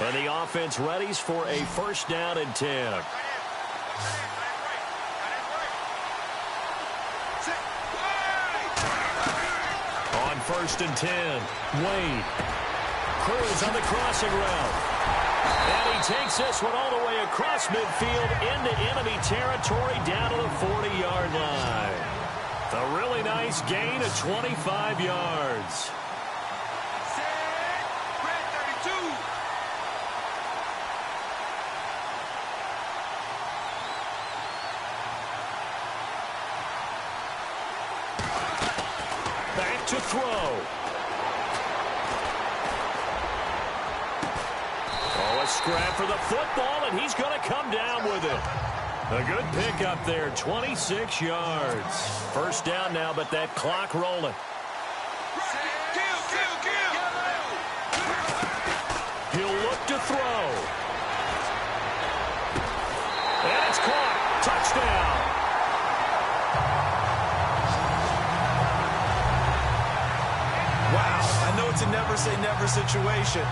And the offense readies for a first down and 10. On first and 10, Wade. Cruz on the crossing route. And he takes this one all the way across midfield into enemy territory down to the 40-yard line. A really nice gain of 25 yards. Back to throw. Oh, a scrap for the football, and he's going to come down with it. A good pickup there, 26 yards. First down now, but that clock rolling. He'll look to throw. And it's caught. Touchdown. Wow, I know it's a never-say-never situation,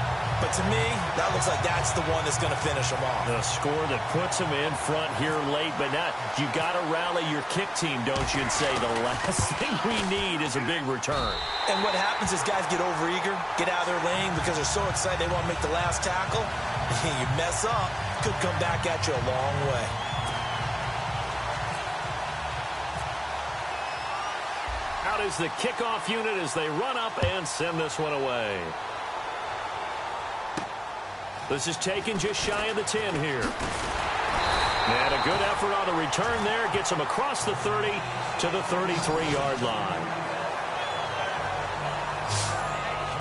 but to me, that looks like that's the one that's going to finish them off. The score that puts them in front here late, but not. You got to rally your kick team, don't you, and say the last thing we need is a big return. And what happens is guys get overeager, get out of their lane because they're so excited they want to make the last tackle. You mess up, could come back at you a long way. Out is the kickoff unit as they run up and send this one away. This is taken just shy of the 10 here. And a good effort on the return there. Gets him across the 30 to the 33-yard line.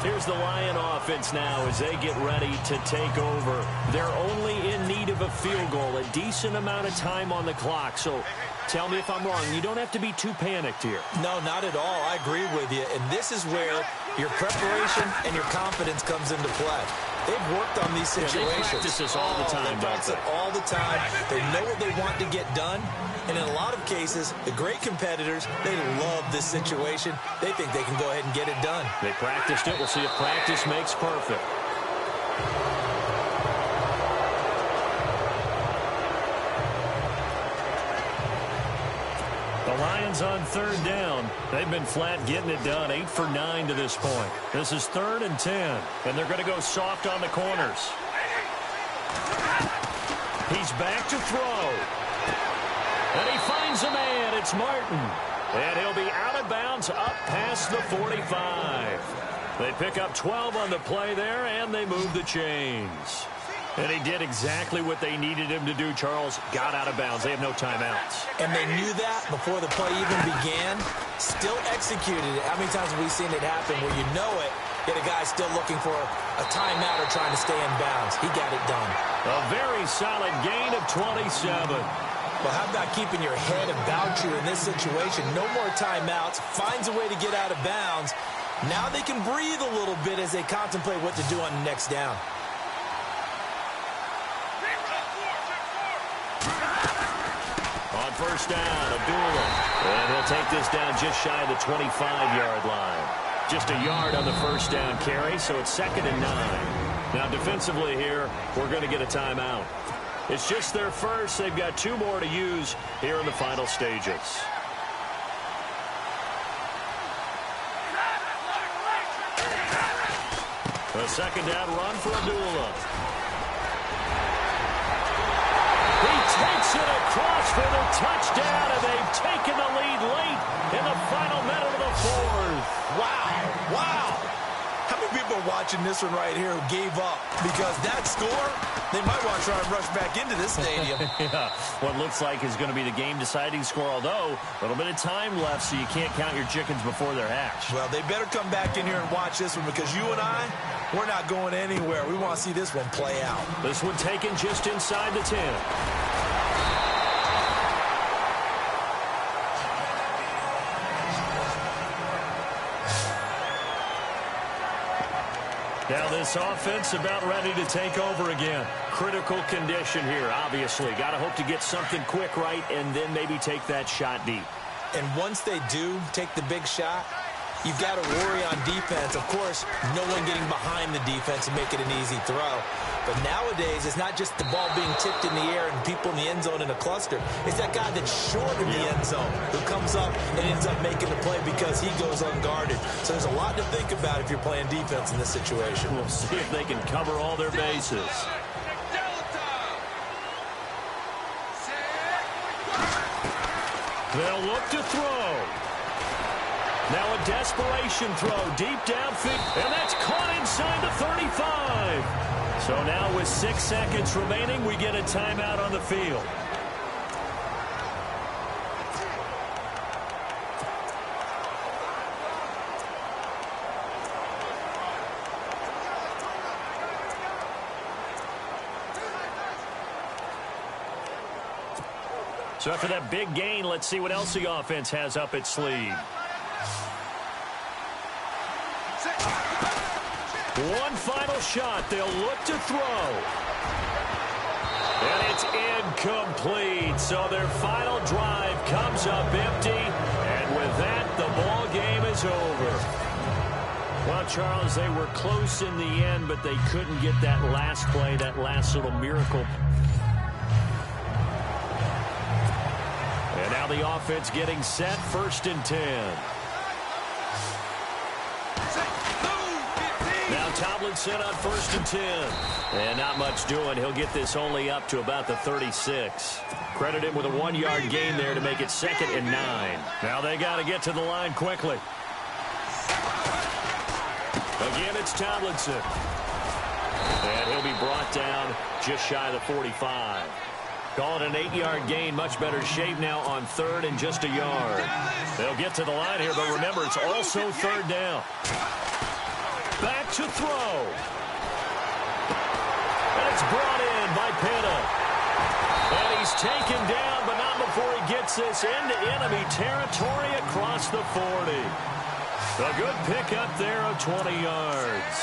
Here's the Lion offense now as they get ready to take over. They're only in need of a field goal, a decent amount of time on the clock. So tell me if I'm wrong. You don't have to be too panicked here. No, not at all. I agree with you. And this is where your preparation and your confidence comes into play. They've worked on these situations. Yeah, they practice this all the time, they practice it all the time. They know what they want to get done. And in a lot of cases, the great competitors, they love this situation. They think they can go ahead and get it done. They practiced it. We'll see if practice makes perfect. The Lions on third down. They've been flat getting it done. 8 for 9 to this point. This is 3rd and 10. And they're going to go soft on the corners. He's back to throw. And he finds a man. It's Martin. And he'll be out of bounds up past the 45. They pick up 12 on the play there, and they move the chains. And he did exactly what they needed him to do, Charles. Got out of bounds. They have no timeouts. And they knew that before the play even began. Still executed it. How many times have we seen it happen where you know it, yet a guy's still looking for a timeout or trying to stay in bounds? He got it done. A very solid gain of 27. Well, how about keeping your head about you in this situation? No more timeouts. Finds a way to get out of bounds. Now they can breathe a little bit as they contemplate what to do on the next down. On first down, Abdullah. And he'll take this down just shy of the 25-yard line. Just a yard on the first down carry, so it's 2nd and 9. Now defensively here, we're going to get a timeout. It's just their first. They've got 2 more to use here in the final stages. A second down run for Abdullah. He takes it across for the touchdown, and they've taken the lead late in the final minute of the 4th. Wow. Wow. How many people are watching this one right here who gave up? Because that score, they might want to try and rush back into this stadium. Yeah, what looks like is going to be the game-deciding score, although a little bit of time left, so you can't count your chickens before they're hatched. Well, they better come back in here and watch this one because you and I, we're not going anywhere. We want to see this one play out. This one taken just inside the 10. Now this offense about ready to take over again. Critical condition here, obviously. Got to hope to get something quick right and then maybe take that shot deep. And once they do take the big shot, you've got to worry on defense. Of course, no one getting behind the defense and make it an easy throw. But nowadays, it's not just the ball being tipped in the air and people in the end zone in a cluster. It's that guy that's short of the end zone who comes up and ends up making the play because he goes unguarded. So there's a lot to think about if you're playing defense in this situation. We'll see if they can cover all their bases. They'll look to throw. Now a desperation throw deep downfield, and that's caught inside the 35. So now with 6 seconds remaining, we get a timeout on the field. So after that big gain, let's see what else the offense has up its sleeve. One final shot. They'll look to throw. And it's incomplete. So their final drive comes up empty. And with that, the ball game is over. Well, Charles, they were close in the end, but they couldn't get that last play, that last little miracle. And now the offense getting set, 1st and 10. Now Tomlinson on 1st and 10. And not much doing. He'll get this only up to about the 36. Credit him with a 1-yard gain there to make it 2nd and 9. Now they got to get to the line quickly. Again, it's Tomlinson. And he'll be brought down just shy of the 45. Call it an 8-yard gain. Much better shape now on 3rd and just a yard. They'll get to the line here, but remember, it's also 3rd down. Back to throw. And it's brought in by Pena. And he's taken down, but not before he gets this into enemy territory across the 40. A good pickup there of 20 yards.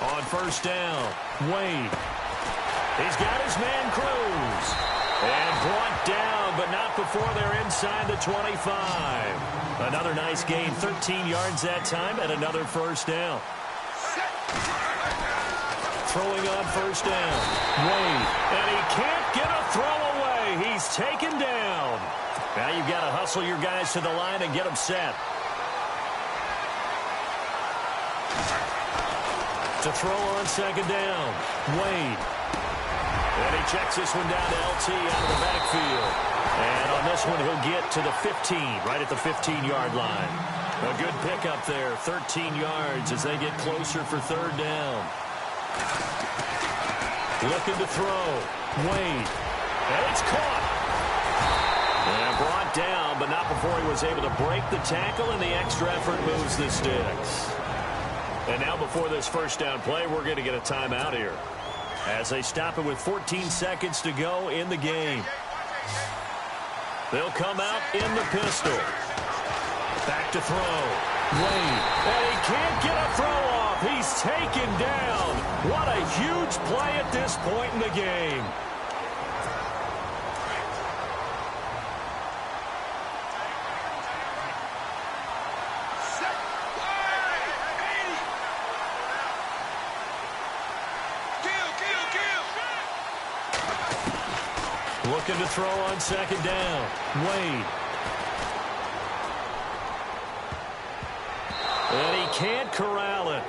On 1st down, Wade. He's got his man Cruz. And brought down, but not before they're inside the 25. Another nice gain, 13 yards that time, and another 1st down. Throwing on 1st down, Wade. And he can't get a throw away. He's taken down. Now you've got to hustle your guys to the line and get them set. To throw on 2nd down, Wade. And he checks this one down to LT out of the backfield. And on this one, he'll get to the 15, right at the 15-yard line. A good pickup there, 13 yards as they get closer for 3rd down. Looking to throw, Wade. And it's caught. And brought down, but not before he was able to break the tackle, and the extra effort moves the sticks. And now before this 1st down play, we're going to get a timeout here, as they stop it with 14 seconds to go in the game. They'll come out in the pistol. Back to throw. Wade. And he can't get a throw off. He's taken down. What a huge play at this point in the game. Looking to throw on 2nd down. Wade. And he can't corral it.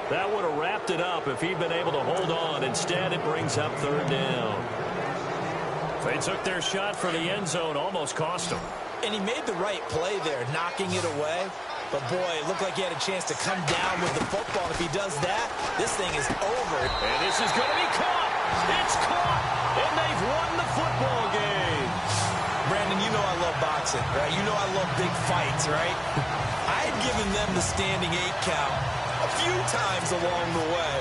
That would have wrapped it up if he'd been able to hold on. Instead, it brings up 3rd down. They took their shot for the end zone, almost cost him. And he made the right play there, knocking it away. But, boy, it looked like he had a chance to come down with the football. If he does that, this thing is over. And this is going to be caught. It's caught. And they've won the football game. Brandon, you know I love boxing, right? You know I love big fights, right? I had given them the standing 8 count a few times along the way.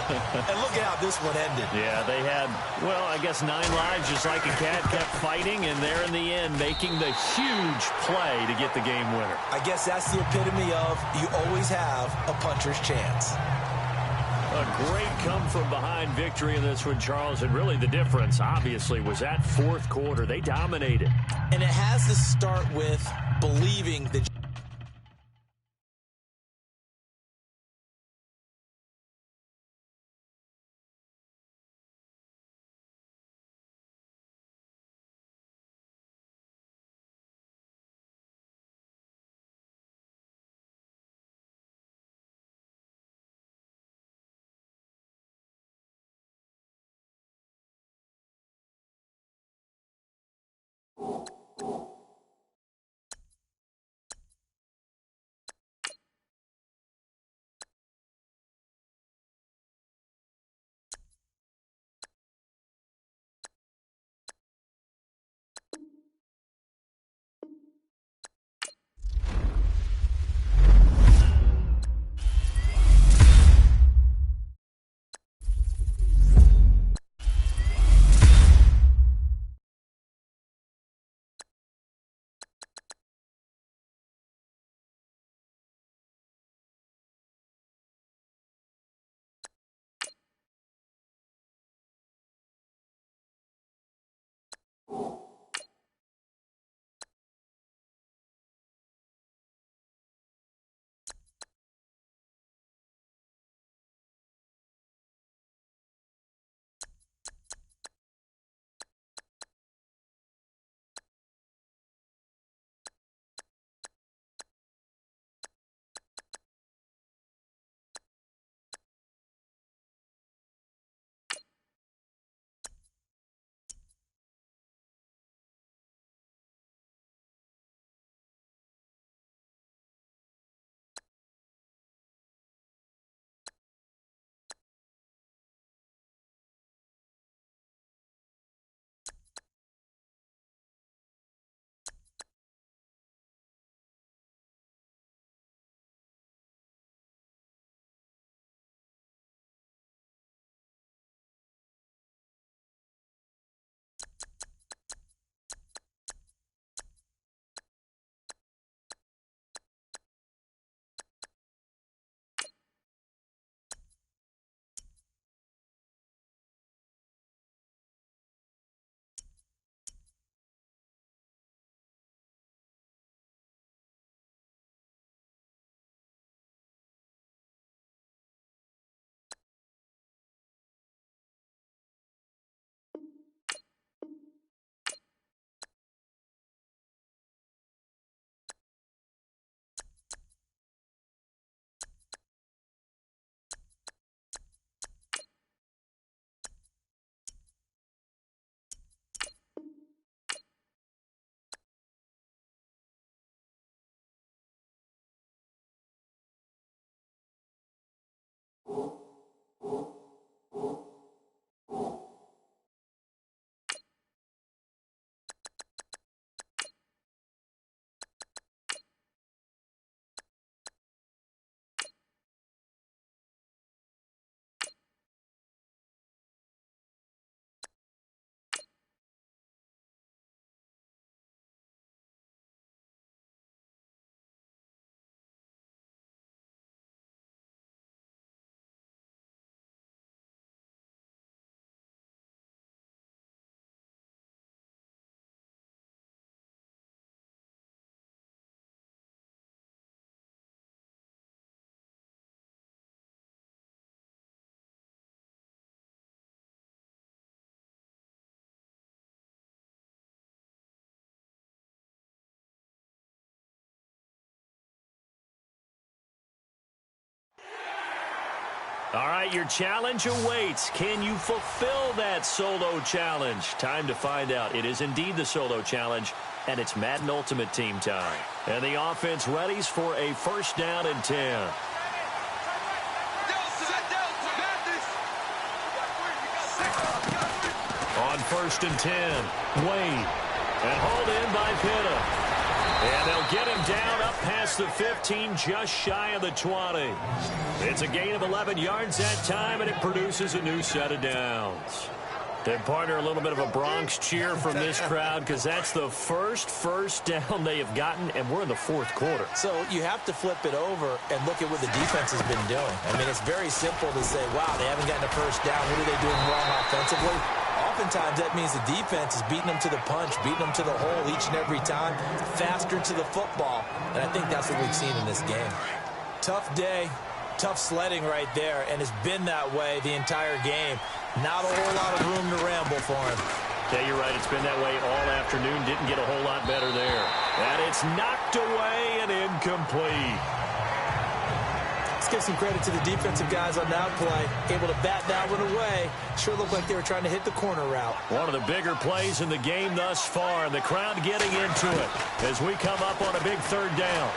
And look at how this one ended. Yeah, they had, well, I guess 9 lives, just like a cat, kept fighting, and there in the end making the huge play to get the game winner. I guess that's the epitome of you always have a puncher's chance. A great come-from-behind victory in this one, Charles, and really the difference, obviously, was that 4th quarter. They dominated. And it has to start with believing that All right, your challenge awaits. Can you fulfill that solo challenge? Time to find out. It is indeed the solo challenge, and it's Madden Ultimate Team time. And the offense readies for a first down and 10. On first and 10, Wade. And hauled in by Pitta. And they'll get him down up past the 15, just shy of the 20. It's a gain of 11 yards that time, and it produces a new set of downs. And partner, a little bit of a Bronx cheer from this crowd because that's the first down they have gotten, and we're in the fourth quarter. So you have to flip it over and look at what the defense has been doing. I mean, it's very simple to say, wow, they haven't gotten a first down. What are they doing wrong offensively? Oftentimes, that means the defense is beating them to the punch, beating them to the hole each and every time, faster to the football. And I think that's what we've seen in this game. Tough day, tough sledding right there, and it's been that way the entire game. Not a whole lot of room to ramble for him. Yeah, you're right. It's been that way all afternoon. Didn't get a whole lot better there. And it's knocked away and incomplete. Let's give some credit to the defensive guys on that play. Able to bat that one away. Sure looked like they were trying to hit the corner route. One of the bigger plays in the game thus far, and the crowd getting into it as we come up on a big third down.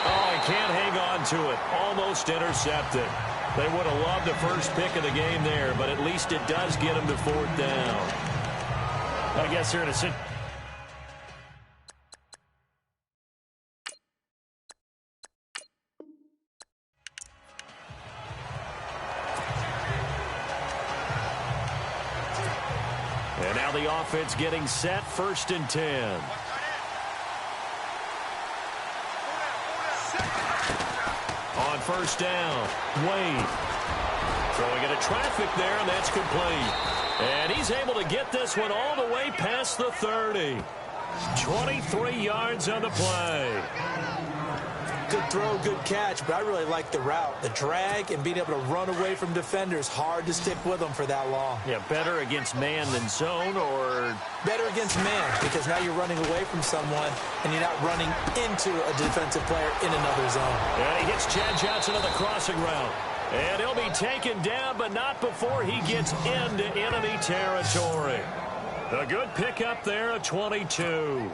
Oh, he can't hang on to it. Almost intercepted. They would have loved the first pick of the game there, but at least it does get them to fourth down. I guess they're in a situation. And now the offense getting set, first and 10. On first down, Wade. Throwing into traffic there, and that's complete. And he's able to get this one all the way past the 30. 23 yards on the play. Good throw, good catch, but I really like the route. The drag and being able to run away from defenders, hard to stick with them for that long. Yeah, better against man than zone, or better against man, because now you're running away from someone and you're not running into a defensive player in another zone. And he hits Chad Johnson on the crossing route. And he'll be taken down, but not before he gets into enemy territory. A good pickup there at 22.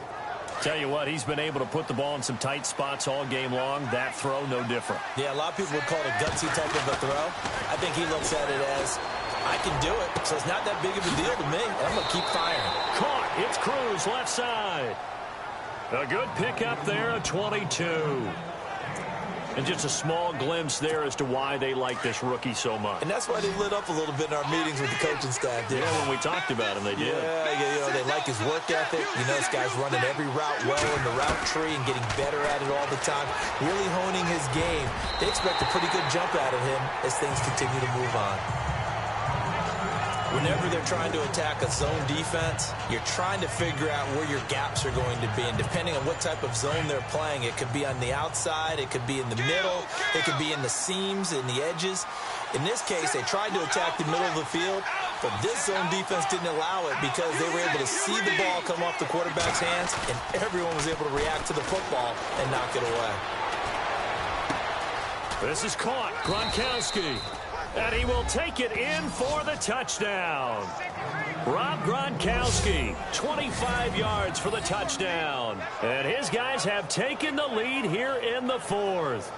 Tell you what, he's been able to put the ball in some tight spots all game long. That throw, no different. Yeah, a lot of people would call it a gutsy type of a throw. I think he looks at it as, I can do it, so it's not that big of a deal to me. I'm going to keep firing. Caught. It's Cruz, left side. A good pickup there at 22. And just a small glimpse there as to why they like this rookie so much. And that's why they lit up a little bit in our meetings with the coaching staff. Yeah, when we talked about him, they did. Yeah, you know, they like his work ethic. You know, this guy's running every route well in the route tree and getting better at it all the time, really honing his game. They expect a pretty good jump out of him as things continue to move on. Whenever they're trying to attack a zone defense, you're trying to figure out where your gaps are going to be. And depending on what type of zone they're playing, it could be on the outside, it could be in the middle, it could be in the seams and the edges. In this case, they tried to attack the middle of the field, but this zone defense didn't allow it because they were able to see the ball come off the quarterback's hands, and everyone was able to react to the football and knock it away. This is caught. Gronkowski. And he will take it in for the touchdown. Rob Gronkowski, 25 yards for the touchdown. And his guys have taken the lead here in the fourth.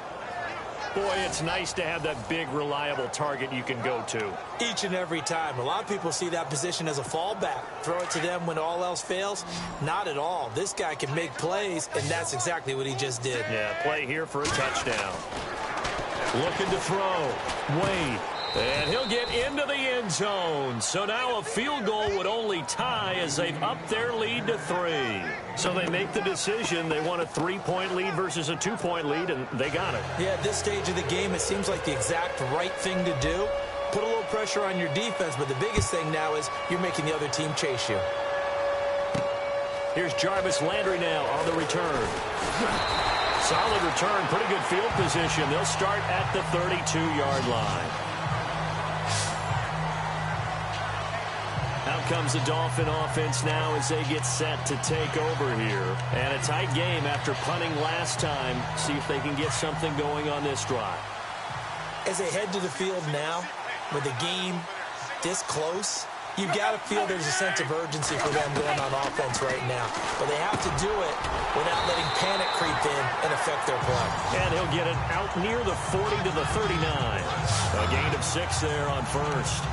Boy, it's nice to have that big, reliable target you can go to. Each and every time. A lot of people see that position as a fallback. Throw it to them when all else fails. Not at all. This guy can make plays, and that's exactly what he just did. Yeah, play here for a touchdown. Looking to throw. Wade. And he'll get into the end zone. So now a field goal would only tie as they've upped their lead to 3. So they make the decision. They want a 3-point lead versus a 2-point lead, and they got it. Yeah, at this stage of the game, it seems like the exact right thing to do. Put a little pressure on your defense, but the biggest thing now is you're making the other team chase you. Here's Jarvis Landry now on the return. Solid return, pretty good field position. They'll start at the 32-yard line. Out comes the Dolphin offense now as they get set to take over here. And a tight game after punting last time. See if they can get something going on this drive. As they head to the field now, with the game this close, you've got to feel there's a sense of urgency for them going on offense right now. But they have to do it without letting panic creep in and affect their play. And he'll get it out near the 40 to the 39. A gain of 6 there on first.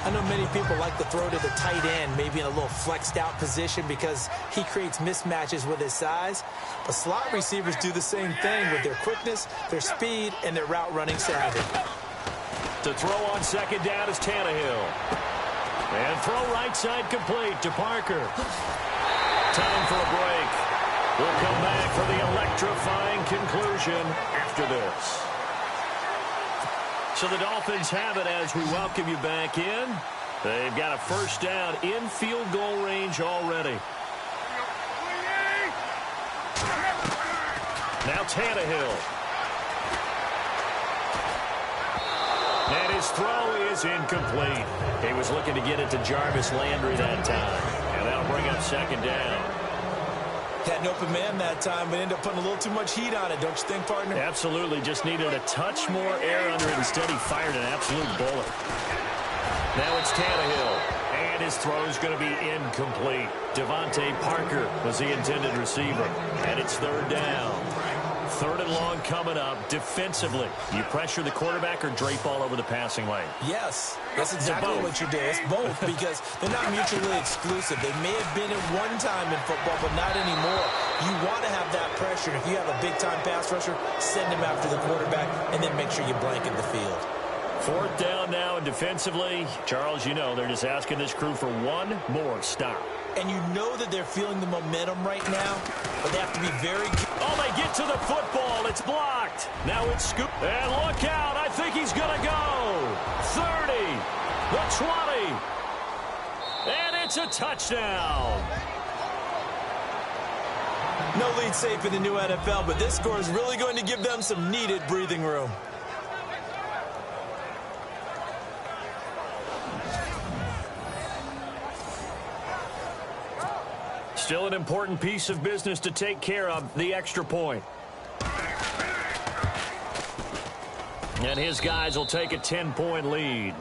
I know many people like to throw to the tight end, maybe in a little flexed out position because he creates mismatches with his size. But slot receivers do the same thing with their quickness, their speed, and their route running savvy. To throw on second down is Tannehill. And throw right side complete to Parker. Time for a break. We'll come back for the electrifying conclusion after this. So the Dolphins have it as we welcome you back in. They've got a first down in field goal range already. Now Tannehill. And his throw is incomplete. He was looking to get it to Jarvis Landry that time. And that'll bring up second down. Had an open man that time, but ended up putting a little too much heat on it, don't you think, partner? Absolutely. Just needed a touch more air under it. Instead, he fired an absolute bullet. Now it's Tannehill. And his throw's going to be incomplete. Devontae Parker was the intended receiver. And it's third down. Third and long coming up. Defensively, you pressure the quarterback or drape all over the passing lane? Yes, that's exactly what you do. It's both because they're not mutually exclusive. They may have been at one time in football, but not anymore. You want to have that pressure. If you have a big-time pass rusher, send him after the quarterback, and then make sure you blanket the field. Fourth down now, and defensively, Charles, you know, they're just asking this crew for one more stop. And you know that they're feeling the momentum right now, but they have to be very... Oh, they get to the football. It's blocked. Now it's scoop. And look out. I think he's going to go. 30, the 20. And it's a touchdown. No lead safe in the new NFL, but this score is really going to give them some needed breathing room. Still an important piece of business to take care of, the extra point. And his guys will take a 10-point lead.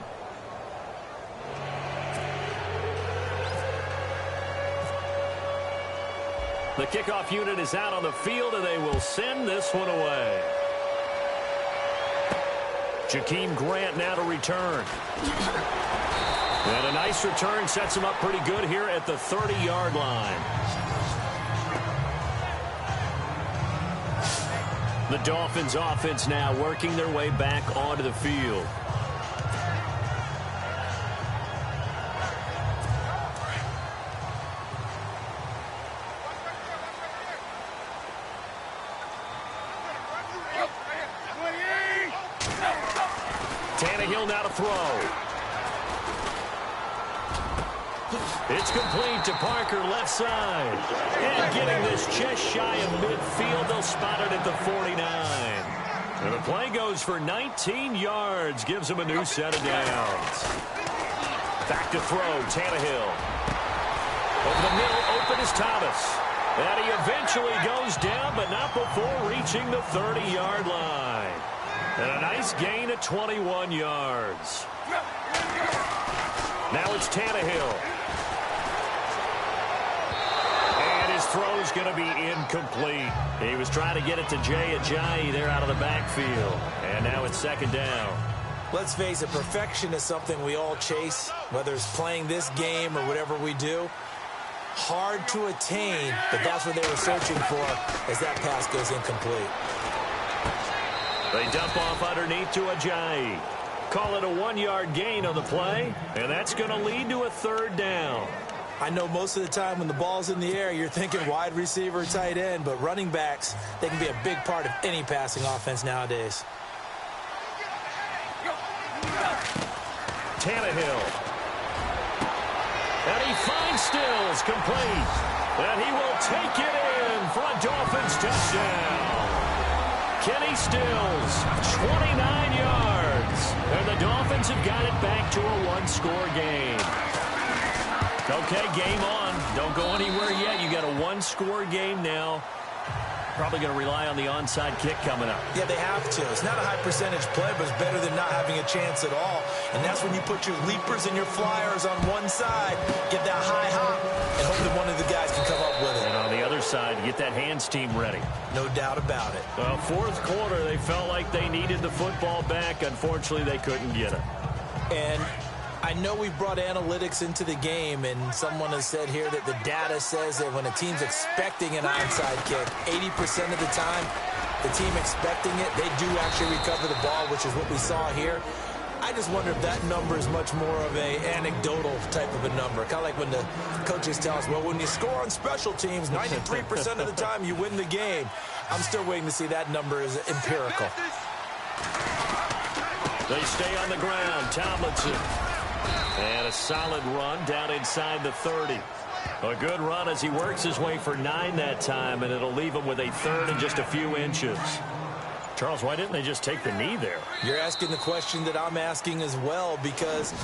The kickoff unit is out on the field, and they will send this one away. Jakeem Grant now to return. And a nice return sets him up pretty good here at the 30-yard line. The Dolphins offense now working their way back onto the field. Tannehill now to throw. It's complete to Parker, left side. And getting this just shy of midfield, they'll spot it at the 49. And the play goes for 19 yards, gives him a new set of downs. Back to throw, Tannehill. Over the middle, open is Thomas. And he eventually goes down, but not before reaching the 30-yard line. And a nice gain of 21 yards. Now it's Tannehill. Throw's going to be incomplete. He was trying to get it to Jay Ajayi there out of the backfield. And now it's second down. Let's face it, perfection is something we all chase, whether it's playing this game or whatever we do. Hard to attain, but that's what they were searching for as that pass goes incomplete. They dump off underneath to Ajayi. Call it a 1-yard gain on the play, and that's going to lead to a third down. I know most of the time when the ball's in the air, you're thinking wide receiver, tight end, but running backs, they can be a big part of any passing offense nowadays. Tannehill. And he finds Stills, complete. And he will take it in for a Dolphins touchdown. Kenny Stills, 29 yards. And the Dolphins have got it back to a one-score game. Okay, game on. Don't go anywhere yet. You got a one-score game now. probably going to rely on the onside kick coming up. Yeah, they have to. It's not a high percentage play, but it's better than not having a chance at all. And that's when you put your leapers and your flyers on one side, get that high hop, and hope that one of the guys can come up with it. And on the other side, get that hands team ready. No doubt about it. Well, fourth quarter, they felt like they needed the football back. Unfortunately, they couldn't get it. And I know we brought analytics into the game, and someone has said here that the data says that when a team's expecting an onside kick, 80% of the time, the team expecting it, they do actually recover the ball, which is what we saw here. I just wonder if that number is much more of a anecdotal type of a number. Kind of like when the coaches tell us, well, when you score on special teams, 93% of the time you win the game. I'm still waiting to see that number is empirical. They stay on the ground. Tomlinson. And a solid run down inside the 30. A good run as he works his way for 9 that time, and it'll leave him with a third and just a few inches. Charles, why didn't they just take the knee there? You're asking the question that I'm asking as well, because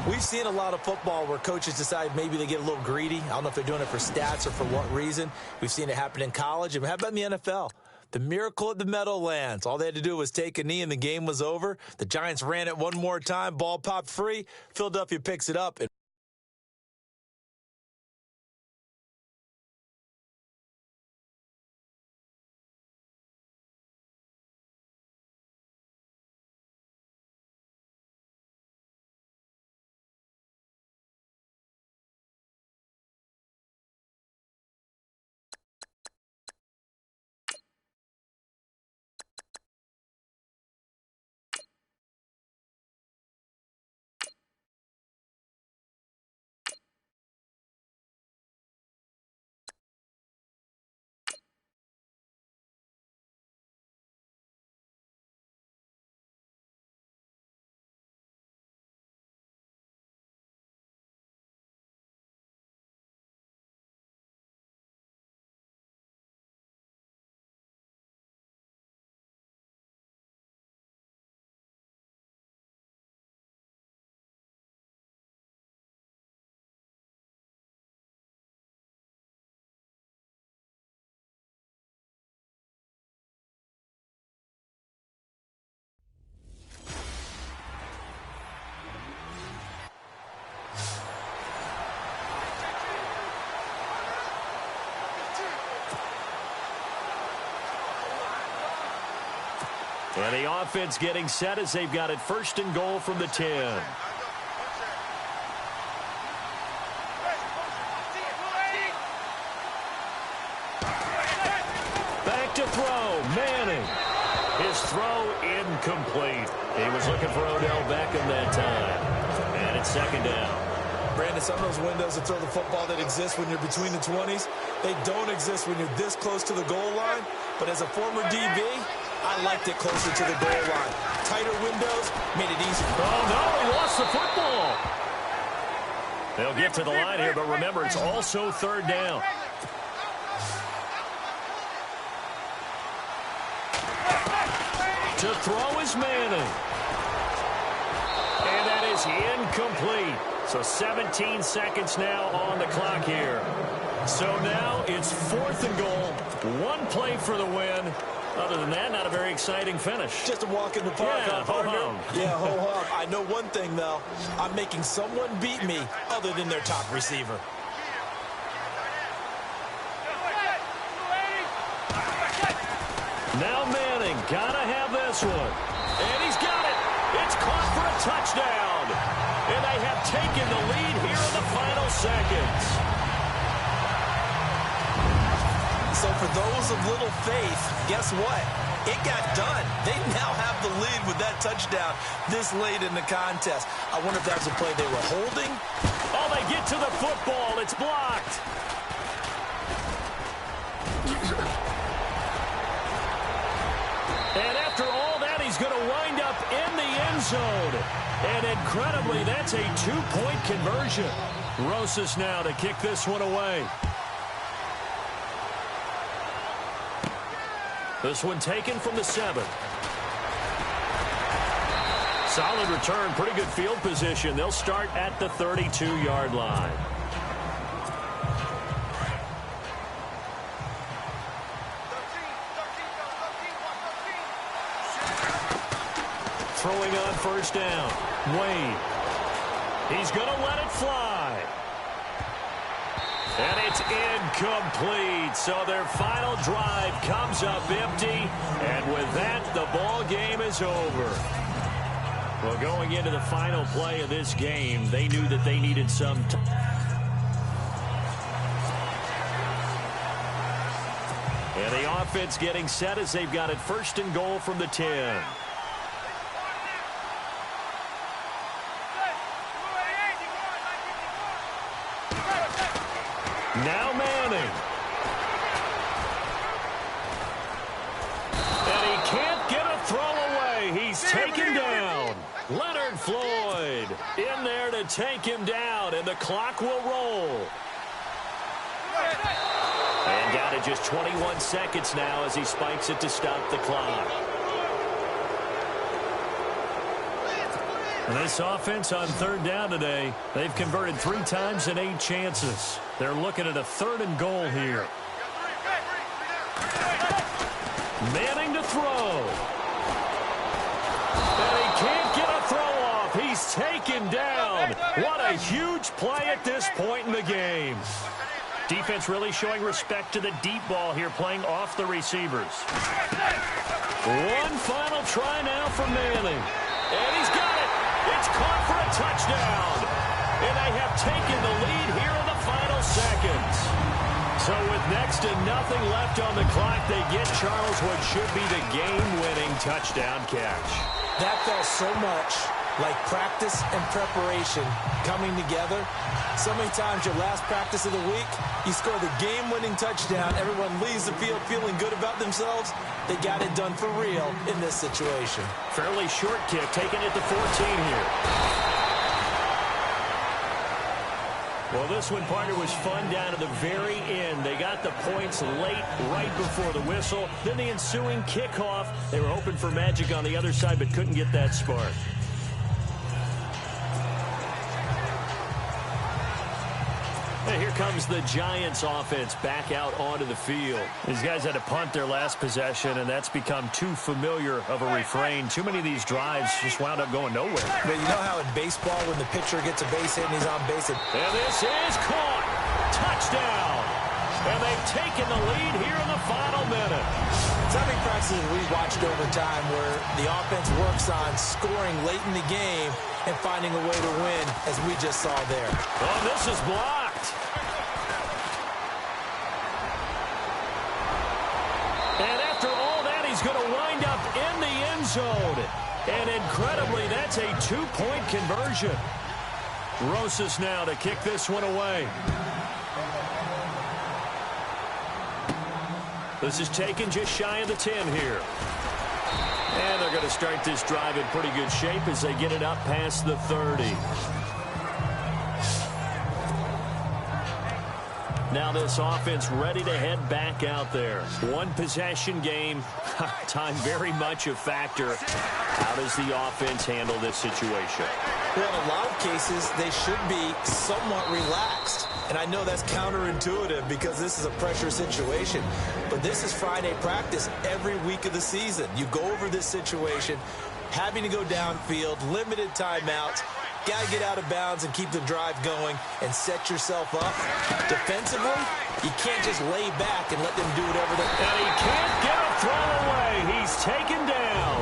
we've seen a lot of football where coaches decide maybe they get a little greedy. I don't know if they're doing it for stats or for what reason. We've seen it happen in college. And how about in the NFL? The miracle at the Meadowlands. All they had to do was take a knee and the game was over. The Giants ran it one more time. Ball popped free. Philadelphia picks it up. And the offense getting set as they've got it first and goal from the 10. Back to throw. Manning. His throw incomplete. He was looking for Odell Beckham that time. And it's second down. Brandon, some of those windows to throw the football that exist when you're between the 20s, they don't exist when you're this close to the goal line. But as a former DB, I liked it closer to the goal line. Tighter windows made it easier. Oh, no, he lost the football. They'll get to the line here, but remember, it's also third down. To throw is Manning. And that is incomplete. So 17 seconds now on the clock here. So now it's fourth and goal. One play for the win. Other than that, not a very exciting finish. Just a walk in the park. Yeah, ho-hum. Yeah, ho-hum. I know one thing, though. I'm making someone beat me other than their top receiver. Now Manning, gotta have this one. And he's got it. It's caught for a touchdown. And they have taken the lead here in the final seconds. So for those of little faith, guess what? It got done. They now have the lead with that touchdown this late in the contest. I wonder if that was a play they were holding. Oh, they get to the football. It's blocked. And after all that, he's going to wind up in the end zone. And incredibly, that's a two-point conversion. Rosas now to kick this one away. This one taken from the 7. Solid return, pretty good field position. They'll start at the 32-yard line. throwing on first down. Wade. He's going to let it fly. And it's incomplete. So their final drive comes up empty. And with that, the ball game is over. Well, going into the final play of this game, they knew that they needed some time. And the offense getting set as they've got it first and goal from the 10. Now Manning. And he can't get a throw away. He's taken down. Leonard Floyd in there to take him down, and the clock will roll. And down to just 21 seconds now as he spikes it to stop the clock. This offense on third down today, they've converted 3 times in 8 chances. They're looking at a 3rd and goal here. Manning to throw. And he can't get a throw off. He's taken down. What a huge play at this point in the game. Defense really showing respect to the deep ball here, playing off the receivers. One final try now for Manning. And he's got it. It's caught for a touchdown. And they have taken the lead here in the final seconds. So with next to nothing left on the clock, they get Charles what should be the game-winning touchdown catch. That felt so much like practice and preparation coming together. So many times your last practice of the week, you score the game-winning touchdown. Everyone leaves the field feeling good about themselves. They got it done for real in this situation. Fairly short kick, taking it to 14 here. Well, this one, partner, was fun down to the very end. They got the points late, right before the whistle. Then the ensuing kickoff. They were hoping for magic on the other side, but couldn't get that spark. And here comes the Giants offense back out onto the field. These guys had to punt their last possession, and that's become too familiar of a refrain. Too many of these drives just wound up going nowhere. But you know how in baseball when the pitcher gets a base hit and he's on base? And this is caught. Touchdown. And they've taken the lead here in the final minute. So many practices we've watched over time where the offense works on scoring late in the game and finding a way to win, as we just saw there. Oh, this is blocked. And after all that, he's going to wind up in the end zone. And incredibly, that's a 2-point conversion. Rosas now to kick this one away. This is taken just shy of the 10 here. And they're going to start this drive in pretty good shape as they get it up past the 30. Now this offense ready to head back out there. One possession game. Time very much a factor. How does the offense handle this situation? Well, in a lot of cases, they should be somewhat relaxed. And I know that's counterintuitive because this is a pressure situation. But this is Friday practice every week of the season. You go over this situation, having to go downfield, limited timeouts. Got to get out of bounds and keep the drive going and set yourself up. Defensively, you can't just lay back and let them do whatever they want. And he can't get a throw away. He's taken down.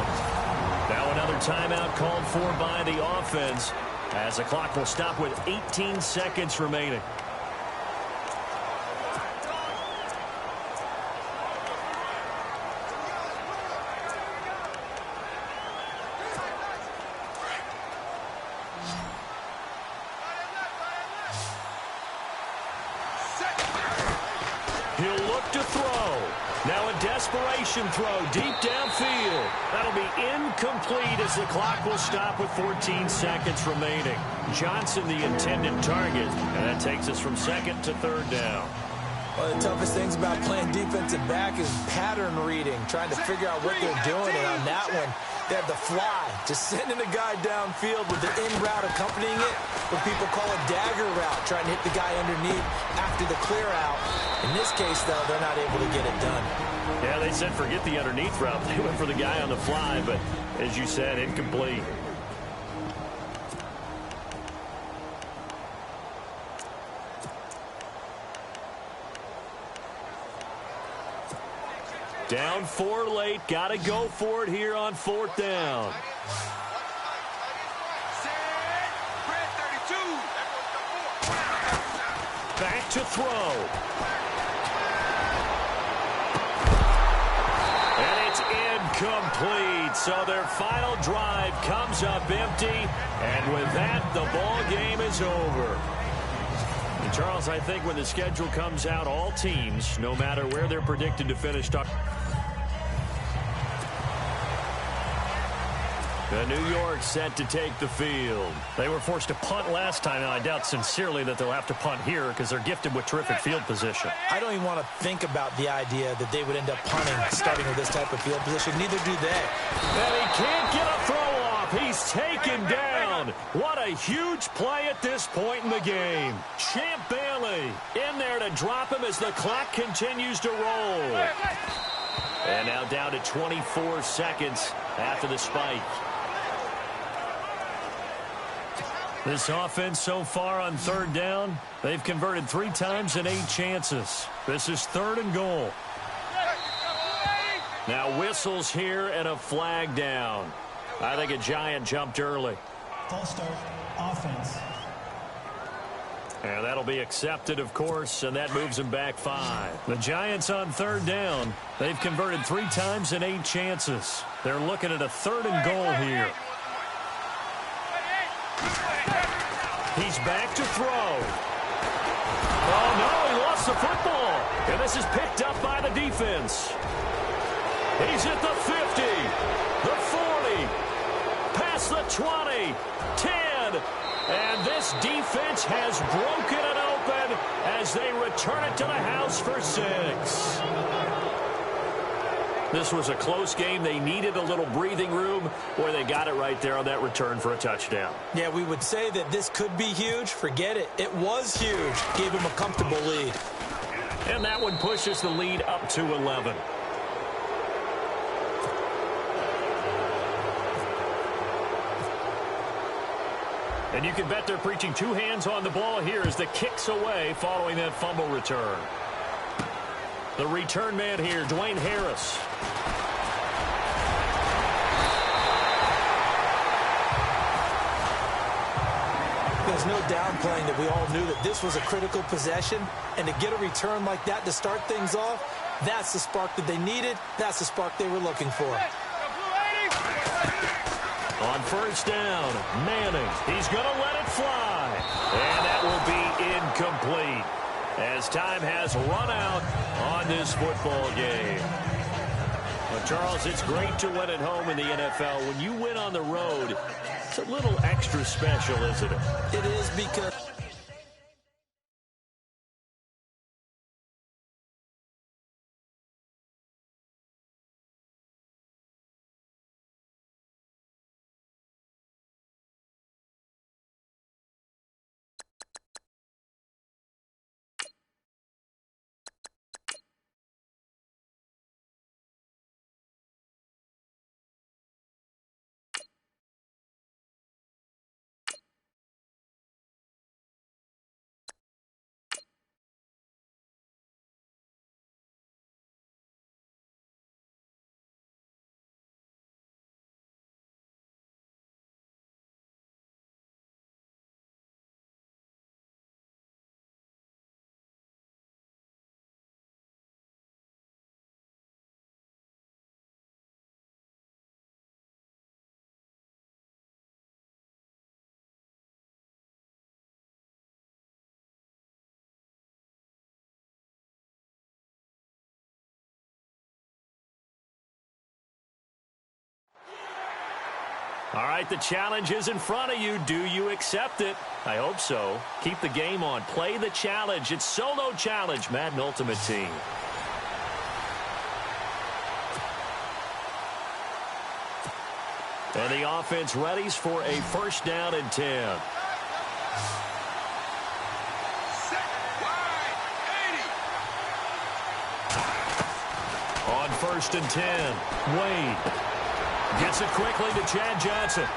Now another timeout called for by the offense as the clock will stop with 18 seconds remaining. He'll look to throw. Now a desperation throw deep downfield. That'll be incomplete as the clock will stop with 14 seconds remaining. Johnson the intended target, and that takes us from second to third down. One of the toughest things about playing defensive back is pattern reading, trying to figure out what they're doing. And on that one, they had the fly, just sending a guy downfield with the in route accompanying it, what people call a dagger route, trying to hit the guy underneath after the clear out. In this case, though, they're not able to get it done. Yeah, they said forget the underneath route. They went for the guy on the fly, but as you said, incomplete. Down 4 late. Got to go for it here on 4th down. Back to throw. And it's incomplete. So their final drive comes up empty. And with that, the ball game is over. And Charles, I think when the schedule comes out, all teams, no matter where they're predicted to finish, the New York set to take the field. They were forced to punt last time, and I doubt sincerely that they'll have to punt here because they're gifted with terrific field position. I don't even want to think about the idea that they would end up punting starting with this type of field position. Neither do they. And he can't get a throw off. He's taken down. What a huge play at this point in the game. Champ Bailey in there to drop him as the clock continues to roll. And now down to 24 seconds after the spike. This offense so far on 3rd down, they've converted 3 times in 8 chances. This is 3rd and goal. Now whistles here and a flag down. I think a Giant jumped early. False start, offense. And that'll be accepted, of course, and that moves them back 5. The Giants on 3rd down. They've converted 3 times in 8 chances. They're looking at a 3rd and goal here. He's back to throw. Oh, no, he lost the football. And this is picked up by the defense. He's at the 50, the 40, past the 20, 10. And this defense has broken it open as they return it to the house for 6. This was a close game. They needed a little breathing room. Boy, they got it right there on that return for a touchdown. Yeah, we would say that this could be huge. Forget it. It was huge. Gave him a comfortable lead. And that one pushes the lead up to 11. And you can bet they're preaching 2 hands on the ball here as the kick's away following that fumble return. The return man here, Dwayne Harris. There's no downplaying that we all knew that this was a critical possession, and to get a return like that to start things off, that's the spark that they needed. That's the spark they were looking for. On 1st down, Manning. He's going to let it fly. And that will be incomplete as time has run out on this football game. Well, Charles, it's great to win at home in the NFL. When you win on the road, it's a little extra special, isn't it? It is because... All right, the challenge is in front of you. Do you accept it? I hope so. Keep the game on. Play the challenge. It's Solo Challenge, Madden Ultimate Team. And the offense readies for a 1st down and 10. first and 10. Wade gets it quickly to Chad Johnson.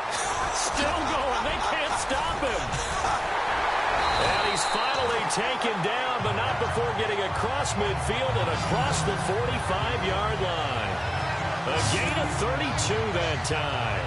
Still going. They can't stop him. And he's finally taken down, but not before getting across midfield and across the 45-yard line. A gain of 32 that time.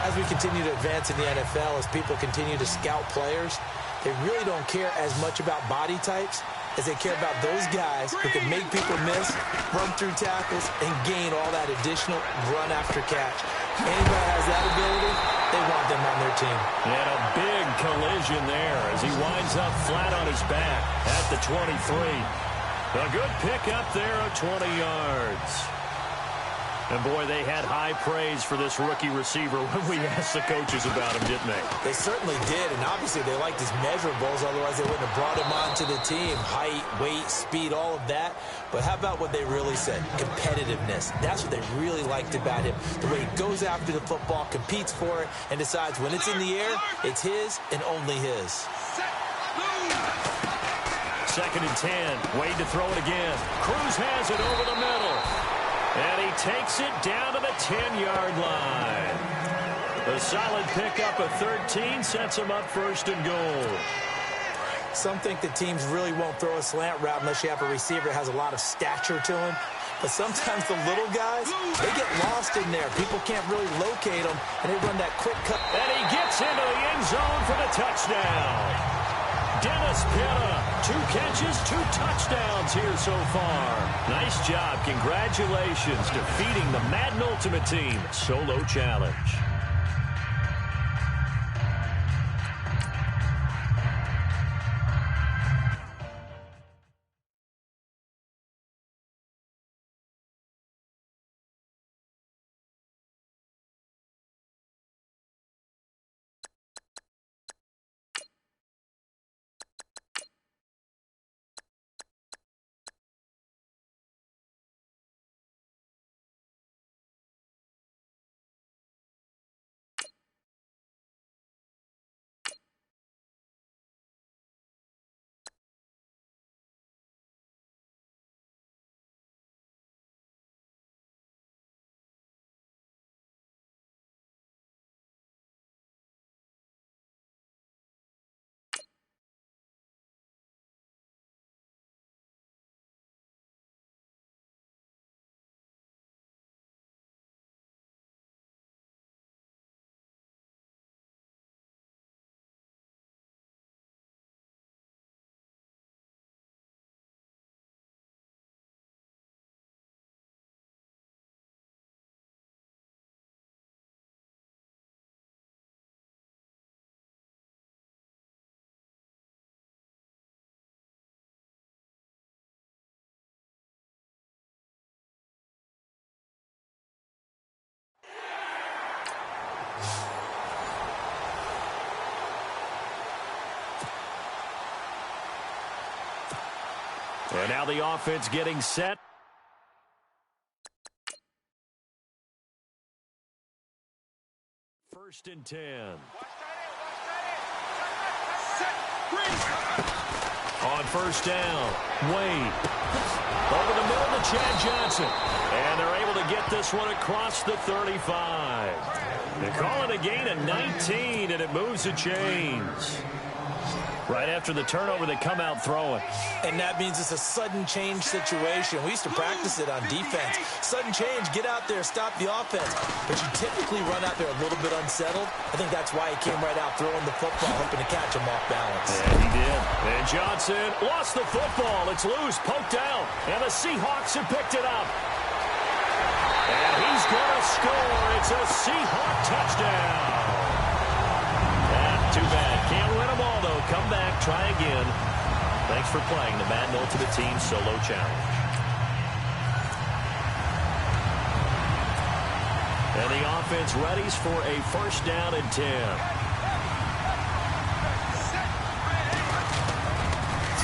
As we continue to advance in the NFL, as people continue to scout players, they really don't care as much about body types as they care about those guys who can make people miss, run through tackles, and gain all that additional run after catch. Anybody has that ability, they want them on their team. And a big collision there as he winds up flat on his back at the 23. A good pick up there of 20 yards. And, boy, they had high praise for this rookie receiver when we asked the coaches about him, didn't they? They certainly did, and obviously they liked his measurables. Otherwise, they wouldn't have brought him onto the team. Height, weight, speed, all of that. But how about what they really said? Competitiveness. That's what they really liked about him. The way he goes after the football, competes for it, and decides when it's in the air, it's his and only his. Second and 10. Wade to throw it again. Cruz has it over the middle. And he takes it down to the 10-yard line. A solid pickup of 13 sets him up first and goal. Some think that teams really won't throw a slant route unless you have a receiver that has a lot of stature to him. But sometimes the little guys, they get lost in there. People can't really locate them, and they run that quick cut. And he gets into the end zone for the touchdown. Dennis Pitta, 2 catches, 2 touchdowns here so far. Nice job. Congratulations, defeating the Madden Ultimate Team solo challenge. And now the offense getting set. First and 10. On first down, Wade. Over the middle to Chad Johnson. And they're able to get this one across the 35. They call it a gain of 19, and it moves the chains. Right after the turnover, they come out throwing. And that means it's a sudden change situation. We used to practice it on defense. Sudden change, get out there, stop the offense. But you typically run out there a little bit unsettled. I think that's why he came right out throwing the football, hoping to catch him off balance. Yeah, he did. And Johnson lost the football. It's loose, poked out. And the Seahawks have picked it up. And he's going to score. It's a Seahawk touchdown. Too bad. Can't win them all, though. Come back, try again. Thanks for playing the Madden Ultimate Team Solo Challenge. And the offense readies for a first down and 10.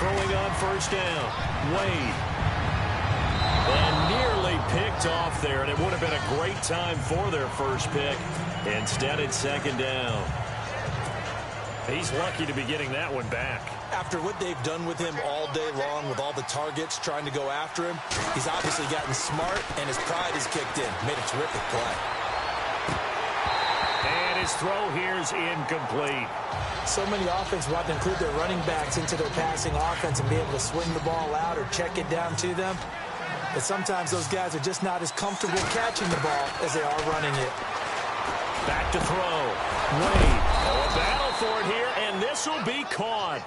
Throwing on first down. Wade. And nearly picked off there, and it would have been a great time for their first pick. Instead, it's second down. He's lucky to be getting that one back. After what they've done with him all day long with all the targets trying to go after him, he's obviously gotten smart, and his pride has kicked in. Made a terrific play. And his throw here's incomplete. So many offenses want to include their running backs into their passing offense and be able to swing the ball out or check it down to them. But sometimes those guys are just not as comfortable catching the ball as they are running it. Back to throw. Wade. Oh, a battle for it here, and this will be caught.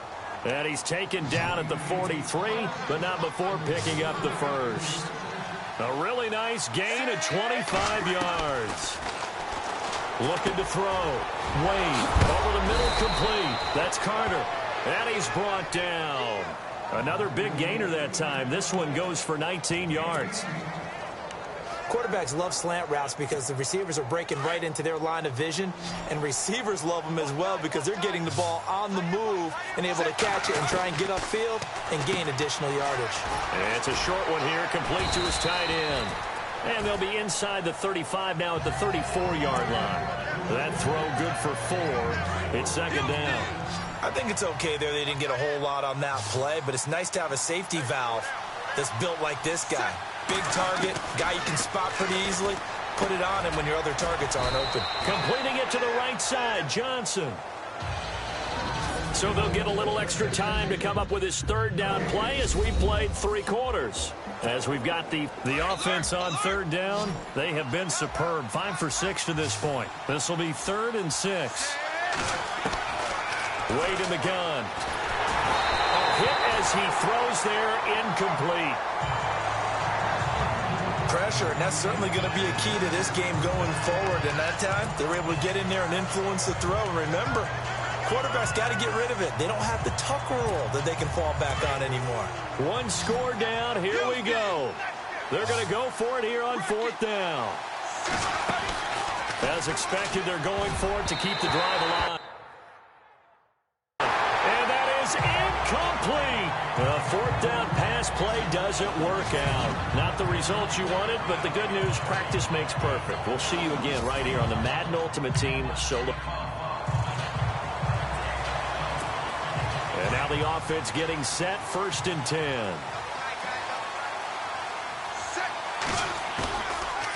And he's taken down at the 43, but not before picking up the first. A really nice gain of 25 yards. Looking to throw. Wade over the middle, complete. That's Carter. And he's brought down. Another big gainer that time. This one goes for 19 yards. Quarterbacks love slant routes because the receivers are breaking right into their line of vision, and receivers love them as well because they're getting the ball on the move and able to catch it and try and get upfield and gain additional yardage. And it's a short one here, complete to his tight end. And they'll be inside the 35 now at the 34-yard line. That throw good for 4. It's second down. I think it's okay there. They didn't get a whole lot on that play, but it's nice to have a safety valve that's built like this guy. Big target, guy you can spot pretty easily. Put it on him when your other targets aren't open. Completing it to the right side, Johnson. So they'll get a little extra time to come up with his third down play as we played 3 quarters. As we've got the offense on third down, they have been superb. 5 for 6 to this point. This will be 3rd and 6. Wade in the gun. A hit as he throws there, incomplete. Pressure, and that's certainly going to be a key to this game going forward. And that time, they were able to get in there and influence the throw. And remember, quarterbacks got to get rid of it. They don't have the tuck roll that they can fall back on anymore. 1 score down. Here we go. They're going to go for it here on 4th down. As expected, they're going for it to keep the drive alive. And that is incomplete. The 4th down pass play doesn't work out. Not the results you wanted, but the good news, practice makes perfect. We'll see you again right here on the Madden Ultimate Team Solo. And now the offense getting set, 1st and 10.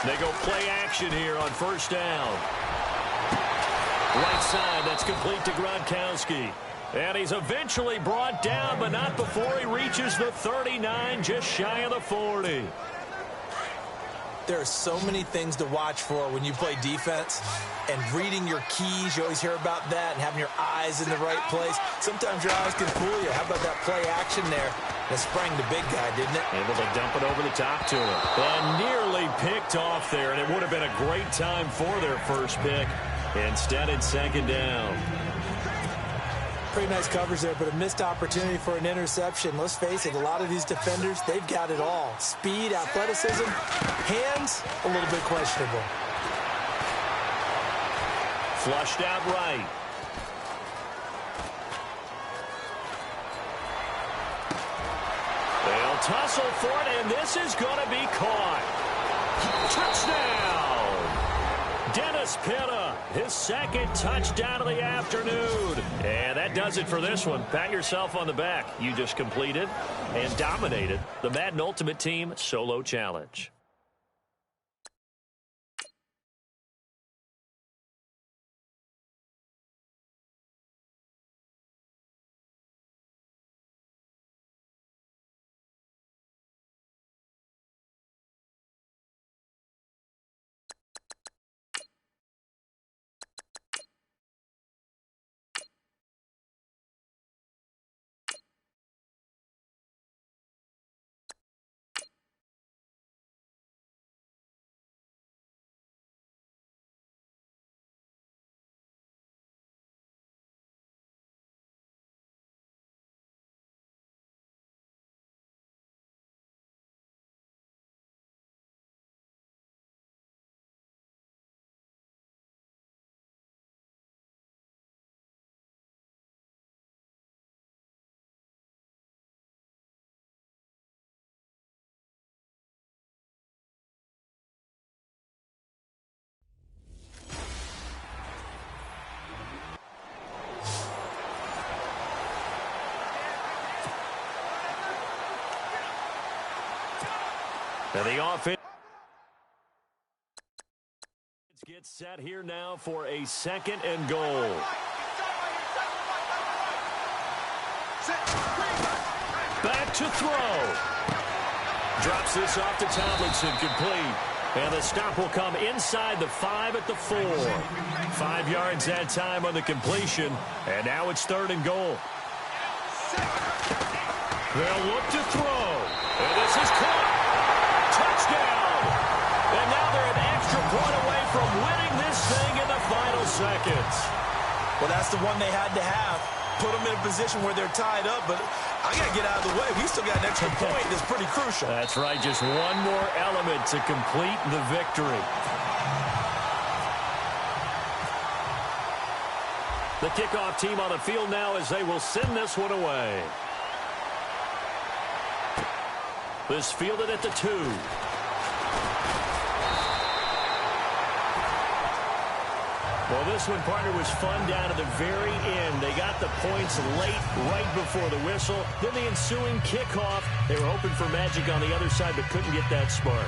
They go play action here on 1st down. Right side, that's complete to Gronkowski. And he's eventually brought down, but not before he reaches the 39, just shy of the 40. There are so many things to watch for when you play defense. And reading your keys, you always hear about that, and having your eyes in the right place. Sometimes your eyes can fool you. How about that play action there? That sprang the big guy, didn't it? Able to dump it over the top to him. And nearly picked off there, and it would have been a great time for their first pick. Instead, it's 2nd down. Pretty nice coverage there, but a missed opportunity for an interception. Let's face it, a lot of these defenders, they've got it all. Speed, athleticism, hands, a little bit questionable. Flushed out right. They'll tussle for it, and this is going to be caught. Touchdown! Dennis Pitta, his 2nd touchdown of the afternoon. And that does it for this one. Pat yourself on the back. You just completed and dominated the Madden Ultimate Team Solo Challenge. And the offense gets set here now for a 2nd and goal. Back to throw. Drops this off to Tomlinson, complete. And the stop will come inside the 5 at the 4. 5 yards that time on the completion. And now it's 3rd and goal. They'll look to throw. And this is caught. Touchdown. And now they're an extra point away from winning this thing in the final seconds. Well, that's the one they had to have. Put them in a position where they're tied up, but I got to get out of the way. We still got an extra point that's pretty crucial. That's right, just one more element to complete the victory. The kickoff team on the field now as they will send this one away. This fielded at the 2. Well, this one, partner, was fun down to the very end. They got the points late, right before the whistle. Then the ensuing kickoff. They were hoping for magic on the other side, but couldn't get that spark.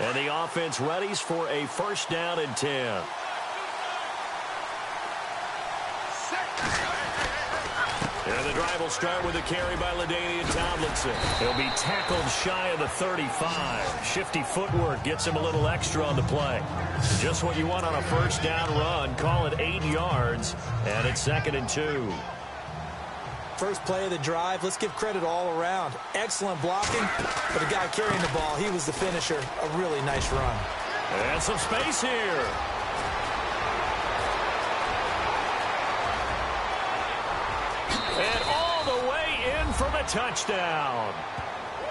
And the offense readies for a 1st down and 10. And the drive will start with a carry by LaDainian Tomlinson. He'll be tackled shy of the 35. Shifty footwork gets him a little extra on the play. Just what you want on a 1st down run. Call it 8 yards. And it's 2nd and 2. First play of the drive, let's give credit all around. Excellent blocking, but the guy carrying the ball, he was the finisher. A really nice run. And some space here. And all the way in for the touchdown.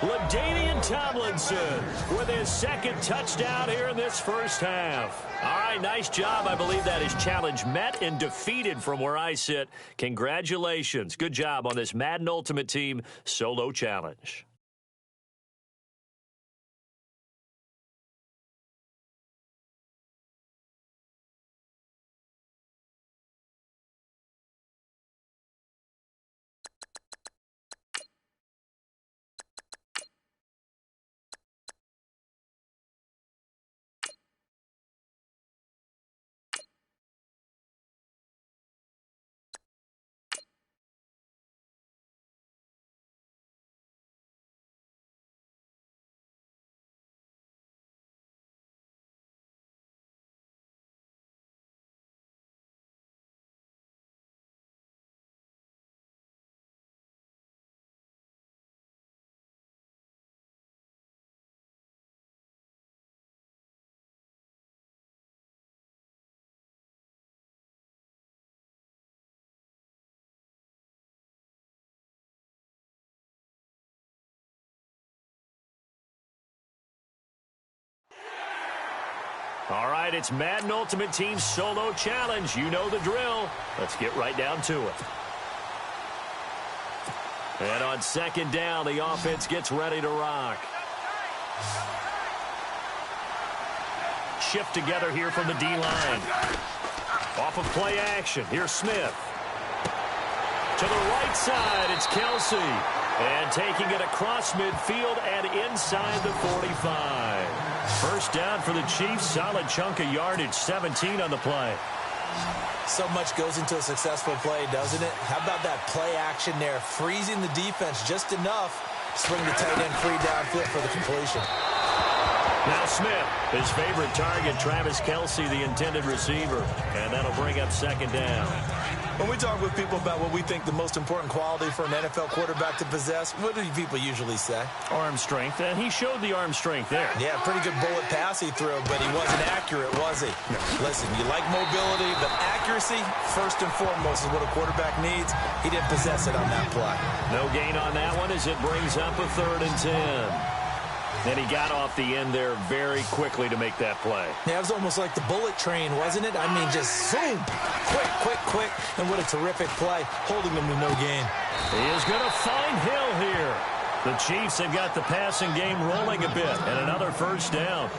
LaDainian Tomlinson with his 2nd touchdown here in this 1st half. All right, nice job. I believe that is challenge met and defeated from where I sit. Congratulations. Good job on this Madden Ultimate Team solo challenge. All right, it's Madden Ultimate Team Solo Challenge. You know the drill. Let's get right down to it. And on 2nd down, the offense gets ready to rock. Shift together here from the D-line. Off of play action, here's Smith. To the right side, it's Kelsey. And taking it across midfield and inside the 45. First down for the Chiefs. Solid chunk of yardage, 17 on the play. So much goes into a successful play, doesn't it? How about that play action there? Freezing the defense just enough to swing the tight end free downfield for the completion. Now Smith, his favorite target, Travis Kelsey, the intended receiver. And that'll bring up second down. When we talk with people about what we think the most important quality for an NFL quarterback to possess, what do people usually say? Arm strength, and he showed the arm strength there. Yeah, pretty good bullet pass he threw, but he wasn't accurate, was he? No. Listen, you like mobility, but accuracy, first and foremost, is what a quarterback needs. He didn't possess it on that play. No gain on that one as it brings up a 3rd and 10. And he got off the end there very quickly to make that play. Yeah, it was almost like the bullet train, wasn't it? I mean, just zoom, quick, and what a terrific play, holding him to no gain. He is going to find Hill here. The Chiefs have got the passing game rolling a bit, and another first down.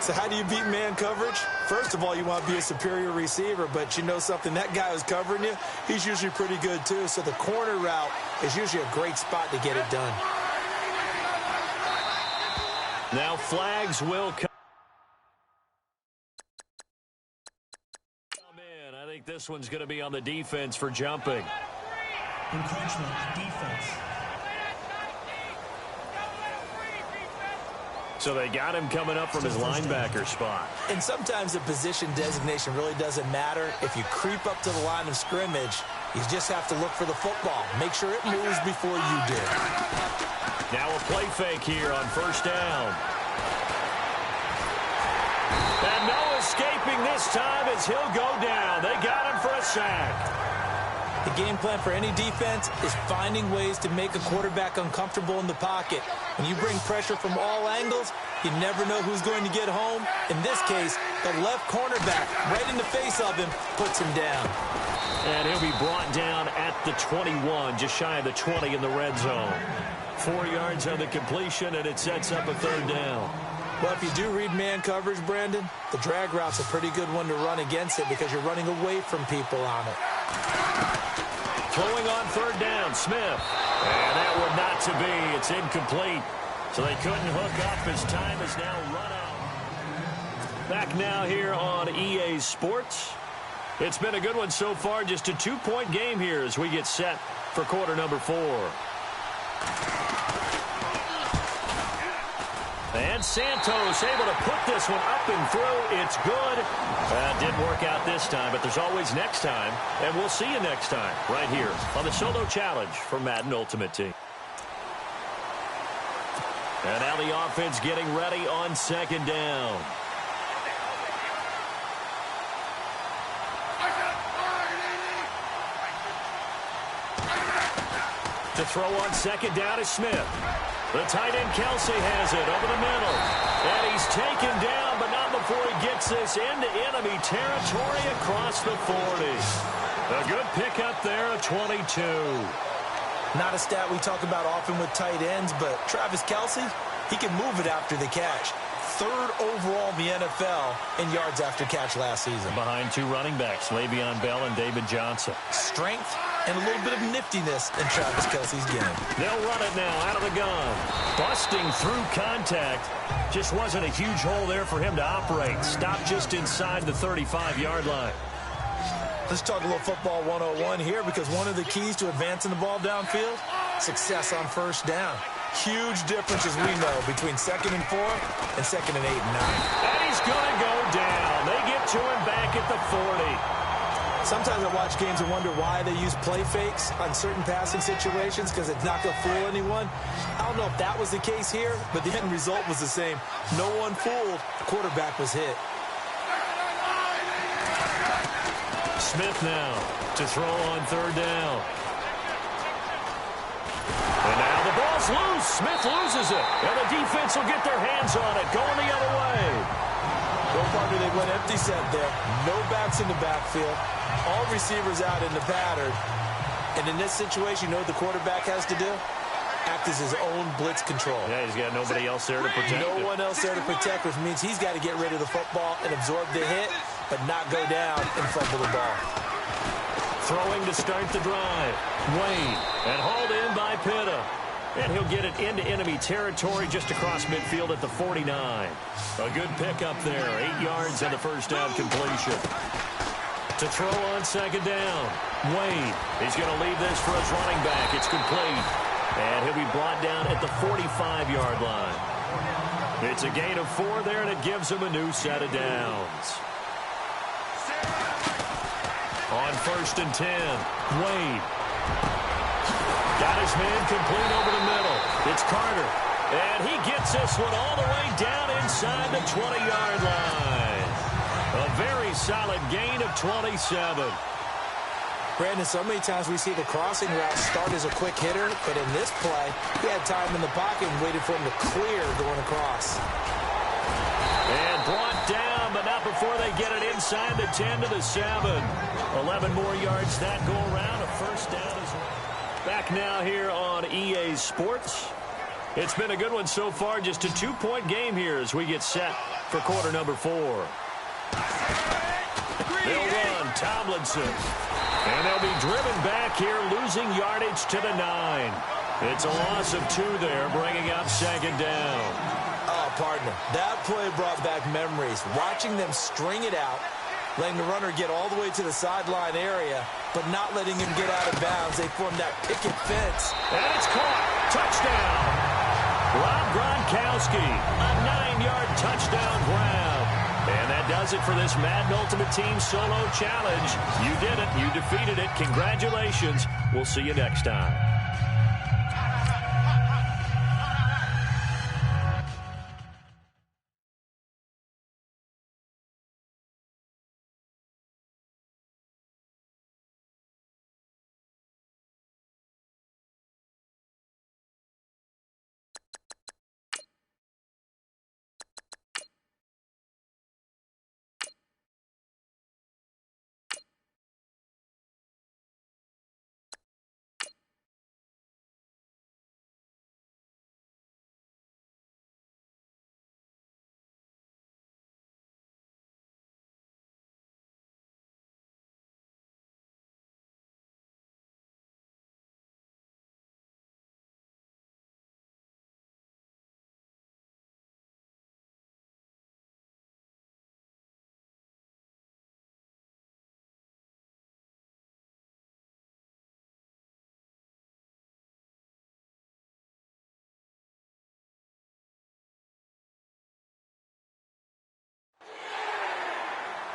So how do you beat man coverage? First of all, you want to be a superior receiver, but you know something, that guy who's covering you, he's usually pretty good too, so the corner route is usually a great spot to get it done. Now flags will come in. I think this one's going to be on the defense for jumping. Encroachment, defense. So they got him coming up from his linebacker spot. And sometimes the position designation really doesn't matter. If you creep up to the line of scrimmage, you just have to look for the football. Make sure it moves before you do. Now a play fake here on first down. And no escaping this time as he'll go down. They got him for a sack. The game plan for any defense is finding ways to make a quarterback uncomfortable in the pocket. When you bring pressure from all angles, you never know who's going to get home. In this case, the left cornerback, right in the face of him, puts him down. And he'll be brought down at the 21, just shy of the 20 in the red zone. 4 yards on the completion, and it sets up a 3rd down. Well, if you do read man coverage, Brandon, the drag route's a pretty good one to run against it because you're running away from people on it. Throwing on 3rd down, Smith. And that would not to be. It's incomplete. So they couldn't hook up. His time is now run out. Back now here on EA Sports. It's been a good one so far. Just a 2-point game here as we get set for quarter number 4. And Santos able to put this one up and through. It's good. Didn't work out this time, but there's always next time. And we'll see you next time right here on the Solo Challenge for Madden Ultimate Team. And now the offense getting ready on 2nd down. To throw on 2nd down is Smith. The tight end Kelsey has it over the middle. And he's taken down, but not before he gets this into enemy territory across the 40. A good pickup there, a 22. Not a stat we talk about often with tight ends, but Travis Kelsey, he can move it after the catch. 3rd overall in the NFL in yards after catch last season. Behind 2 running backs, Le'Veon Bell and David Johnson. Strength and a little bit of niftiness in Travis Kelsey's game. They'll run it now out of the gun. Busting through contact. Just wasn't a huge hole there for him to operate. Stopped just inside the 35-yard line. Let's talk a little football 101 here because one of the keys to advancing the ball downfield, success on first down. Huge difference, as we know, between 2nd and 4 and 2nd and 8 and 9. And he's going to go down. They get to him back at the 40. Sometimes I watch games and wonder why they use play fakes on certain passing situations because it's not going to fool anyone. I don't know if that was the case here, but the end result was the same. No one fooled. The quarterback was hit. Smith now to throw on 3rd down. And now the ball's loose. Smith loses it. And the defense will get their hands on it. Going the other way. Go partner, they went empty set there. No backs in the backfield. All receivers out in the pattern. And in this situation, you know what the quarterback has to do? Act as his own blitz control. Yeah, he's got nobody else there to protect No one else there to protect, which means he's got to get rid of the football and absorb the hit. but not go down and fumble the ball. Throwing to start the drive. Wade, and hauled in by Pitta. And he'll get it into enemy territory just across midfield at the 49. A good pickup there. 8 yards on the first down completion. To throw on second down. Wade, he's going to leave this for his running back. It's complete. And he'll be brought down at the 45-yard line. It's a gain of 4 there, and it gives him a new set of downs. On first and 10, Wade. Got his man complete over the middle. It's Carter. And he gets this one all the way down inside the 20-yard line. A very solid gain of 27. Brandon, so many times we see the crossing route start as a quick hitter, but in this play, he had time in the pocket and waited for him to clear going across. And brought down, but not before they get it inside the 10 to the 7. 11 more yards that go around. A first down as well. Back now here on EA Sports. It's been a good one so far. Just a 2-point game here as we get set for quarter number 4. They'll run Tomlinson. And they'll be driven back here, losing yardage to the 9. It's a loss of 2 there, bringing up second down. Oh, partner, that play brought back memories. Watching them string it out, letting the runner get all the way to the sideline area, but not letting him get out of bounds. They formed that picket fence. And it's caught. Touchdown. Rob Gronkowski, a 9-yard touchdown grab. And that does it for this Madden Ultimate Team Solo Challenge. You did it. You defeated it. Congratulations. We'll see you next time.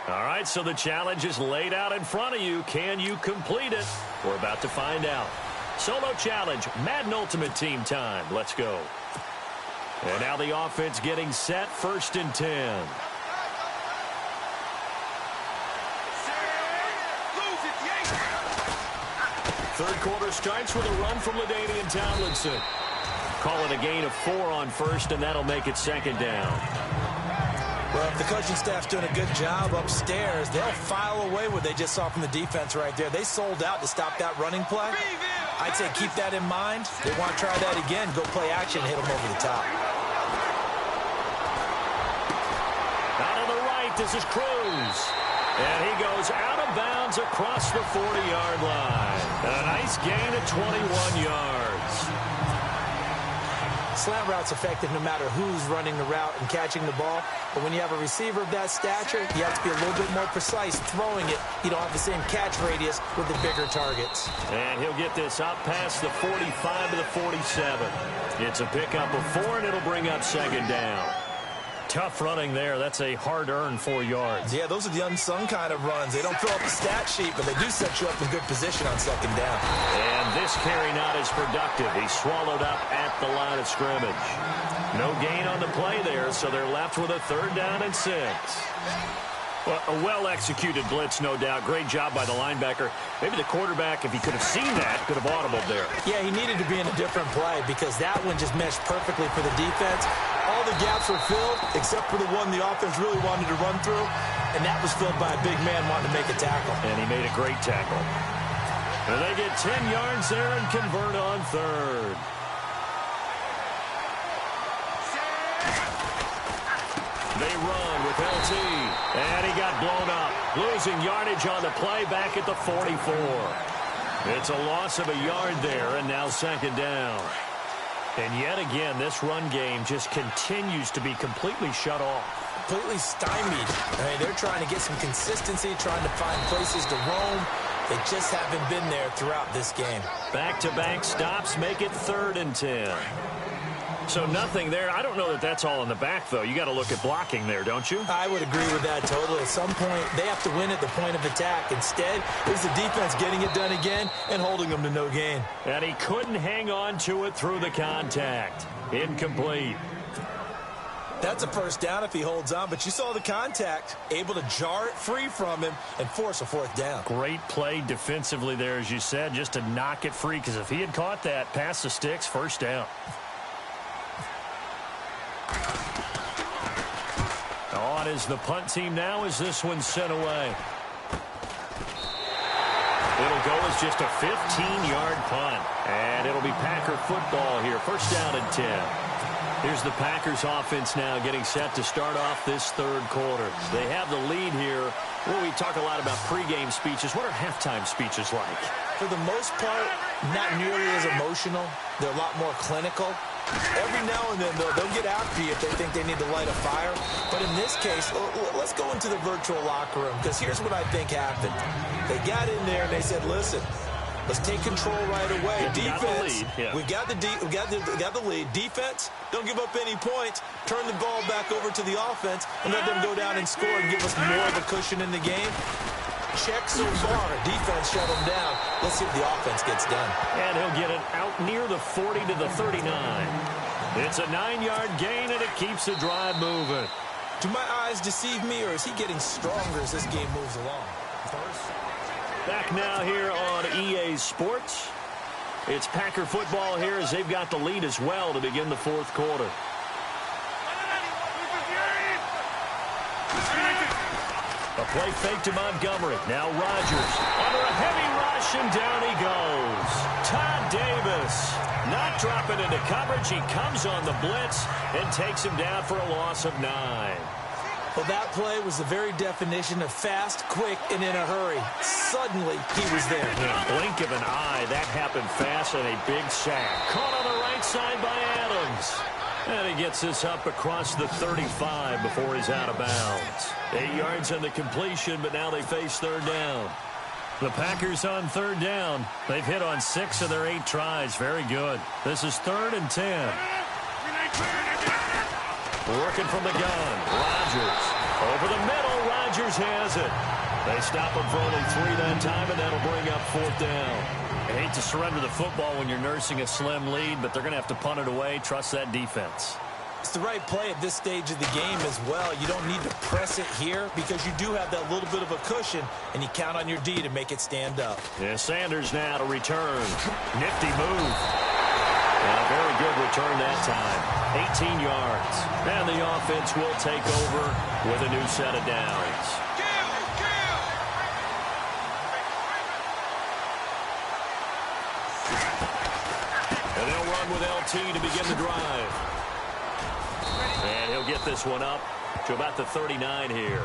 All right, so the challenge is laid out in front of you. Can you complete it? We're about to find out. Solo challenge, Madden Ultimate Team time. Let's go. And now the offense getting set, first and 10. Third quarter starts with a run from LaDainian Tomlinson. Call it a gain of 4 on first, and that'll make it second down. Well, if the coaching staff's doing a good job upstairs, they'll file away what they just saw from the defense right there. They sold out to stop that running play. I'd say keep that in mind. They want to try that again. Go play action, hit them over the top. Out on the right, this is Cruz. And he goes out of bounds across the 40-yard line. A nice gain of 21 yards. Slant route's effective no matter who's running the route and catching the ball. But when you have a receiver of that stature, you have to be a little bit more precise throwing it. You don't have the same catch radius with the bigger targets. And he'll get this up past the 45 to the 47. It's a pickup of 4, and it'll bring up second down. Tough running there. That's a hard-earned 4 yards. Yeah, those are the unsung kind of runs. They don't fill up the stat sheet, but they do set you up in good position on second down. And this carry not as productive. He's swallowed up at the line of scrimmage. No gain on the play there, so they're left with a 3rd down and 6. Well, a well-executed blitz, no doubt. Great job by the linebacker. Maybe the quarterback, if he could have seen that, could have audibled there. Yeah, he needed to be in a different play because that one just meshed perfectly for the defense. All the gaps were filled except for the one the offense really wanted to run through, and that was filled by a big man wanting to make a tackle. And he made a great tackle. And they get 10 yards there and convert on 3rd. They run with LT. And he got blown up. Losing yardage on the play back at the 44. It's a loss of a yard there, and now second down. And yet again, this run game just continues to be completely shut off. Completely stymied. I mean, they're trying to get some consistency, trying to find places to roam. They just haven't been there throughout this game. Back-to-back stops make it 3rd and 10. So nothing there. I don't know that that's all in the back, though. You got to look at blocking there, don't you? I would agree with that totally. At some point, they have to win at the point of attack. Instead, it was the defense getting it done again and holding them to no gain. And he couldn't hang on to it through the contact. Incomplete. That's a first down if he holds on, but you saw the contact, able to jar it free from him and force a 4th down. Great play defensively there, as you said, just to knock it free, because if he had caught that, past the sticks, first down. On is the punt team now as this one's sent away. It'll go as just a 15-yard punt. And it'll be Packer football here. First down and 10. Here's the Packers offense now getting set to start off this 3rd quarter. They have the lead here. Well, we talk a lot about pregame speeches. What are halftime speeches like? For the most part, not nearly as emotional. They're a lot more clinical. Every now and then, though, they'll get after you if they think they need to light a fire. But in this case, let's go into the virtual locker room, because here's what I think happened. They got in there and they said, listen, let's take control right away. Defense, we got the lead. Defense, don't give up any points. Turn the ball back over to the offense and let them go down and score and give us more of a cushion in the game. Check so far. Defense shut him down. Let's see if the offense gets done. And he'll get it out near the 40 to the 39. It's a 9-yard gain, and it keeps the drive moving. Do my eyes deceive me, or is he getting stronger as this game moves along? Back now here on EA Sports. It's Packer football here as they've got the lead as well to begin the 4th quarter. A play fake to Montgomery. Now Rodgers under a heavy rush, and down he goes. Todd Davis not dropping into coverage. He comes on the blitz and takes him down for a loss of 9. Well, that play was the very definition of fast, quick, and in a hurry. Suddenly, he was there. In a blink of an eye, that happened fast, and a big sack. Caught on the right side by Adams. And he gets this up across the 35 before he's out of bounds. 8 yards on the completion, but now they face 3rd down. The Packers on 3rd down. They've hit on 6 of their 8 tries. Very good. This is 3rd and 10. Working from the gun. Rodgers. Over the middle. Rodgers has it. They stop him for only 3 that time, and that'll bring up 4th down. I hate to surrender the football when you're nursing a slim lead, but they're going to have to punt it away. Trust that defense. It's the right play at this stage of the game as well. You don't need to press it here because you do have that little bit of a cushion, and you count on your D to make it stand up. Yeah, Sanders now to return. Nifty move. And a very good return that time. 18 yards. And the offense will take over with a new set of downs. And they'll run with LT to begin the drive. And he'll get this one up to about the 39 here.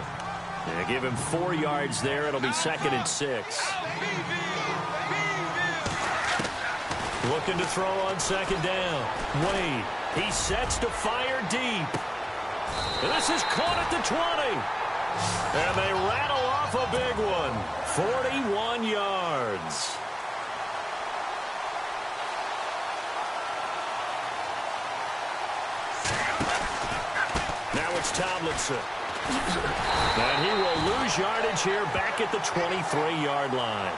And give him 4 yards there. It'll be 2nd and 6. Looking to throw on 2nd down. Wade. He sets to fire deep. And this is caught at the 20. And they rattle off a big one. 41 yards. Now it's Tomlinson. And he will lose yardage here back at the 23-yard line.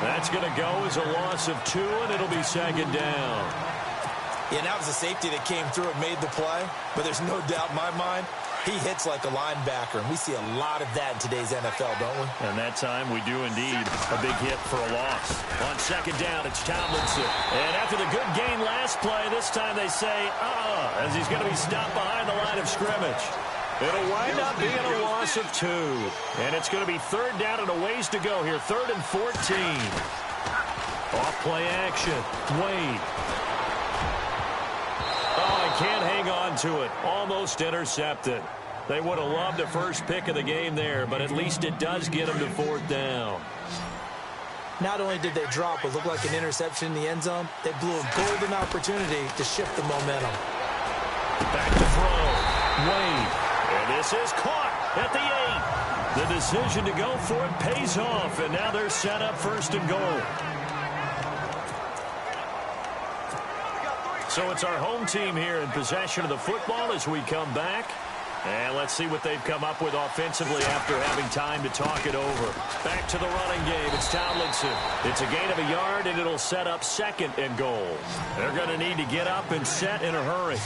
That's going to go as a loss of 2, and it'll be 2nd down. Yeah, that was a safety that came through and made the play. But there's no doubt in my mind, he hits like a linebacker. And we see a lot of that in today's NFL, don't we? And that time we do indeed. A big hit for a loss. On 2nd down, it's Tomlinson. And after the good gain last play, this time they say, as he's going to be stopped behind the line of scrimmage. It'll wind up being a loss of 2. And it's going to be 3rd down and a ways to go here. 3rd and 14. Off play action. Wade. Oh, I can't hang on to it. Almost intercepted. They would have loved the first pick of the game there, but at least it does get them to 4th down. Not only did they drop what looked like an interception in the end zone, they blew a golden opportunity to shift the momentum. Back to throw. Wade. And this is caught at the 8. The decision to go for it pays off, and now they're set up 1st and goal. So it's our home team here in possession of the football as we come back. And let's see what they've come up with offensively after having time to talk it over. Back to the running game. It's Tomlinson. It's a gain of a yard, and it'll set up 2nd and goal. They're going to need to get up and set in a hurry.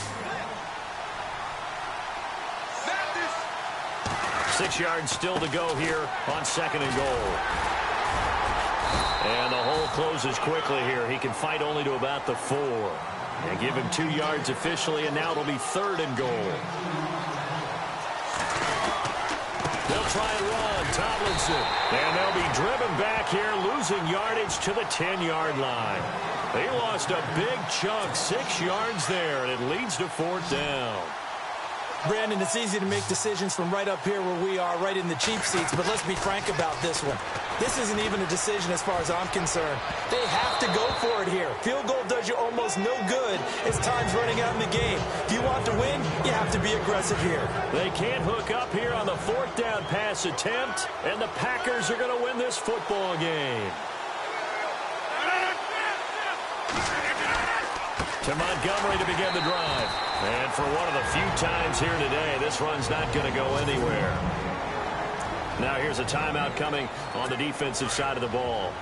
6 yards still to go here on 2nd and goal. And the hole closes quickly here. He can fight only to about the 4. And give him 2 yards officially, and now it'll be 3rd and goal. They'll try and run. Tomlinson. And they'll be driven back here, losing yardage to the 10-yard line. They lost a big chunk, 6 yards there, and it leads to 4th down. Brandon, it's easy to make decisions from right up here where we are, right in the cheap seats, but let's be frank about this one. This isn't even a decision as far as I'm concerned. They have to go for it here. Field goal does you almost no good as time's running out in the game. If you want to win, you have to be aggressive here. They can't hook up here on the 4th down pass attempt, and the Packers are going to win this football game. To Montgomery to begin the drive. And for one of the few times here today, this run's not going to go anywhere. Now here's a timeout coming on the defensive side of the ball.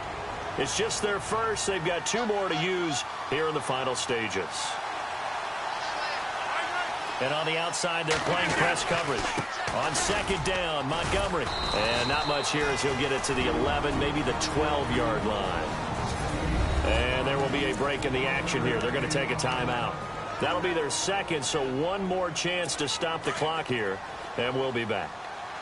It's just their first. They've got 2 more to use here in the final stages. And on the outside, they're playing press coverage. On 2nd down, Montgomery. And not much here as he'll get it to the 11, maybe the 12-yard line. And there will be a break in the action here. They're going to take a timeout. That'll be their 2nd, so 1 more chance to stop the clock here, and we'll be back.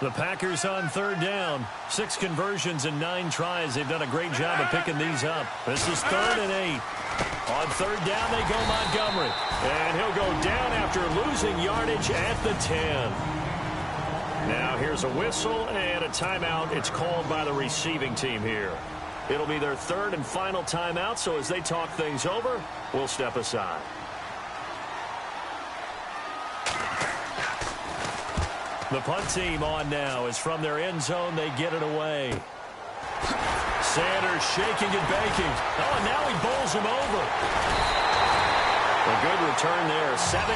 The Packers on 3rd down. 6 conversions and 9 tries. They've done a great job of picking these up. This is 3rd and 8. On 3rd down, they go Montgomery. And he'll go down after losing yardage at the 10. Now here's a whistle and a timeout. It's called by the receiving team here. It'll be their 3rd and final timeout, so as they talk things over, we'll step aside. The punt team on now is from their end zone. They get it away. Sanders shaking and baking. Oh, and now he bowls him over. A good return there, 17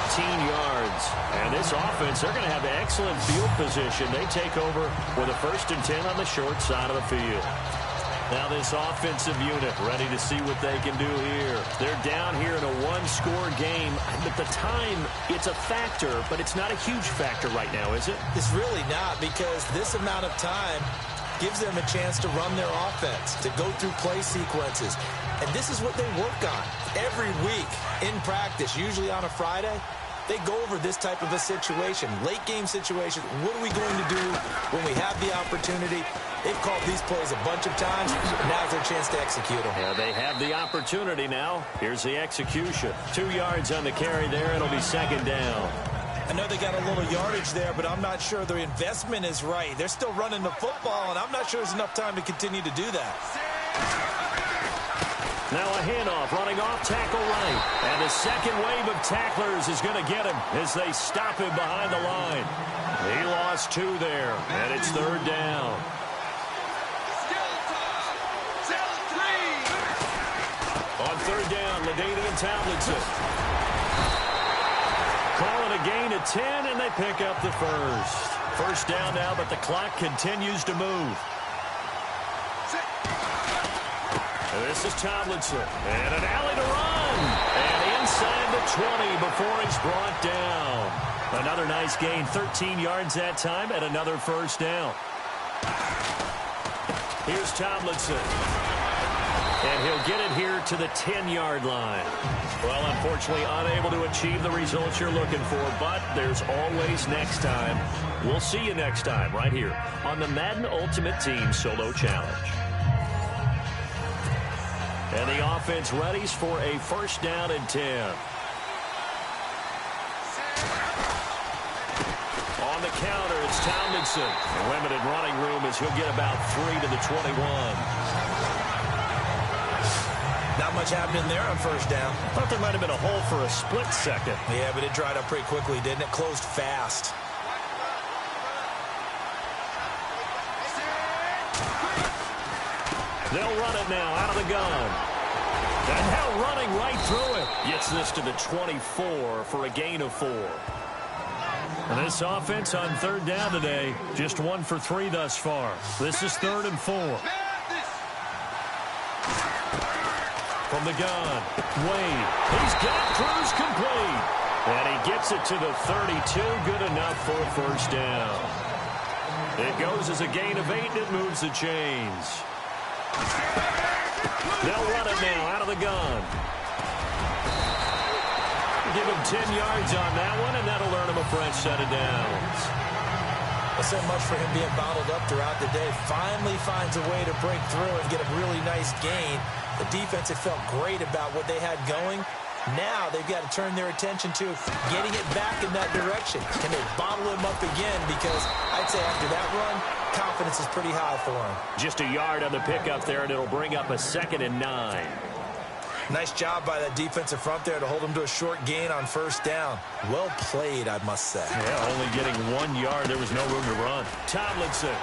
yards. And this offense, they're going to have excellent field position. They take over with a 1st and 10 on the short side of the field. Now this offensive unit ready to see what they can do here. They're down here in a 1-score game. At the time, it's a factor, but it's not a huge factor right now, is it? It's really not, because this amount of time gives them a chance to run their offense, to go through play sequences. And this is what they work on every week in practice, usually on a Friday. They go over this type of a situation, late game situation. What are we going to do when we have the opportunity? They've called these plays a bunch of times. Now's their chance to execute them. Yeah, they have the opportunity now. Here's the execution. 2 yards on the carry there. It'll be 2nd down. I know they got a little yardage there, but I'm not sure their investment is right. They're still running the football, and I'm not sure there's enough time to continue to do that. Now a handoff, running off tackle right. And the second wave of tacklers is going to get him as they stop him behind the line. He lost 2 there, and it's 3rd down. On 3rd down, LaDainian and Tomlinson. Calling a gain of 10, and they pick up the 1st down now, but the clock continues to move. This is Tomlinson. And an alley to run. And inside the 20 before he's brought down. Another nice gain, 13 yards that time, and another 1st down. Here's Tomlinson. And he'll get it here to the 10-yard line. Well, unfortunately, unable to achieve the results you're looking for, but there's always next time. We'll see you next time right here on the Madden Ultimate Team Solo Challenge. And the offense readies for a 1st down and 10. On the counter, it's Tomlinson. A limited running room as he'll get about 3 to the 21. Not much happening there on first down. Thought there might have been a hole for a split second. Yeah, but it dried up pretty quickly, didn't it? Closed fast. They'll run it now out of the gun. And now running right through it. Gets this to the 24 for a gain of 4. And this offense on third down today, just 1 for 3 thus far. This is 3rd and 4. From the gun, Wade. He's got Cruz complete. And he gets it to the 32. Good enough for a first down. It goes as a gain of 8, and it moves the chains. They'll run it now out of the gun. Give him 10 yards on that one, and that'll earn him a fresh set of downs. Well, so much for him being bottled up throughout the day. Finally finds a way to break through and get a really nice gain. The defense had felt great about what they had going. Now they've got to turn their attention to getting it back in that direction. Can they bottle him up again? Because I'd say after that run, confidence is pretty high for him. Just a yard on the pickup there, and it'll bring up a 2nd and 9. Nice job by that defensive front there to hold him to a short gain on first down. Well played, I must say. Yeah, only getting 1 yard. There was no room to run. Tomlinson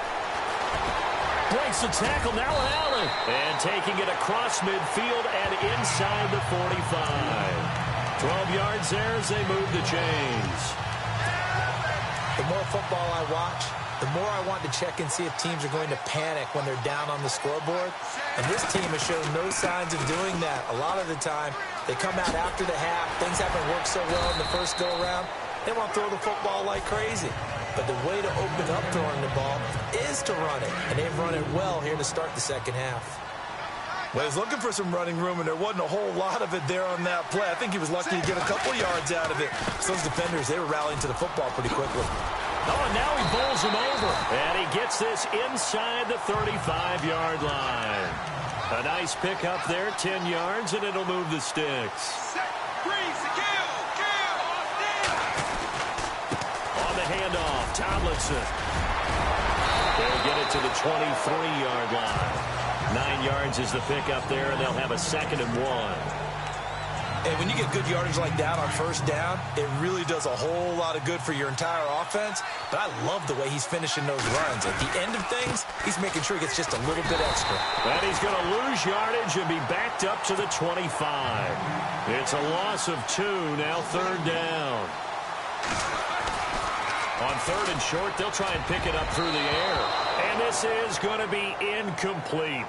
breaks the tackle. Now an Allen. And taking it across midfield and inside the 45. 12 yards there as they move the chains. The more football I watch, the more I want to check and see if teams are going to panic when they're down on the scoreboard. And this team has shown no signs of doing that. A lot of the time, they come out after the half. Things haven't worked so well in the first go-around. They want to throw the football like crazy. But the way to open up throwing the ball is to run it. And they've run it well here to start the second half. Well, he's looking for some running room, and there wasn't a whole lot of it there on that play. I think he was lucky to get a couple yards out of it. So those defenders, they were rallying to the football pretty quickly. Oh, and now he bowls him over. And he gets this inside the 35-yard line. A nice pickup there, 10 yards, and it'll move the sticks. On the handoff, Tomlinson. They'll get it to the 23-yard line. 9 yards is the pickup there, and they'll have a 2nd and 1. And when you get good yardage like that on first down, it really does a whole lot of good for your entire offense. But I love the way he's finishing those runs. At the end of things, he's making sure he gets just a little bit extra. And he's going to lose yardage and be backed up to the 25. It's a loss of 2, now 3rd down. On 3rd and short, they'll try and pick it up through the air. And this is going to be incomplete.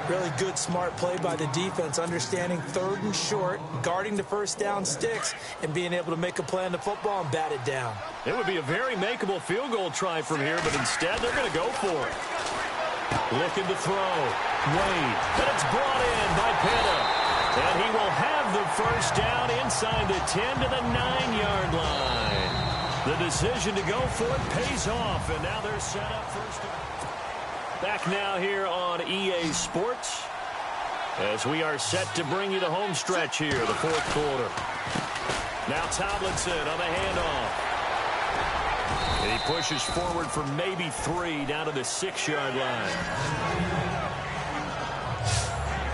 Really good, smart play by the defense, understanding 3rd and short, guarding the first down sticks, and being able to make a play on the football and bat it down. It would be a very makeable field goal try from here, but instead they're going to go for it. Looking to throw. Wade. But it's brought in by Pena. And he will have the first down inside the 10 to the 9-yard line. The decision to go for it pays off, and now they're set up first down. Back now here on EA Sports as we are set to bring you the home stretch here, the 4th quarter. Now Tomlinson on the handoff. And he pushes forward for maybe 3 down to the 6-yard line.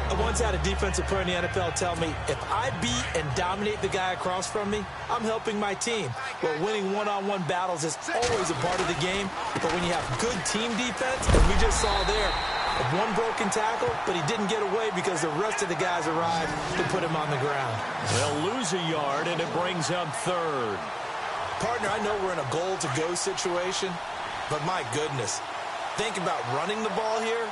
I once had a defensive player in the NFL tell me, if I beat and dominate the guy across from me, I'm helping my team. Well, winning one-on-one battles is always a part of the game, but when you have good team defense, as we just saw there, one broken tackle, but he didn't get away because the rest of the guys arrived to put him on the ground. They'll lose a yard, and it brings up 3rd. Partner, I know we're in a goal-to-go situation, but my goodness, think about running the ball here.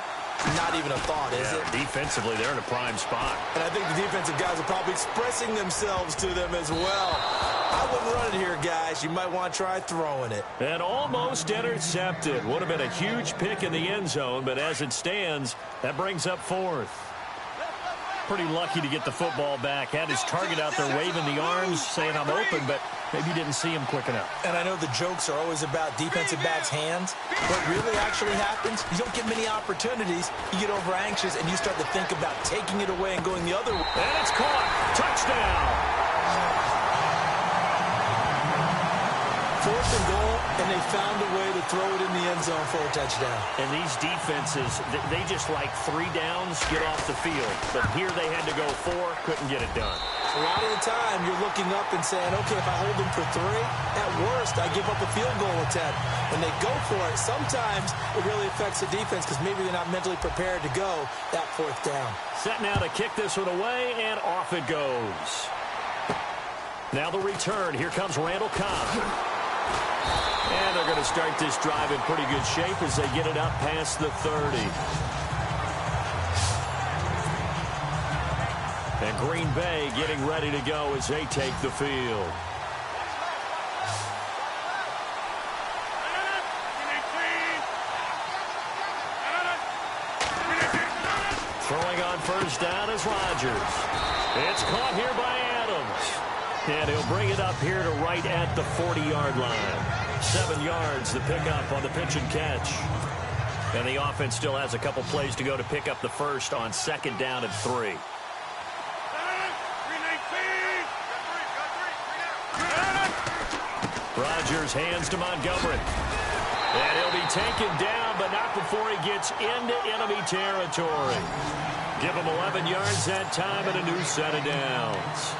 Not even a thought, is it? Defensively, they're in a prime spot. And I think the defensive guys are probably expressing themselves to them as well. I wouldn't run it here, guys. You might want to try throwing it. And almost intercepted. Would have been a huge pick in the end zone, but as it stands, that brings up 4th. Pretty lucky to get the football back. Had his target out there waving the arms, saying I'm open, but maybe didn't see him quick enough. And I know the jokes are always about defensive backs' hands. What really actually happens, you don't get many opportunities. You get over anxious, and you start to think about taking it away and going the other way. And it's caught. Touchdown. 4th and goal, and they found a way to throw it in the end zone for a touchdown. And these defenses, they just like 3 downs, get off the field. But here they had to go 4, couldn't get it done. A lot of the time, you're looking up and saying, okay, if I hold them for 3, at worst, I give up a field goal attempt. When they go for it, sometimes it really affects the defense because maybe they're not mentally prepared to go that 4th down. Set now to kick this one away, and off it goes. Now the return. Here comes Randall Cobb. And they're going to start this drive in pretty good shape as they get it up past the 30. And Green Bay getting ready to go as they take the field. Throwing on first down is Rodgers. It's caught here by Adams. And he'll bring it up here to right at the 40-yard line. 7 yards the pickup on the pitch and catch. And the offense still has a couple plays to go to pick up the first on 2nd down and 3. Rodgers hands to Montgomery. And he'll be taken down, but not before he gets into enemy territory. Give him 11 yards that time and a new set of downs.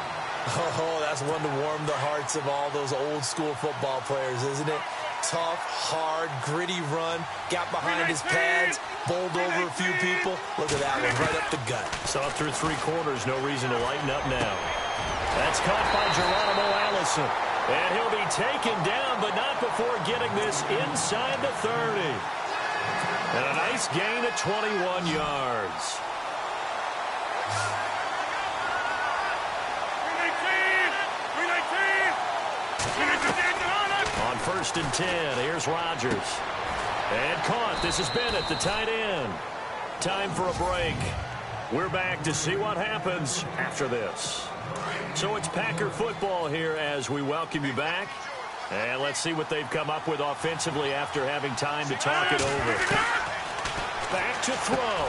Oh, that's one to warm the hearts of all those old-school football players, isn't it? Tough, hard, gritty run. Got behind his pads, bowled over a few people. Look at that one, right up the gut. So up through 3 quarters, no reason to lighten up now. That's caught by Geronimo Allison. And he'll be taken down, but not before getting this inside the 30. And a nice gain of 21 yards. On 1st and 10, here's Rodgers. And caught. This is Bennett, the tight end. Time for a break. We're back to see what happens after this. So it's Packer football here as we welcome you back. And let's see what they've come up with offensively after having time to talk it over. Back to throw.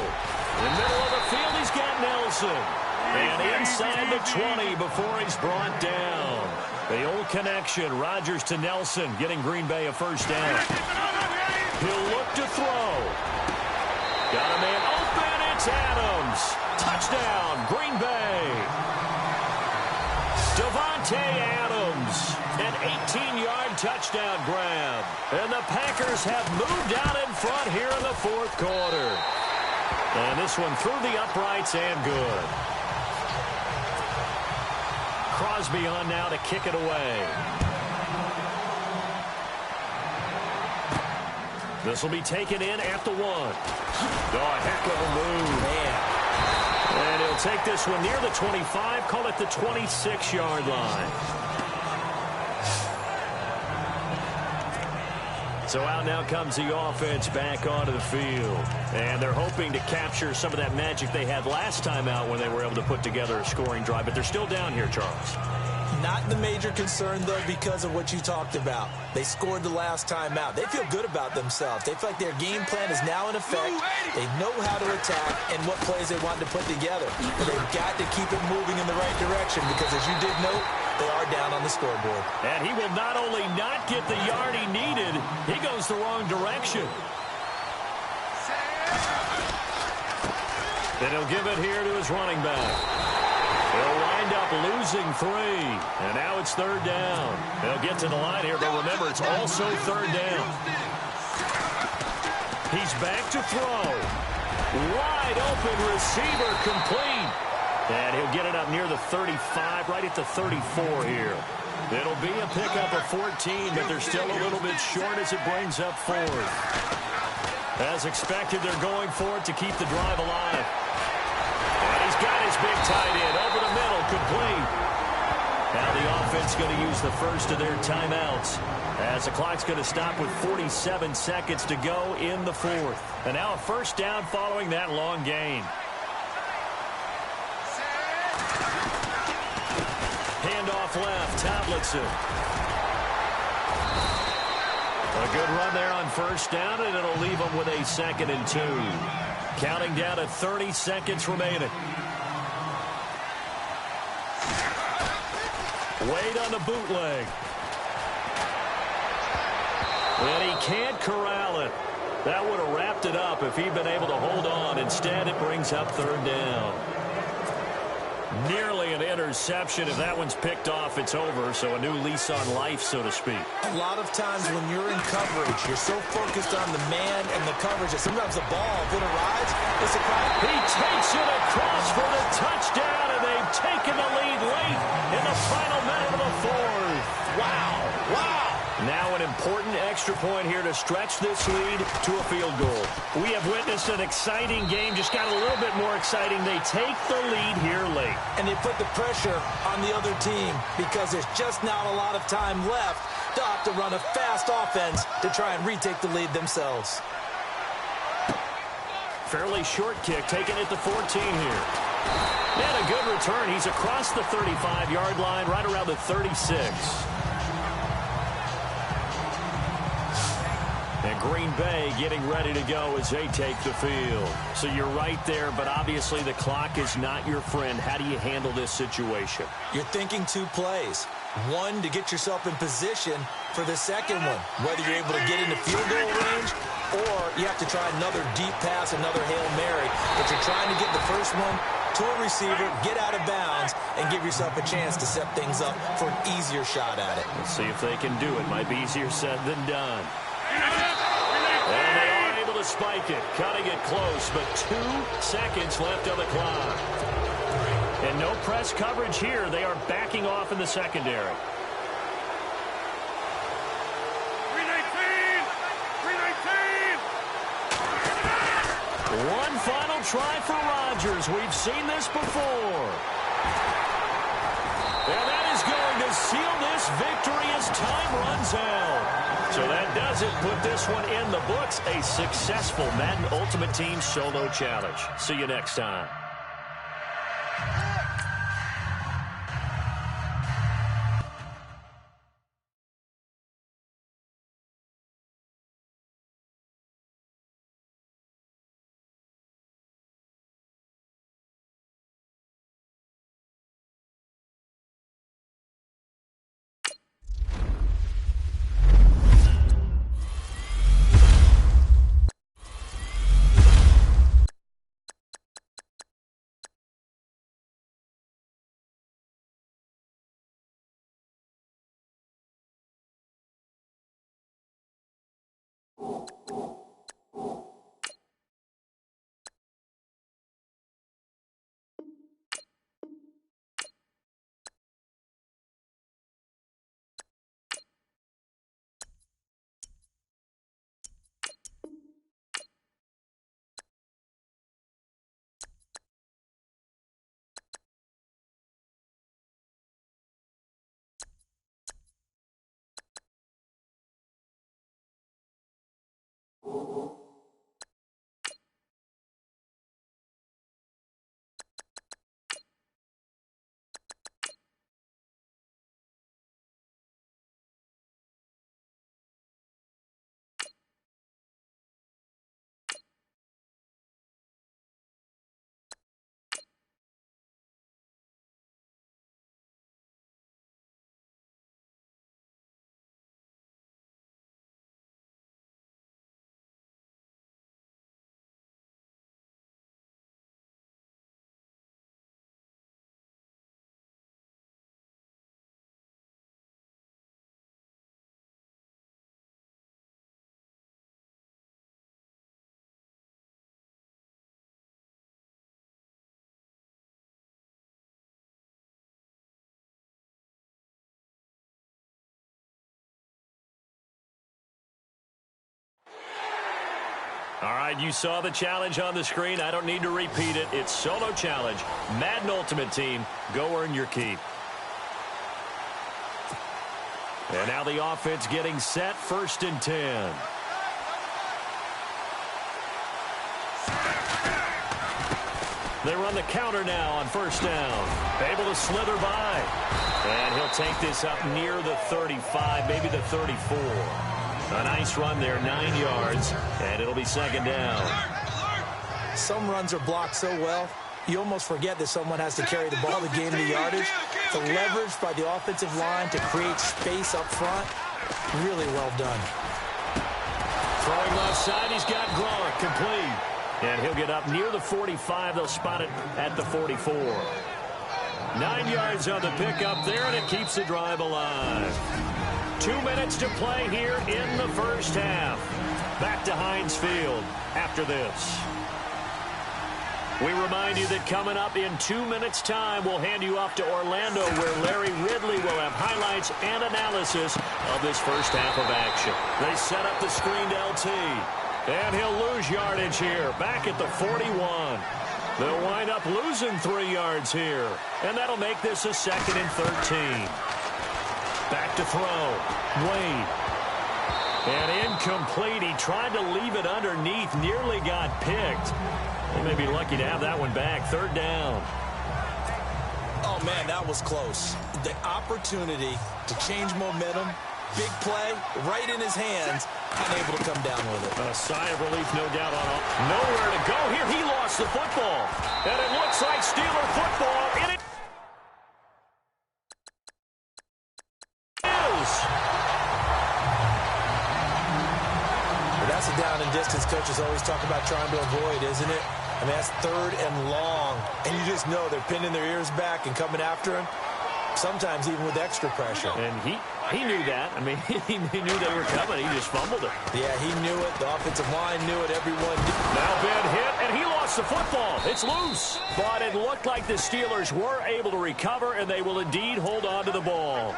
In the middle of the field, he's got Nelson. And inside the 20 before he's brought down. The old connection, Rodgers to Nelson, getting Green Bay a first down. He'll look to throw. Got a man open, it's Adams. Touchdown, Green Bay. Davante Adams, an 18-yard touchdown grab. And the Packers have moved out in front here in the 4th quarter. And this one through the uprights and good. Crosby on now to kick it away. This will be taken in at the 1. Oh, a heck of a move. Man. And he'll take this one near the 25, call it the 26-yard line. So out now comes the offense back onto the field. And they're hoping to capture some of that magic they had last time out when they were able to put together a scoring drive. But they're still down here, Charles. Not the major concern, though, because of what you talked about. They scored the last time out. They feel good about themselves. They feel like their game plan is now in effect. They know how to attack and what plays they want to put together. But they've got to keep it moving in the right direction because, as you did note, they are down on the scoreboard. And he will not only not get the yard he needed, he goes the wrong direction. Then he'll give it here to his running back. He'll wind up losing 3. And now it's 3rd down. They'll get to the line here, but remember, it's also 3rd down. He's back to throw. Wide open receiver complete. And he'll get it up near the 35, right at the 34 here. It'll be a pickup of 14, but they're still a little bit short as it brings up 4th. As expected, they're going for it to keep the drive alive. And he's got his big tight end over the middle, complete. Now the offense going to use the first of their timeouts as the clock's going to stop with 47 seconds to go in the 4th. And now a first down following that long gain. Handoff left, Tomlinson. A good run there on first down, and it'll leave them with a 2nd and 2. Counting down at 30 seconds remaining. Wade on the bootleg. can't corral it. That would have wrapped it up if he'd been able to hold on. Instead, it brings up third down. Nearly an interception. If that one's picked off, it's over. So a new lease on life, so to speak. A lot of times when you're in coverage, you're so focused on the man and the coverage that sometimes the ball, if it arrives, it's a crime. He takes it across for the touchdown, and they've taken the lead late in the final minute of the fourth. Wow. Wow. Now an important extra point here to stretch this lead to a field goal. We have witnessed an exciting game, just got a little bit more exciting. They take the lead here late. And they put the pressure on the other team because there's just not a lot of time left. They'll have to run a fast offense to try and retake the lead themselves. Fairly short kick, taking it to 14 here. And a good return. He's across the 35-yard line, right around the 36. And Green Bay getting ready to go as they take the field. So you're right there, but obviously the clock is not your friend. How do you handle this situation? You're thinking two plays. One, to get yourself in position for the second one, whether you're able to get into field goal range or you have to try another deep pass, another Hail Mary. But you're trying to get the first one to a receiver, get out of bounds, and give yourself a chance to set things up for an easier shot at it. Let's see if they can do it. Might be easier said than done. And they are able to spike it, cutting it close, but 2 seconds left on the clock. And no press coverage here. They are backing off in the secondary. 319! One final try for Rodgers. We've seen this before. And that is going to seal this victory as time runs out. So that does it. Put this one in the books. A successful Madden Ultimate Team Solo Challenge. See you next time. All right, you saw the challenge on the screen. I don't need to repeat it. It's Solo Challenge. Madden Ultimate Team. Go earn your keep. And now the offense getting set. 1st and 10. They run the counter now on 1st down. Able to slither by. And he'll take this up near the 35, maybe the 34. A nice run there, 9 yards, and it'll be 2nd down. Some runs are blocked so well, you almost forget that someone has to carry the ball to gain the yardage. The leverage by the offensive line to create space up front, really well done. Throwing left side, he's got Gronk, complete. And he'll get up near the 45. They'll spot it at the 44. 9 yards on the pickup there, and it keeps the drive alive. 2 minutes to play here in the first half. Back to Heinz Field after this. We remind you that coming up in 2 minutes' time, we'll hand you off to Orlando, where Larry Ridley will have highlights and analysis of this first half of action. They set up the screened LT, and he'll lose yardage here, back at the 41. They'll wind up losing 3 yards here, and that'll make this a 2nd and 13. Back to throw. Wade. And incomplete. He tried to leave it underneath, nearly got picked. They may be lucky to have that one back. 3rd down. Oh, man, that was close. The opportunity to change momentum, big play, right in his hands, unable to come down with it. A sigh of relief, no doubt, on all. Nowhere to go here. He lost the football. And it looks like Steeler football. And it is. Well, that's a down and distance coaches always talk about trying to avoid, isn't it? I mean, that's 3rd and long. And you just know they're pinning their ears back and coming after him, sometimes even with extra pressure. And he knew that. I mean, he knew they were coming. He just fumbled it. Yeah, he knew it. The offensive line knew it. Everyone did. Now Ben hit, and he lost the football. It's loose. But it looked like the Steelers were able to recover, and they will indeed hold on to the ball.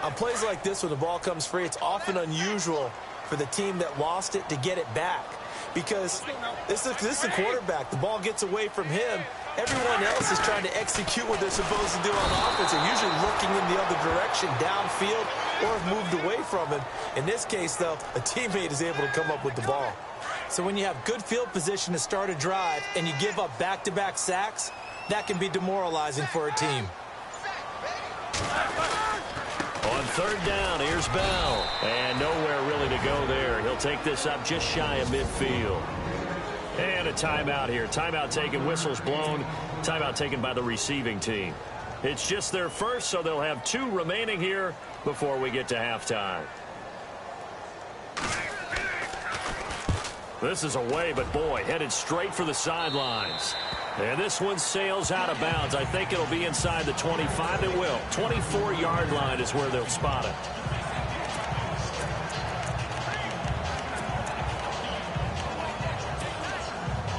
On plays like this, when the ball comes free, it's often unusual for the team that lost it to get it back. Because this is the quarterback. The ball gets away from him. Everyone else is trying to execute what they're supposed to do on offense. They're usually looking in the other direction, downfield, or have moved away from him. In this case, though, a teammate is able to come up with the ball. So when you have good field position to start a drive and you give up back-to-back sacks, that can be demoralizing for a team. On 3rd down, here's Bell. And nowhere really to go there. He'll take this up just shy of midfield. And a timeout here. Timeout taken, whistles blown. Timeout taken by the receiving team. It's just their first, so they'll have 2 remaining here before we get to halftime. This is away, but boy, headed straight for the sidelines. And this one sails out of bounds. I think it'll be inside the 25. It will. 24-yard line is where they'll spot it.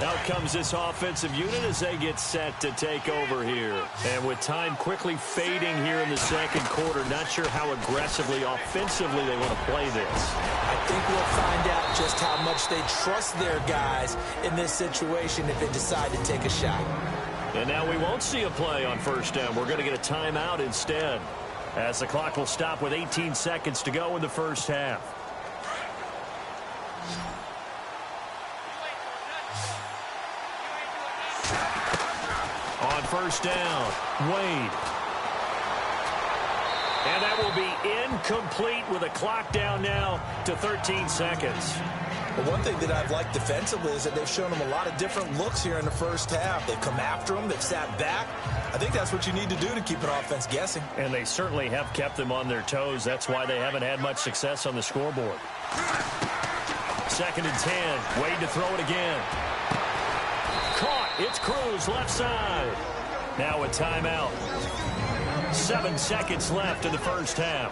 Out comes this offensive unit as they get set to take over here. And with time quickly fading here in the 2nd quarter, not sure how aggressively, offensively they want to play this. I think we'll find out just how much they trust their guys in this situation if they decide to take a shot. And now we won't see a play on 1st down. We're going to get a timeout instead, as the clock will stop with 18 seconds to go in the first half. On 1st down, Wade. And that will be incomplete with a clock down now to 13 seconds. But one thing that I've liked defensively is that they've shown them a lot of different looks here in the first half. They've come after them. They've sat back. I think that's what you need to do to keep an offense guessing. And they certainly have kept them on their toes. That's why they haven't had much success on the scoreboard. 2nd and 10. Wade to throw it again. Caught. It's Cruz left side. Now a timeout. 7 seconds left in the first half.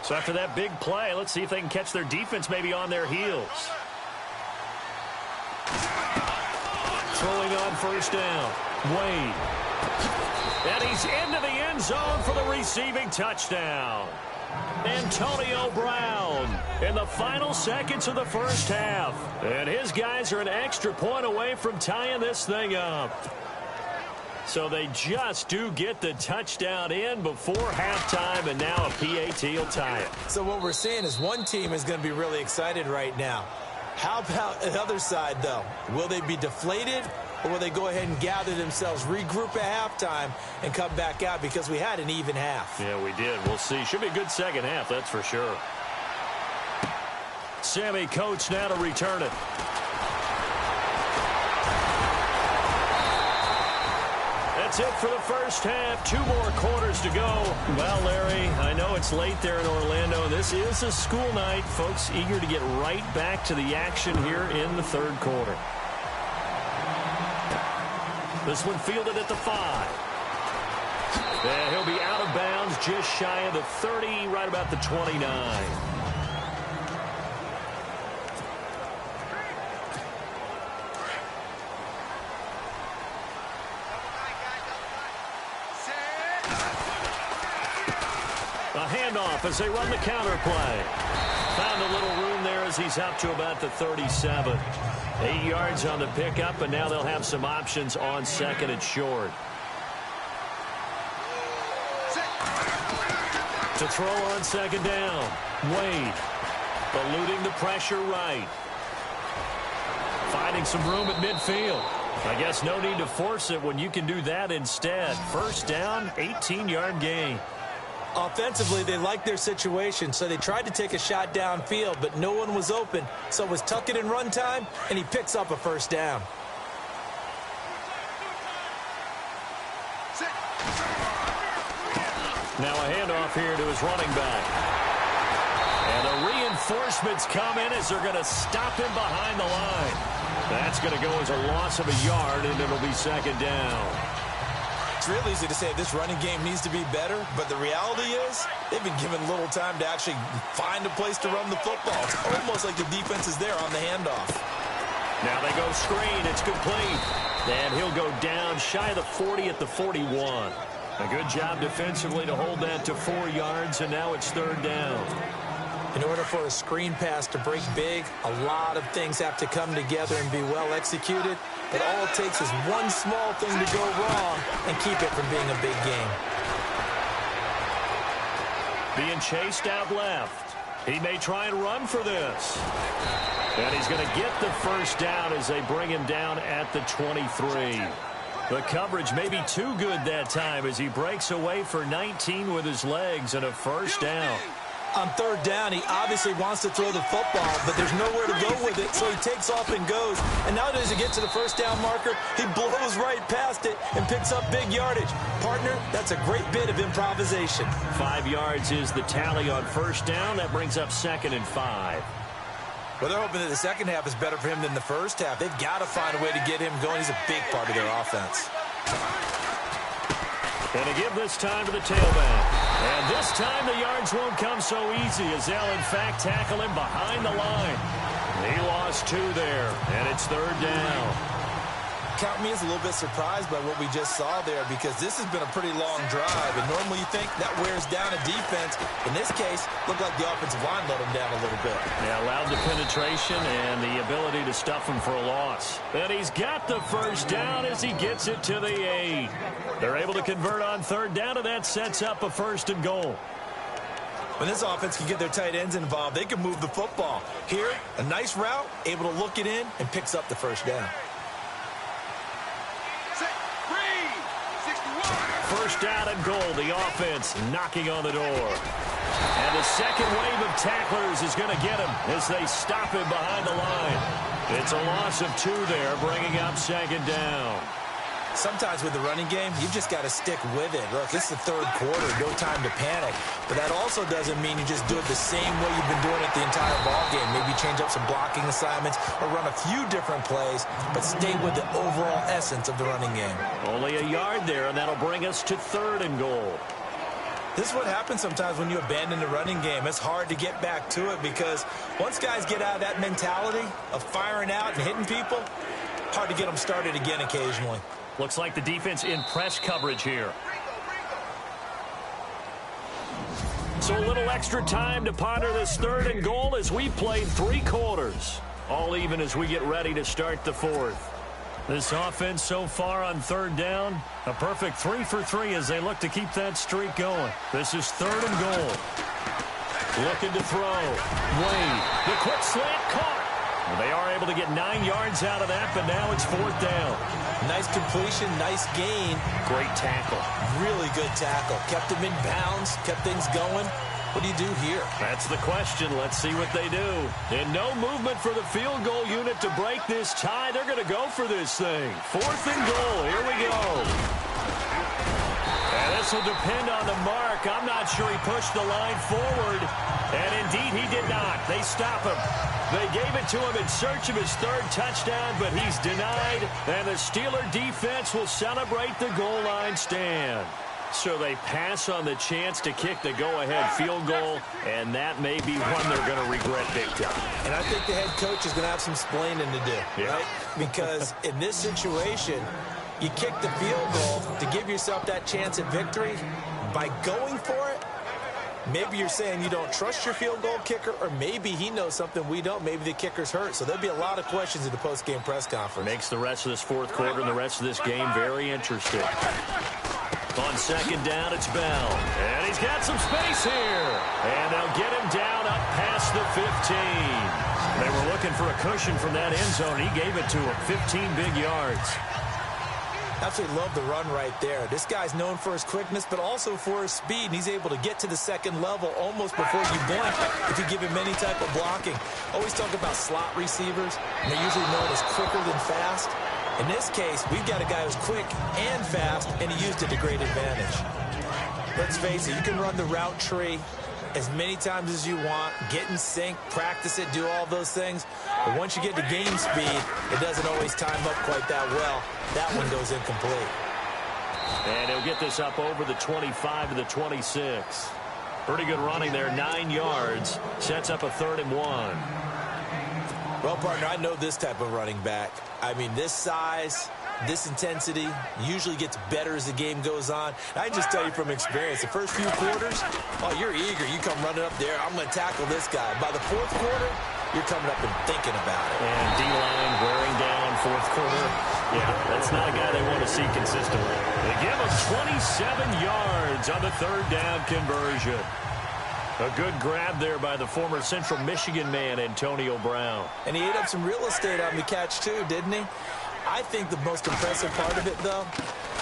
So after that big play, let's see if they can catch their defense maybe on their heels. Throwing on 1st down. Wade. And he's into the end zone for the receiving touchdown. Antonio Brown in the final seconds of the first half. And his guys are an extra point away from tying this thing up. So they just do get the touchdown in before halftime, and now a PAT will tie it. So what we're seeing is one team is going to be really excited right now. How about the other side, though? Will they be deflated, or will they go ahead and gather themselves, regroup at halftime, and come back out because we had an even half? Yeah, we did. We'll see. Should be a good second half, that's for sure. Sammy Coates now to return it. That's it for the first half. 2 more quarters to go. Well, Larry, I know it's late there in Orlando. This is a school night. Folks eager to get right back to the action here in the third quarter. This one fielded at the 5. And he'll be out of bounds just shy of the 30, right about the 29. A handoff as they run the counter play. Found a little room there as he's up to about the 37. 8 yards on the pickup, and now they'll have some options on second and short. To throw on second down. Wade eluding the pressure right. Finding some room at midfield. I guess no need to force it when you can do that instead. First down, 18-yard gain. Offensively, they liked their situation, so they tried to take a shot downfield, but no one was open. So it was tuck it in run time, and he picks up a first down. Now a handoff here to his running back. And the reinforcements come in as they're going to stop him behind the line. That's going to go as a loss of a yard, and it'll be second down. It's real easy to say this running game needs to be better, but the reality is they've been given little time to actually find a place to run the football. It's almost like the defense is there on the handoff. Now they go screen. It's complete. And he'll go down shy of the 40 at the 41. A good job defensively to hold that to 4 yards, and now it's third down. In order for a screen pass to break big, a lot of things have to come together and be well executed. But all it takes is one small thing to go wrong and keep it from being a big game. Being chased out left. He may try and run for this. And he's going to get the first down as they bring him down at the 23. The coverage may be too good that time as he breaks away for 19 with his legs and a first down. On third down, he obviously wants to throw the football, but there's nowhere to go with it, so he takes off and goes. And now as he gets to the first down marker, he blows right past it and picks up big yardage. Partner, that's a great bit of improvisation. 5 yards is the tally on first down. That brings up second and 5. Well, they're hoping that the second half is better for him than the first half. They've got to find a way to get him going. He's a big part of their offense. And to give this time to the tailback. And this time the yards won't come so easy as they'll, in fact, tackle him behind the line. He lost 2 there, and it's third down. Count me as a little bit surprised by what we just saw there because this has been a pretty long drive, and normally you think that wears down a defense. In this case, looked like the offensive line let him down a little bit. Yeah, allowed the penetration and the ability to stuff him for a loss. And he's got the first down as he gets it to the 8. They're able to convert on third down, and that sets up a first and goal. When this offense can get their tight ends involved, they can move the football. Here, a nice route, able to look it in, and picks up the first down. First down and goal, the offense knocking on the door. And the second wave of tacklers is going to get him as they stop him behind the line. It's a loss of 2 there, bringing up second down. Sometimes with the running game, you've just got to stick with it. Look, it's the third quarter, no time to panic. But that also doesn't mean you just do it the same way you've been doing it the entire ballgame. Maybe change up some blocking assignments or run a few different plays, but stay with the overall essence of the running game. Only a yard there, and that'll bring us to third and goal. This is what happens sometimes when you abandon the running game. It's hard to get back to it because once guys get out of that mentality of firing out and hitting people, hard to get them started again occasionally. Looks like the defense in press coverage here. So a little extra time to ponder this third and goal as we played 3 quarters. All even as we get ready to start the fourth. This offense so far on third down, a perfect 3 for 3 as they look to keep that streak going. This is third and goal. Looking to throw. Wade, the quick slant caught. They are able to get 9 yards out of that, but now it's fourth down. Nice completion, nice gain. Great tackle. Really good tackle. Kept him in bounds, kept things going. What do you do here? That's the question. Let's see what they do. And no movement for the field goal unit to break this tie. They're going to go for this thing. 4th and goal. Here we go. And this will depend on the mark. I'm not sure he pushed the line forward. And indeed, he did not. They stop him. They gave it to him in search of his 3rd touchdown, but he's denied. And the Steeler defense will celebrate the goal line stand. So they pass on the chance to kick the go-ahead field goal, and that may be one they're going to regret big time. And I think the head coach is going to have some explaining to do, right? Because in this situation, you kick the field goal to give yourself that chance at victory. By going for it, maybe you're saying you don't trust your field goal kicker, or maybe he knows something we don't. Maybe the kicker's hurt. So there'll be a lot of questions in the post-game press conference. Makes the rest of this 4th quarter and the rest of this game very interesting. On 2nd down, it's Bell. And he's got some space here. And they'll get him down up past the 15. They were looking for a cushion from that end zone. He gave it to him. 15 big yards. Absolutely love the run right there. This guy's known for his quickness, but also for his speed. And he's able to get to the 2nd level almost before you blink if you give him any type of blocking. Always talk about slot receivers, and they're usually known as quicker than fast. In this case, we've got a guy who's quick and fast, and he used it to great advantage. Let's face it, you can run the route tree as many times as you want, get in sync, practice it, do all those things. But once you get to game speed, it doesn't always time up quite that well. That one goes incomplete. And he'll get this up over the 25 to the 26. Pretty good running there, 9 yards. Sets up a 3rd and 1. Well, partner, I know this type of running back. I mean, this size, this intensity usually gets better as the game goes on. I just tell you from experience, the first few quarters, oh, you're eager. You come running up there. I'm going to tackle this guy. By the 4th quarter, you're coming up and thinking about it. And D-line wearing down 4th quarter. Yeah, that's not a guy they want to see consistently. They give him 27 yards on the 3rd down conversion. A good grab there by the former Central Michigan man, Antonio Brown. And he ate up some real estate on the catch, too, didn't he? I think the most impressive part of it, though,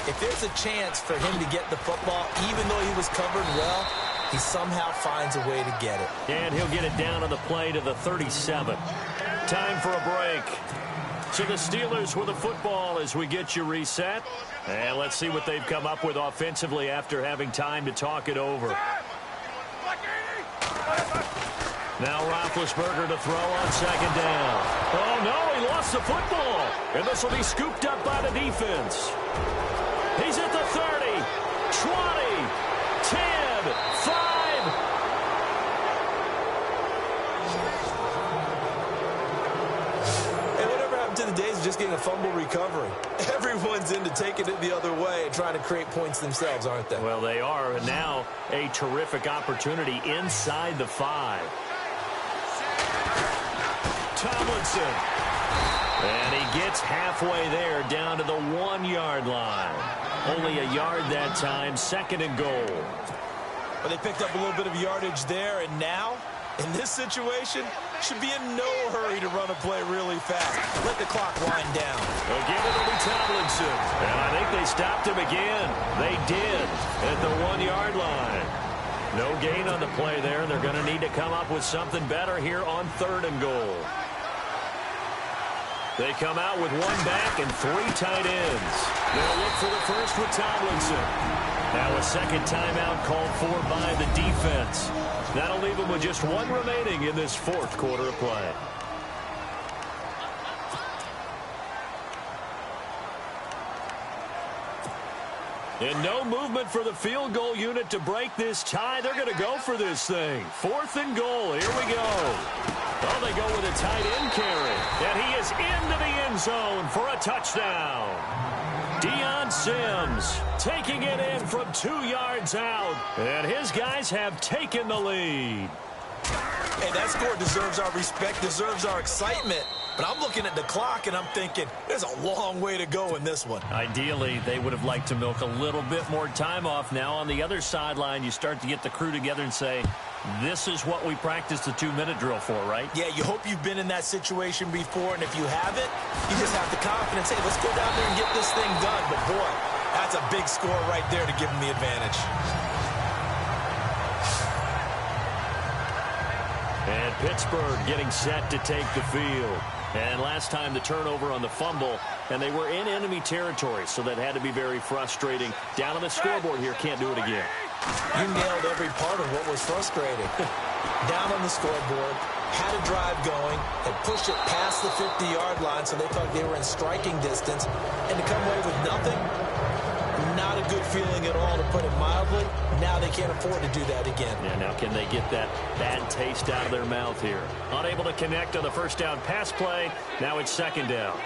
if there's a chance for him to get the football, even though he was covered well, he somehow finds a way to get it. And he'll get it down on the play to the 37. Time for a break. So the Steelers with the football as we get you reset. And let's see what they've come up with offensively after having time to talk it over. Now Roethlisberger to throw on 2nd down. Oh, no, he lost the football. And this will be scooped up by the defense. He's at the 30, 20, 10, 5. Hey, whatever happened to the days of just getting a fumble recovery? Everyone's into taking it the other way and trying to create points themselves, aren't they? Well, they are. And now a terrific opportunity inside the 5. Tomlinson. And he gets halfway there down to the 1-yard line. Only a yard that time, 2nd and goal. Well, they picked up a little bit of yardage there, and now, in this situation, should be in no hurry to run a play really fast. Let the clock wind down. Again, it'll be Tomlinson. And I think they stopped him again. They did at the 1-yard line. No gain on the play there, and they're going to need to come up with something better here on 3rd and goal. They come out with 1 back and 3 tight ends. They'll look for the first with Tomlinson. Now a 2nd timeout called for by the defense. That'll leave them with just 1 remaining in this 4th quarter of play. And no movement for the field goal unit to break this tie. They're going to go for this thing. 4th and goal. Here we go. Oh, they go with a tight end carry. And he is into the end zone for a touchdown. Deion Sims taking it in from 2 yards out. And his guys have taken the lead. Hey, that score deserves our respect, deserves our excitement. But I'm looking at the clock, and I'm thinking, there's a long way to go in this one. Ideally, they would have liked to milk a little bit more time off. Now, on the other sideline, you start to get the crew together and say, this is what we practiced the 2-minute drill for, right? Yeah, you hope you've been in that situation before, and if you haven't, you just have the confidence, hey, let's go down there and get this thing done. But, boy, that's a big score right there to give them the advantage. And Pittsburgh getting set to take the field. And last time the turnover on the fumble, and they were in enemy territory, so that had to be very frustrating. Down on the scoreboard here, can't do it again. You nailed every part of what was frustrating. Down on the scoreboard, had a drive going, had pushed it past the 50-yard line, so they thought they were in striking distance, and to come away with nothing, not a good feeling at all, to put it mildly. Now they can't afford to do that again. Yeah, now can they get that bad taste out of their mouth here? Unable to connect on the first down pass play. Now it's second down.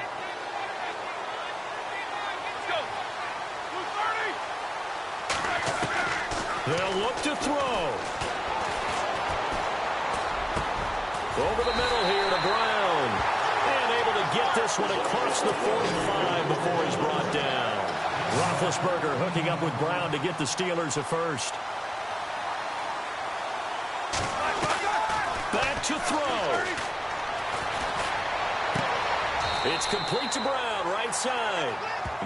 They'll look to throw. Over the middle here to Brown. And able to get this one across the 45 before he's brought down. Roethlisberger hooking up with Brown to get the Steelers a first. Back to throw. It's complete to Brown, right side.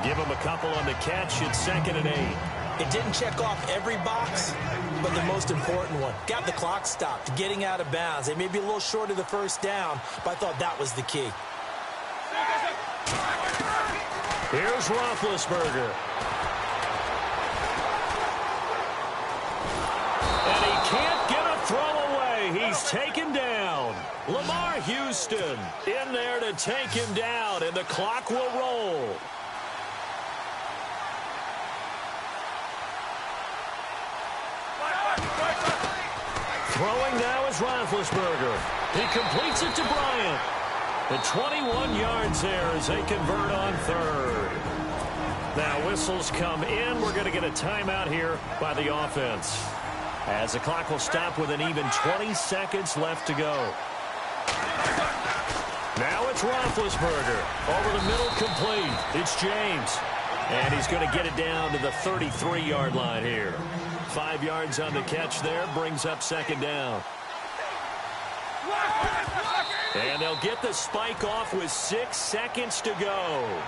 Give him a couple on the catch. It's 2nd and 8. It didn't check off every box, but the most important one. Got the clock stopped, getting out of bounds. They may be a little short of the first down, but I thought that was the key. Here's Roethlisberger. And he can't get a throw away. He's taken down. Lamar Houston in there to take him down, and the clock will roll. Throwing now is Roethlisberger. He completes it to Bryant. And 21 yards there as they convert on third. Now whistles come in. We're going to get a timeout here by the offense, as the clock will stop with an even 20 seconds left to go. Now it's Roethlisberger. Over the middle, complete. It's James. And he's going to get it down to the 33-yard line here. 5 yards on the catch there. Brings up second down. And they'll get the spike off with 6 seconds to go.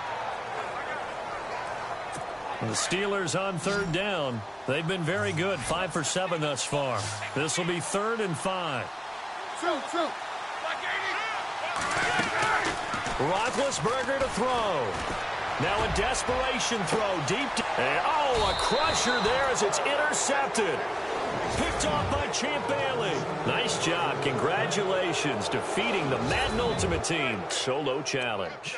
The Steelers on third down. They've been very good, 5 for 7 thus far. This will be 3rd and 5. Roethlisberger to throw. Now a desperation throw deep. And, oh, a crusher there as it's intercepted. Picked off by Champ Bailey. Nice job. Congratulations, defeating the Madden Ultimate Team solo challenge.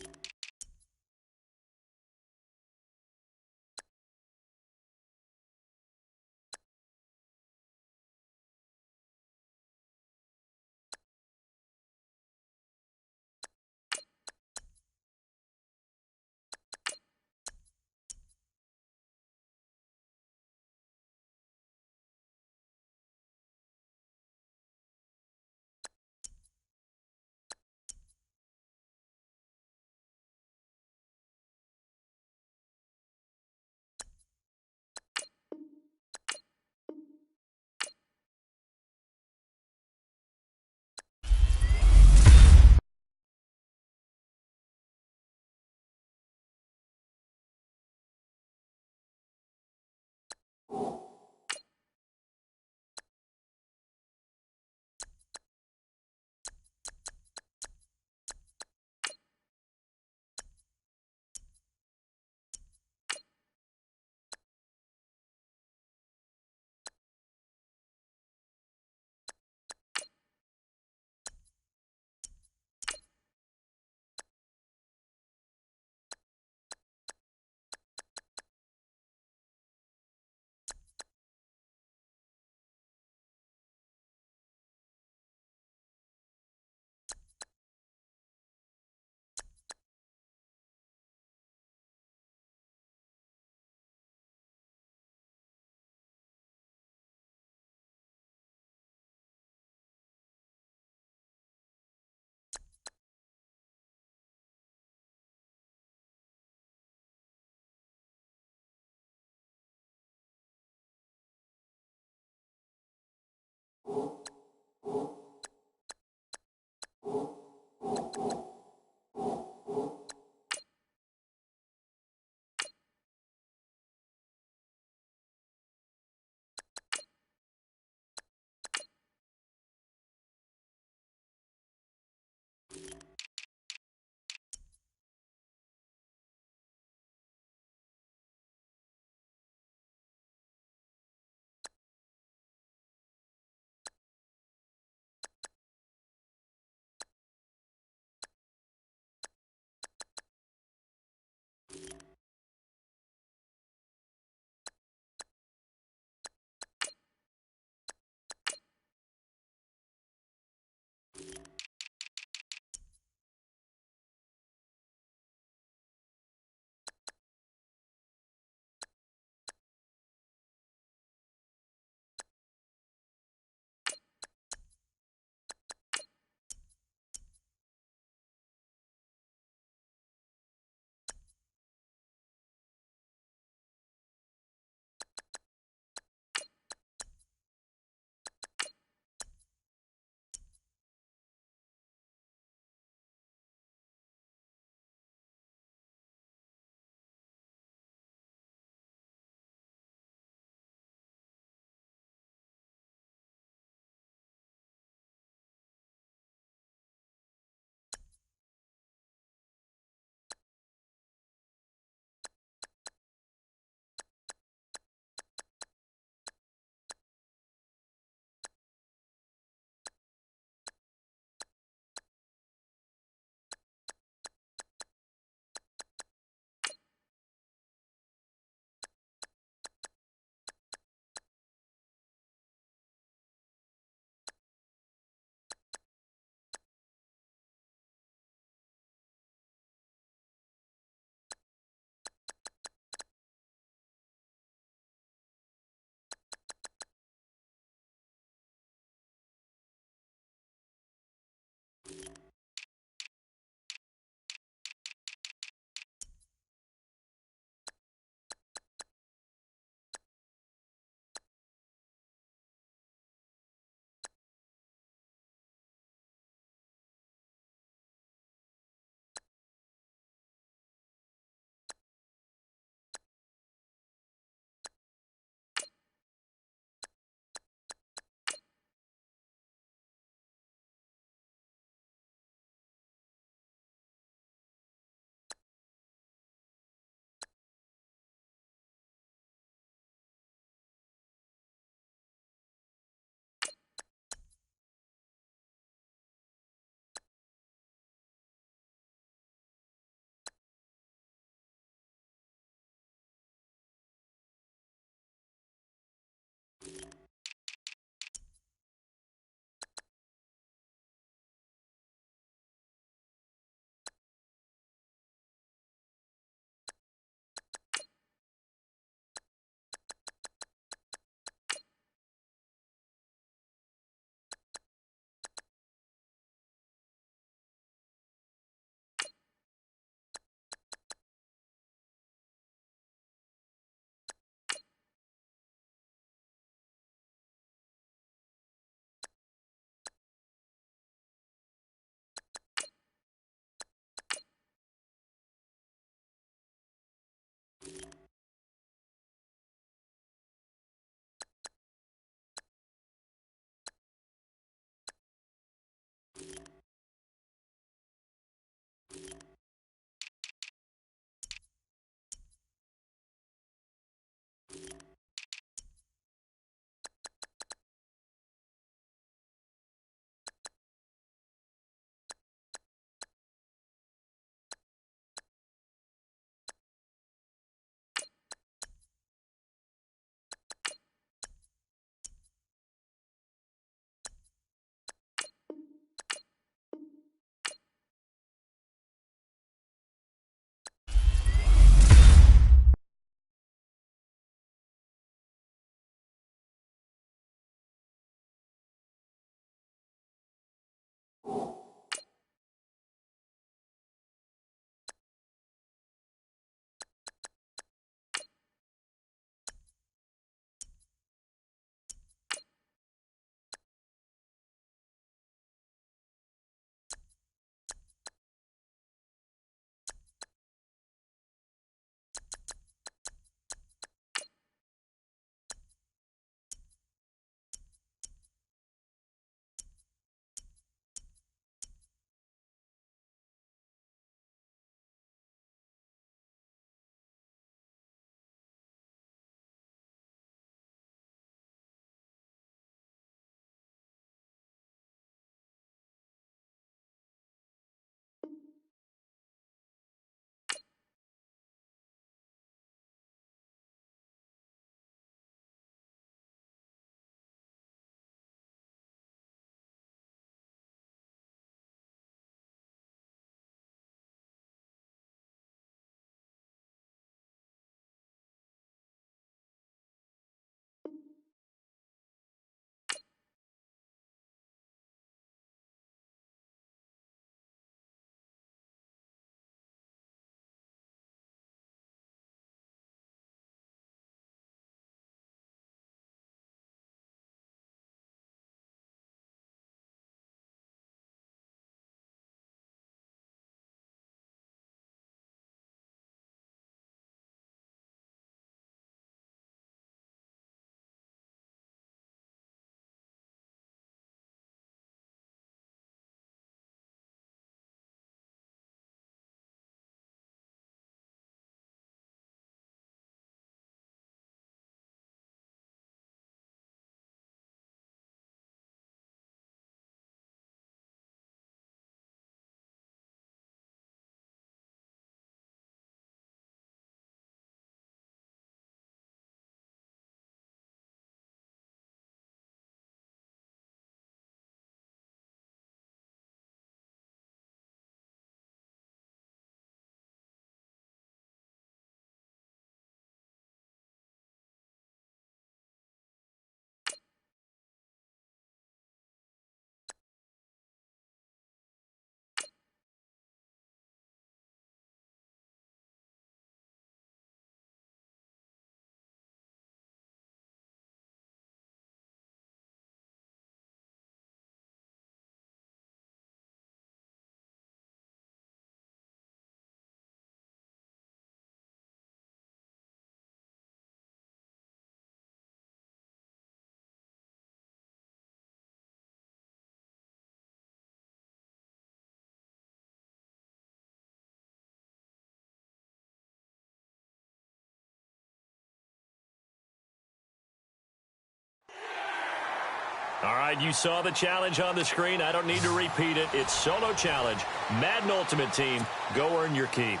All right, you saw the challenge on the screen. I don't need to repeat it. It's solo challenge. Madden Ultimate Team. Go earn your keep.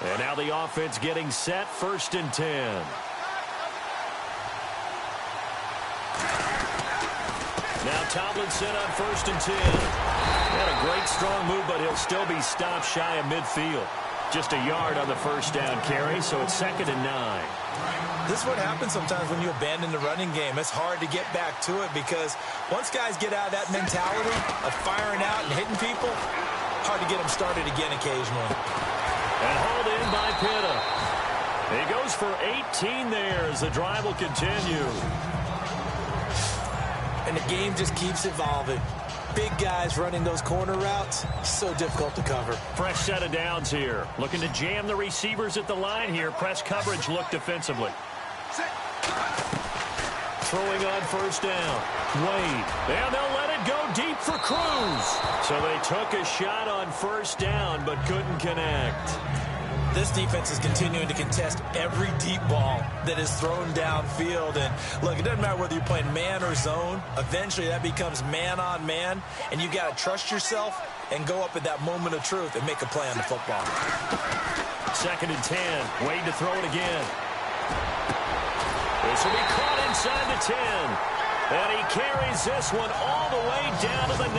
And now the offense getting set, 1st and 10. Now Tomlinson on 1st and 10. Had a great strong move, but he'll still be stopped shy of midfield. Just a yard on the 1st down carry, so it's 2nd and 9. This is what happens sometimes when you abandon the running game. It's hard to get back to it because once guys get out of that mentality of firing out and hitting people, hard to get them started again occasionally. And hauled in by Pitta. He goes for 18 there as the drive will continue. And the game just keeps evolving. Big guys running those corner routes, so difficult to cover. Fresh set of downs here. Looking to jam the receivers at the line here. Press coverage look defensively. Throwing on 1st down. Wade. And they'll let it go deep for Cruz. So they took a shot on 1st down but couldn't connect. This defense is continuing to contest every deep ball that is thrown downfield. And look, it doesn't matter whether you're playing man or zone. Eventually that becomes man on man. And you got to trust yourself and go up at that moment of truth and make a play on the football. 2nd and 10. Wade to throw it again. This will be caught inside the 10. And he carries this one all the way down to the 9.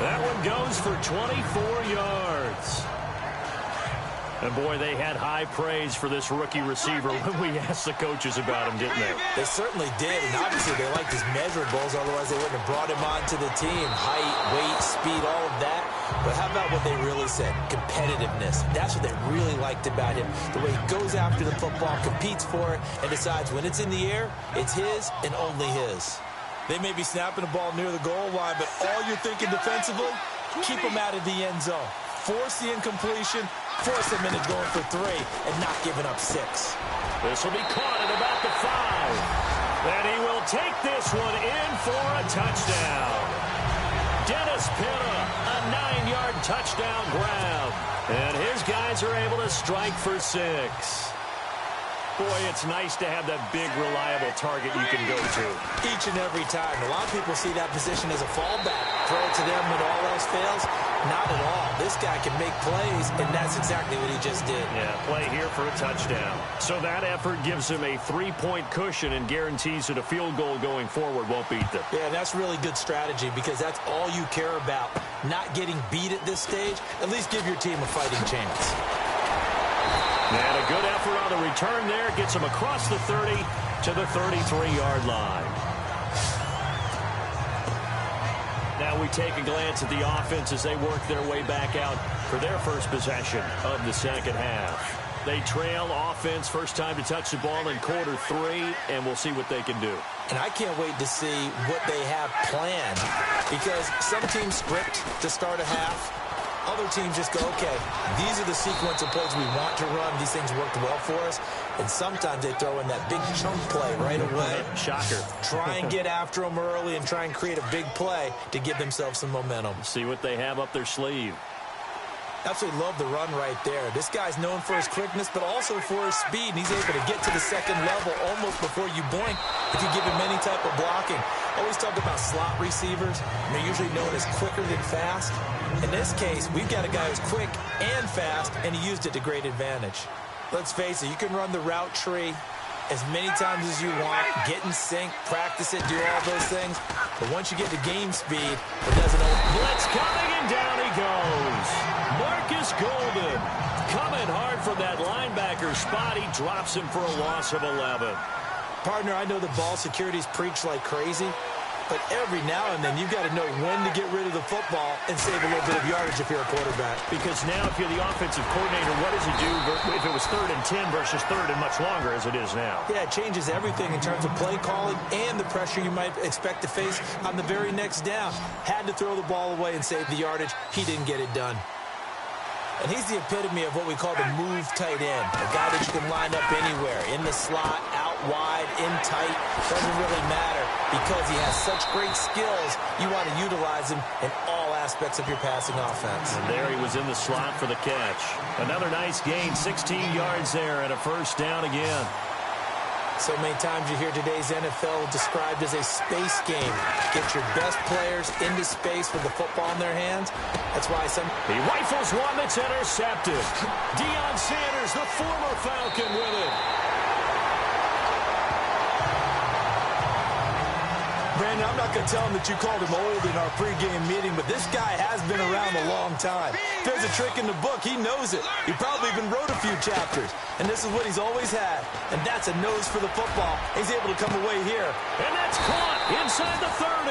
That one goes for 24 yards. And, boy, they had high praise for this rookie receiver when we asked the coaches about him, didn't they? They certainly did, and obviously they liked his measurables, otherwise they wouldn't have brought him onto the team. Height, weight, speed, all of that. But how about what they really said? Competitiveness. That's what they really liked about him. The way he goes after the football, competes for it, and decides when it's in the air, it's his and only his. They may be snapping the ball near the goal line, but all you're thinking defensively, keep them out of the end zone. Force the incompletion, force them into going for 3, and not giving up 6. This will be caught at about the 5. And he will take this one in for a touchdown. Dennis Pitta, a 9-yard touchdown grab. And his guys are able to strike for 6. Boy, it's nice to have that big, reliable target you can go to. Each and every time. A lot of people see that position as a fallback. Throw it to them when all else fails. Not at all. This guy can make plays, and that's exactly what he just did. Yeah, play here for a touchdown. So that effort gives him a 3-point cushion and guarantees that a field goal going forward won't beat them. Yeah, that's really good strategy because that's all you care about. Not getting beat at this stage. At least give your team a fighting chance. And a good effort on the return there. Gets him across the 30 to the 33-yard line. Now we take a glance at the offense as they work their way back out for their first possession of the 2nd half. They trail offense, first time to touch the ball in quarter 3, and we'll see what they can do. And I can't wait to see what they have planned because some teams script to start a half. Other teams just go, okay, these are the sequence of plays we want to run. These things worked well for us. And sometimes they throw in that big chunk play right away. Shocker. Try and get after them early and try and create a big play to give themselves some momentum. See what they have up their sleeve. Absolutely love the run right there. This guy's known for his quickness, but also for his speed. And he's able to get to the 2nd level almost before you blink if you give him any type of blocking. Always talk about slot receivers. And they're usually known as quicker than fast. In this case, we've got a guy who's quick and fast, and he used it to great advantage. Let's face it, you can run the route tree as many times as you want, get in sync, practice it, do all those things. But once you get to game speed, it doesn't always... Blitz coming, and down he goes. Marcus Golden coming hard from that linebacker spot. He drops him for a loss of 11. Partner, I know the ball security's preached like crazy, but every now and then you've got to know when to get rid of the football and save a little bit of yardage if you're a quarterback. Because now if you're the offensive coordinator, what does it do if it was 3rd and 10 versus 3rd and much longer as it is now? Yeah, it changes everything in terms of play calling and the pressure you might expect to face on the very next down. Had to throw the ball away and save the yardage. He didn't get it done. And he's the epitome of what we call the move tight end, a guy that you can line up anywhere, in the slot, out wide, in tight, doesn't really matter because he has such great skills. You want to utilize him in all aspects of your passing offense. And there he was in the slot for the catch. Another nice gain, 16 yards there and a 1st down again. So many times you hear today's NFL described as a space game. Get your best players into space with the football in their hands. That's why he rifles one that's intercepted. Deion Sanders, the former Falcon, with it. Brandon, I'm not going to tell him that you called him old in our pregame meeting, but this guy has been around a long time. If there's a trick in the book, he knows it. He probably even wrote a few chapters. And this is what he's always had. And that's a nose for the football. He's able to come away here. And that's caught inside the 30.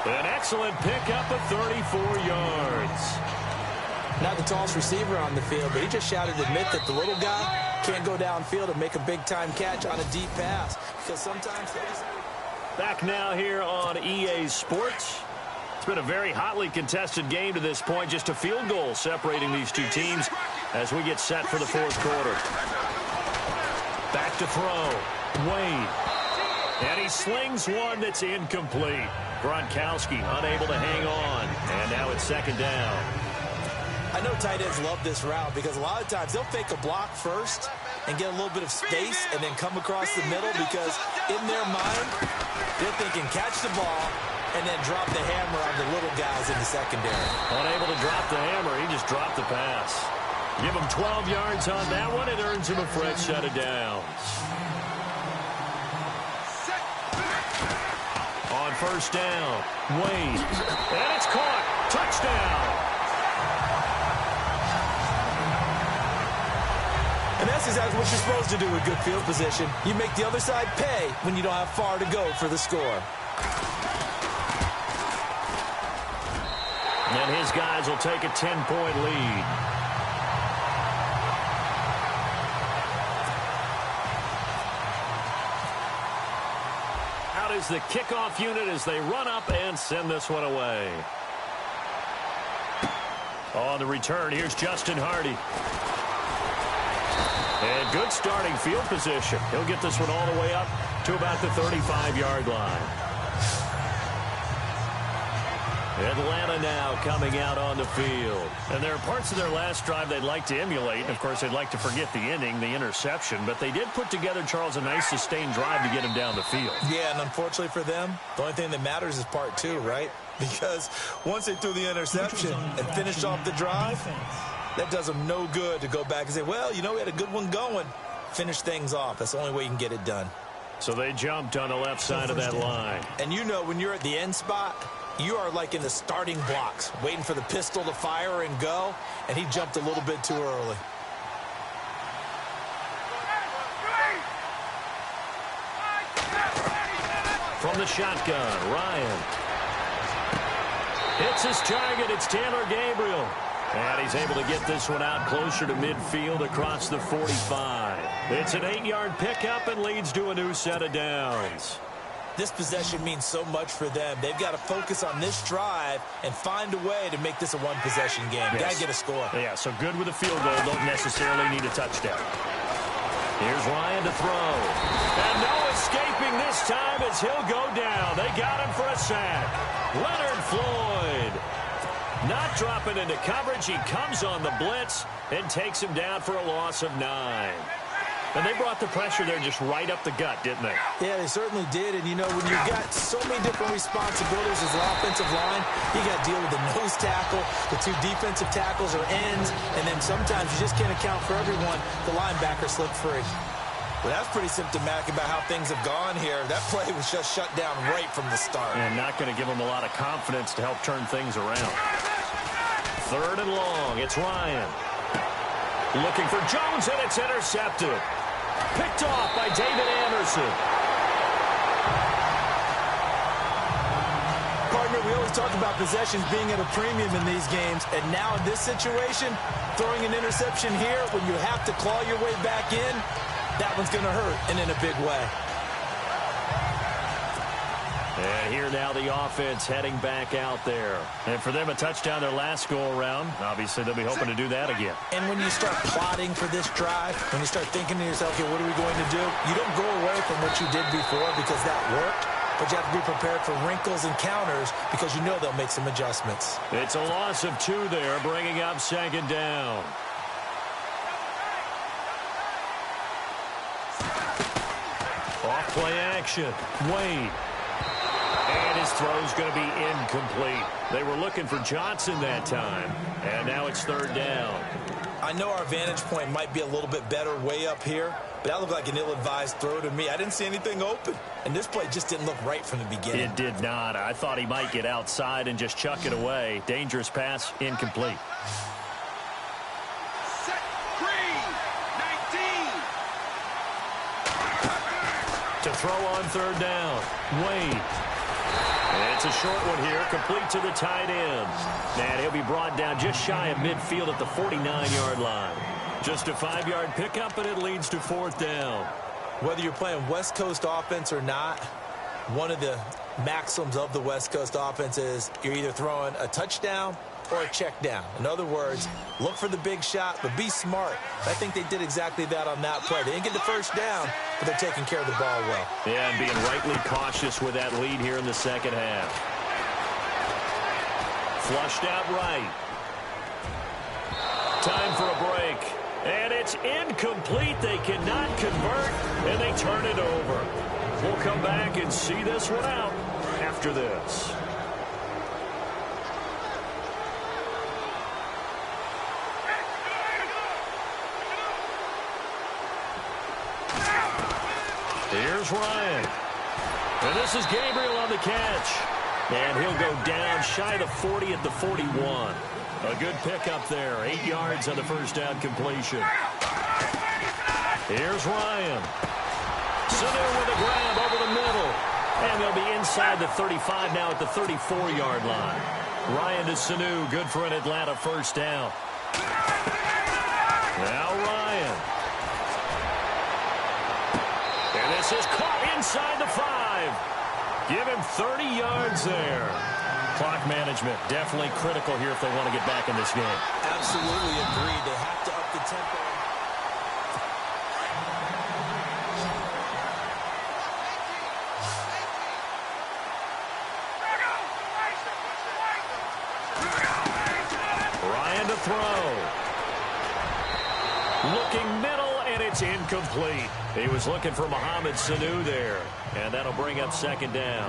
An excellent pickup of 34 yards. Not the tallest receiver on the field, but he just shouted to admit that the little guy can't go downfield and make a big-time catch on a deep pass. Because sometimes... Back now here on EA Sports. It's been a very hotly contested game to this point. Just a field goal separating these two teams as we get set for the fourth quarter. Back to throw. Wade. And he slings one that's incomplete. Gronkowski unable to hang on. And now it's second down. I know tight ends love this route because a lot of times they'll fake a block first and get a little bit of space and then come across the middle because in their mind, they're thinking catch the ball and then drop the hammer on the little guys in the secondary. Unable to drop the hammer, he just dropped the pass. Give him 12 yards on that one. It earns him a fresh set of downs. On first down, Wade. And it's caught. Touchdown. And that's exactly what you're supposed to do with good field position. You make the other side pay when you don't have far to go for the score. And his guys will take a 10-point lead. Out is the kickoff unit as they run up and send this one away. On the return, here's Justin Hardy. And good starting field position. He'll get this one all the way up to about the 35-yard line. Atlanta now coming out on the field. And there are parts of their last drive they'd like to emulate. And of course, they'd like to forget the ending, the interception. But they did put together, Charles, a nice sustained drive to get him down the field. Yeah, and unfortunately for them, the only thing that matters is part two, right? Because once they threw the interception and finished off the drive, that does them no good to go back and say, well, you know, we had a good one going. Finish things off. That's the only way you can get it done. So they jumped on the left side of that line. And you know, when you're at the end spot, you are like in the starting blocks, waiting for the pistol to fire and go, and he jumped a little bit too early. From the shotgun, Ryan. Hits his target. It's Taylor Gabriel. And he's able to get this one out closer to midfield across the 45. It's an 8-yard pickup and leads to a new set of downs. This possession means so much for them. They've got to focus on this drive and find a way to make this a one-possession game. Yes. Got to get a score. Yeah, so good with a field goal. Don't necessarily need a touchdown. Here's Ryan to throw. And no escaping this time as he'll go down. They got him for a sack. Leonard Floyd. Not dropping into coverage. He comes on the blitz and takes him down for a loss of 9. And they brought the pressure there just right up the gut, didn't they? Yeah, they certainly did. And, you know, when you've got so many different responsibilities as an offensive line, you got to deal with the nose tackle, the 2 defensive tackles or ends, and then sometimes you just can't account for everyone. The linebacker slipped free. Well, that's pretty symptomatic about how things have gone here. That play was just shut down right from the start. And not going to give them a lot of confidence to help turn things around. 3rd and long. It's Ryan. Looking for Jones, and it's intercepted. Picked off by David Anderson. Partner, we always talk about possessions being at a premium in these games, and now in this situation, throwing an interception here when you have to claw your way back in, that one's going to hurt, and in a big way. And here now the offense heading back out there. And for them, a touchdown their last go-around. Obviously, they'll be hoping to do that again. And when you start plotting for this drive, when you start thinking to yourself, okay, what are we going to do? You don't go away from what you did before because that worked, but you have to be prepared for wrinkles and counters because you know they'll make some adjustments. It's a loss of 2 there, bringing up 2nd down. Off play action. Wade. And his throw's going to be incomplete. They were looking for Johnson that time. And now it's third down. I know our vantage point might be a little bit better way up here, but that looked like an ill-advised throw to me. I didn't see anything open. And this play just didn't look right from the beginning. It did not. I thought he might get outside and just chuck it away. Dangerous pass, incomplete. Set, green, 19. To throw on third down. Wade. It's a short one here, complete to the tight end. And he'll be brought down just shy of midfield at the 49-yard line. Just a 5-yard pickup, and it leads to fourth down. Whether you're playing West Coast offense or not, one of the maxims of the West Coast offense is you're either throwing a touchdown or a check down. In other words, look for the big shot, but be smart. I think they did exactly that on that play. They didn't get the first down, but they're taking care of the ball well. Yeah, and being rightly cautious with that lead here in the second half. Flushed out right. Time for a break. And it's incomplete. They cannot convert, and they turn it over. We'll come back and see this one out after this. Here's Ryan. And this is Gabriel on the catch. And he'll go down shy of the 40 at the 41. A good pickup there. 8 yards on the first down completion. Here's Ryan. Sanu with a grab over the middle. And they'll be inside the 35 now at the 34-yard line. Ryan to Sanu. Good for an Atlanta first down. Now Ryan. And this is caught inside the 5. Give him 30 yards there. Clock management definitely critical here if they want to get back in this game. Absolutely agreed. They have to up the tempo. Ryan to throw. Looking middle, and it's incomplete. He was looking for Mohamed Sanu there, and that'll bring up second down.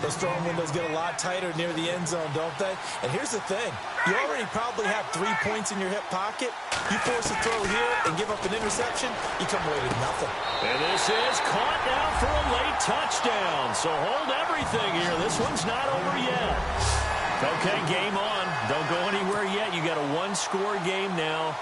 Those throwing windows get a lot tighter near the end zone, don't they? And here's the thing. You already probably have 3 points in your hip pocket. You force a throw here and give up an interception, you come away with nothing. And this is caught now for a late touchdown. So hold everything here. This one's not over yet. Okay, game on. Don't go anywhere yet. You got a one-score game now.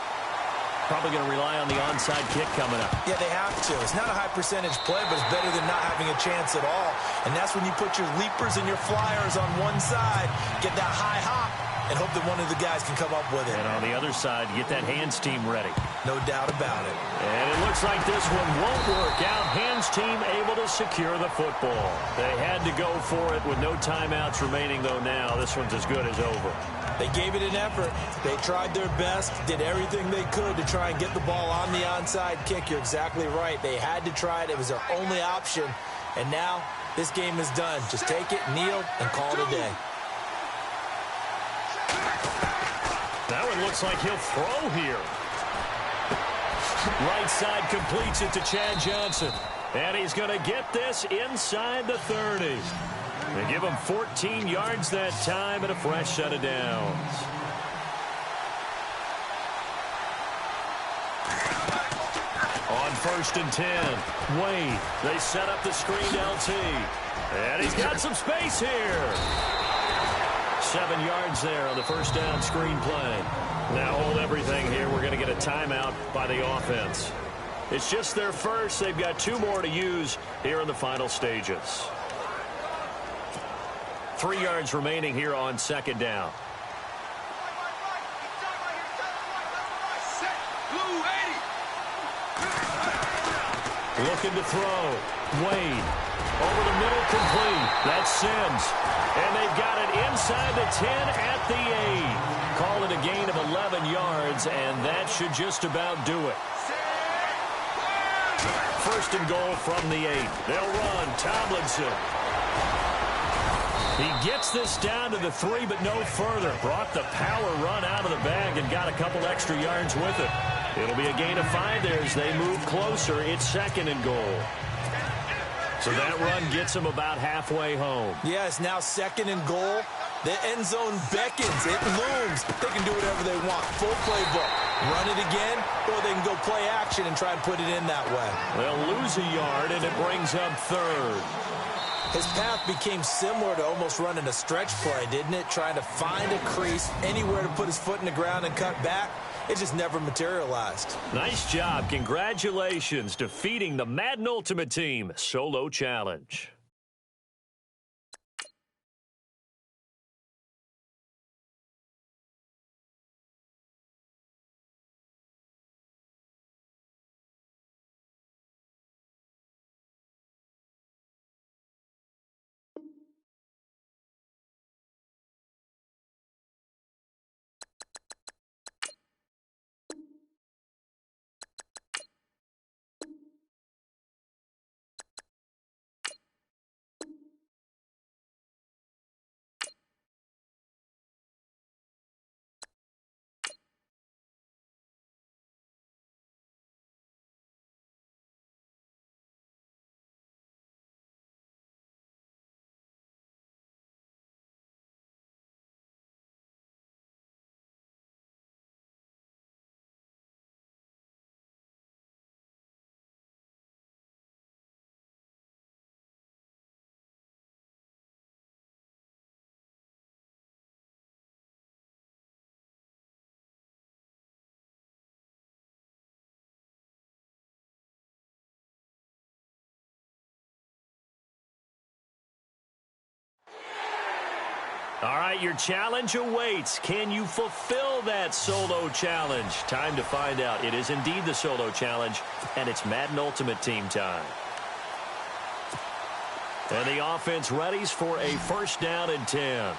Probably going to rely on the onside kick coming up. Yeah, they have to. It's not a high percentage play, but it's better than not having a chance at all. And that's when you put your leapers and your flyers on one side, get that high hop, and hope that one of the guys can come up with it. And on the other side, get that hands team ready. No doubt about it. And it looks like this one won't work out. Hands team able to secure the football. They had to go for it with no timeouts remaining, though now. This one's as good as over. They gave it an effort. They tried their best, did everything they could to try and get the ball on the onside kick. You're exactly right. They had to try it. It was their only option. And now this game is done. Just take it, kneel, and call it a day. That one looks like he'll throw here. Right side completes it to Chad Johnson. And he's going to get this inside the 30. They give him 14 yards that time and a fresh set of downs. On 1st and 10, Wade. They set up the screen LT. And he's got some space here. 7 yards there on the first down screen play. Now hold everything here. We're going to get a timeout by the offense. It's just their first. They've got 2 more to use here in the final stages. 3 yards remaining here on second down. Looking to throw. Wade. Over the middle, complete. That's Sims. And they've got it inside the 10 at the 8. Call it a gain of 11 yards, and that should just about do it. 1st and goal from the 8. They'll run. Tomlinson. He gets this down to the 3, but no further. Brought the power run out of the bag and got a couple extra yards with it. It'll be a gain of 5 there as they move closer. It's 2nd and goal. So that run gets him about halfway home. Yeah, it's now 2nd and goal. The end zone beckons. It looms. They can do whatever they want. Full playbook. Run it again, or they can go play action and try and put it in that way. They'll lose a yard, and it brings up 3rd. His path became similar to almost running a stretch play, didn't it? Trying to find a crease, anywhere to put his foot in the ground and cut back. It just never materialized. Nice job. Congratulations. Defeating the Madden Ultimate Team Solo Challenge. All right, your challenge awaits. Can you fulfill that solo challenge? Time to find out. It is indeed the solo challenge, and it's Madden Ultimate Team time. And the offense readies for a 1st down and 10.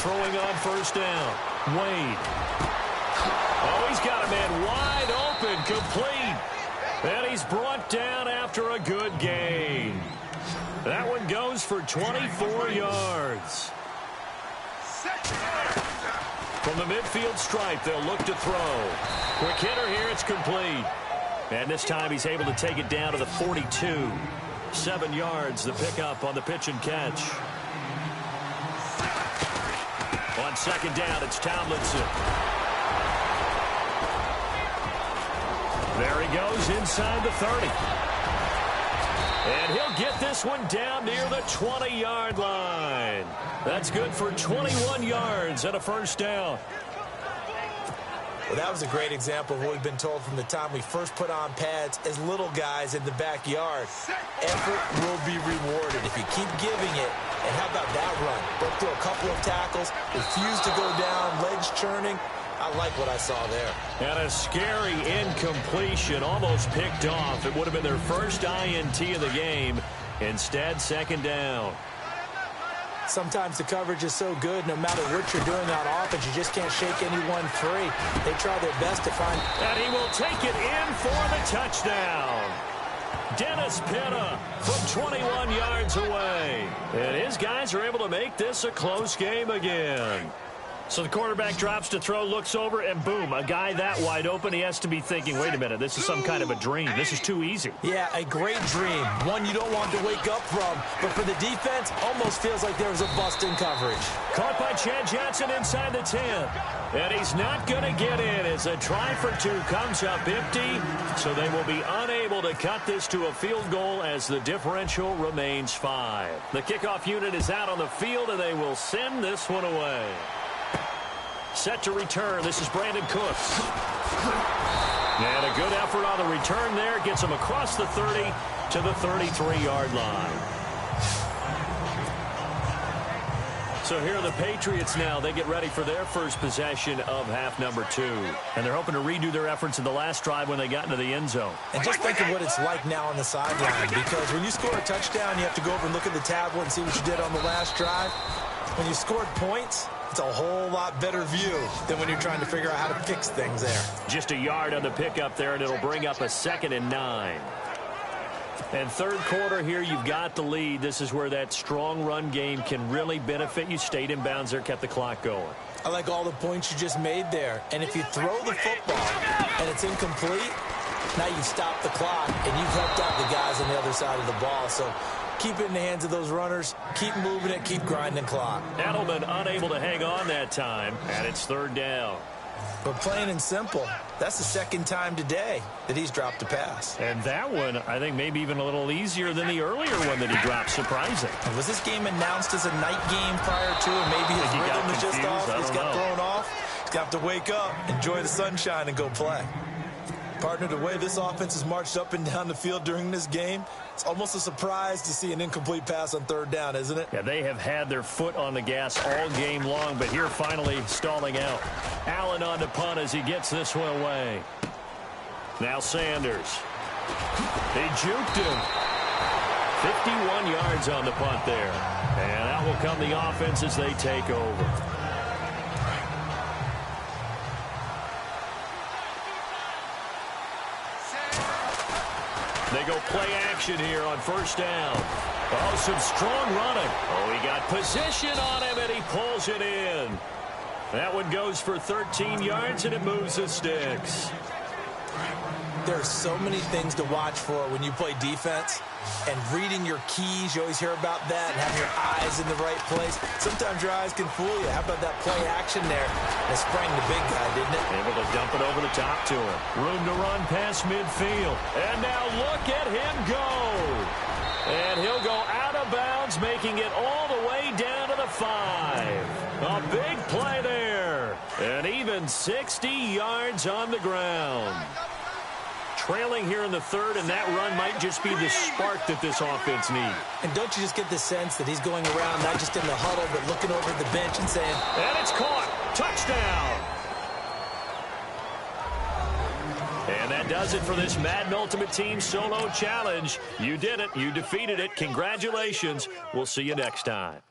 Throwing on 1st down. Wade. Oh, he's got a man wide open, complete. And he's brought down after a good gain. That one goes for 24 yards. From the midfield stripe, they'll look to throw. Quick hitter here, it's complete. And this time he's able to take it down to the 42. 7 yards, the pickup on the pitch and catch. On 2nd down, it's Tomlinson. There he goes inside the 30. And he'll get this one down near the 20-yard line. That's good for 21 yards and a 1st down. Well, that was a great example of what we've been told from the time we first put on pads as little guys in the backyard. Effort will be rewarded if you keep giving it. And how about that run? Broke through a couple of tackles, refused to go down, legs churning. I like what I saw there. And a scary incompletion, almost picked off. It would have been their first INT of the game. Instead, 2nd down. Sometimes the coverage is so good, no matter what you're doing on offense, you just can't shake anyone free. They try their best to find... And he will take it in for the touchdown. Dennis Pitta from 21 yards away. And his guys are able to make this a close game again. So the quarterback drops to throw, looks over, and boom, a guy that wide open, he has to be thinking, wait a minute, this is some kind of a dream. This is too easy. Yeah, a great dream. One you don't want to wake up from. But for the defense, almost feels like there was a bust in coverage. Caught by Chad Johnson inside the 10. And he's not going to get in as a try for 2 comes up empty. So they will be unable to cut this to a field goal as the differential remains 5. The kickoff unit is out on the field, and they will send this one away. Set to return. This is Brandon Cooks. And a good effort on the return there. Gets him across the 30 to the 33-yard line. So here are the Patriots now. They get ready for their first possession of half number 2. And they're hoping to redo their efforts in the last drive when they got into the end zone. And just think of what it's like now on the sideline. Because when you score a touchdown, you have to go over and look at the tablet and see what you did on the last drive. When you scored points, it's a whole lot better view than when you're trying to figure out how to fix things there. Just a yard on the pickup there, and it'll bring up a 2nd and 9. And third quarter here, you've got the lead. This is where that strong run game can really benefit you. Stayed in bounds there, kept the clock going. I like all the points you just made there. And if you throw the football and it's incomplete, Now you stop the clock, and you've helped out the guys on the other side of the ball. So keep it in the hands of those runners. Keep moving it. Keep grinding clock. Edelman unable to hang on that time, and it's third down. But plain and simple, that's the second time today that he's dropped a pass. And that one, I think, maybe even a little easier than the earlier one that he dropped. Surprising. And was this game announced as a night game prior to, and maybe his rhythm is just off? He's got thrown off. He's got to wake up, enjoy the sunshine, and go play. Partner, the way this offense has marched up and down the field during this game, it's almost a surprise to see an incomplete pass on third down, isn't it? Yeah, they have had their foot on the gas all game long, but here finally stalling out. Allen on the punt as he gets this one away. Now Sanders. He juked him. 51 yards on the punt there. And out will come the offense as they take over. They go play action here on first down. Oh, some strong running. Oh, he got position on him, and he pulls it in. That one goes for 13 yards, and it moves the sticks. There are so many things to watch for when you play defense. And reading your keys, you always hear about that, and having your eyes in the right place. Sometimes your eyes can fool you. How about that play action there? That sprang the big guy, didn't it? Able to dump it over the top to him. Room to run past midfield. And now look at him go. And he'll go out of bounds, making it all the way down to the 5. A big play there. And even 60 yards on the ground. Trailing here in the third, and that run might just be the spark that this offense needs. And don't you just get the sense that he's going around, not just in the huddle, but looking over the bench and saying, and it's caught. Touchdown. And that does it for this Madden Ultimate Team Solo Challenge. You did it. You defeated it. Congratulations. We'll see you next time.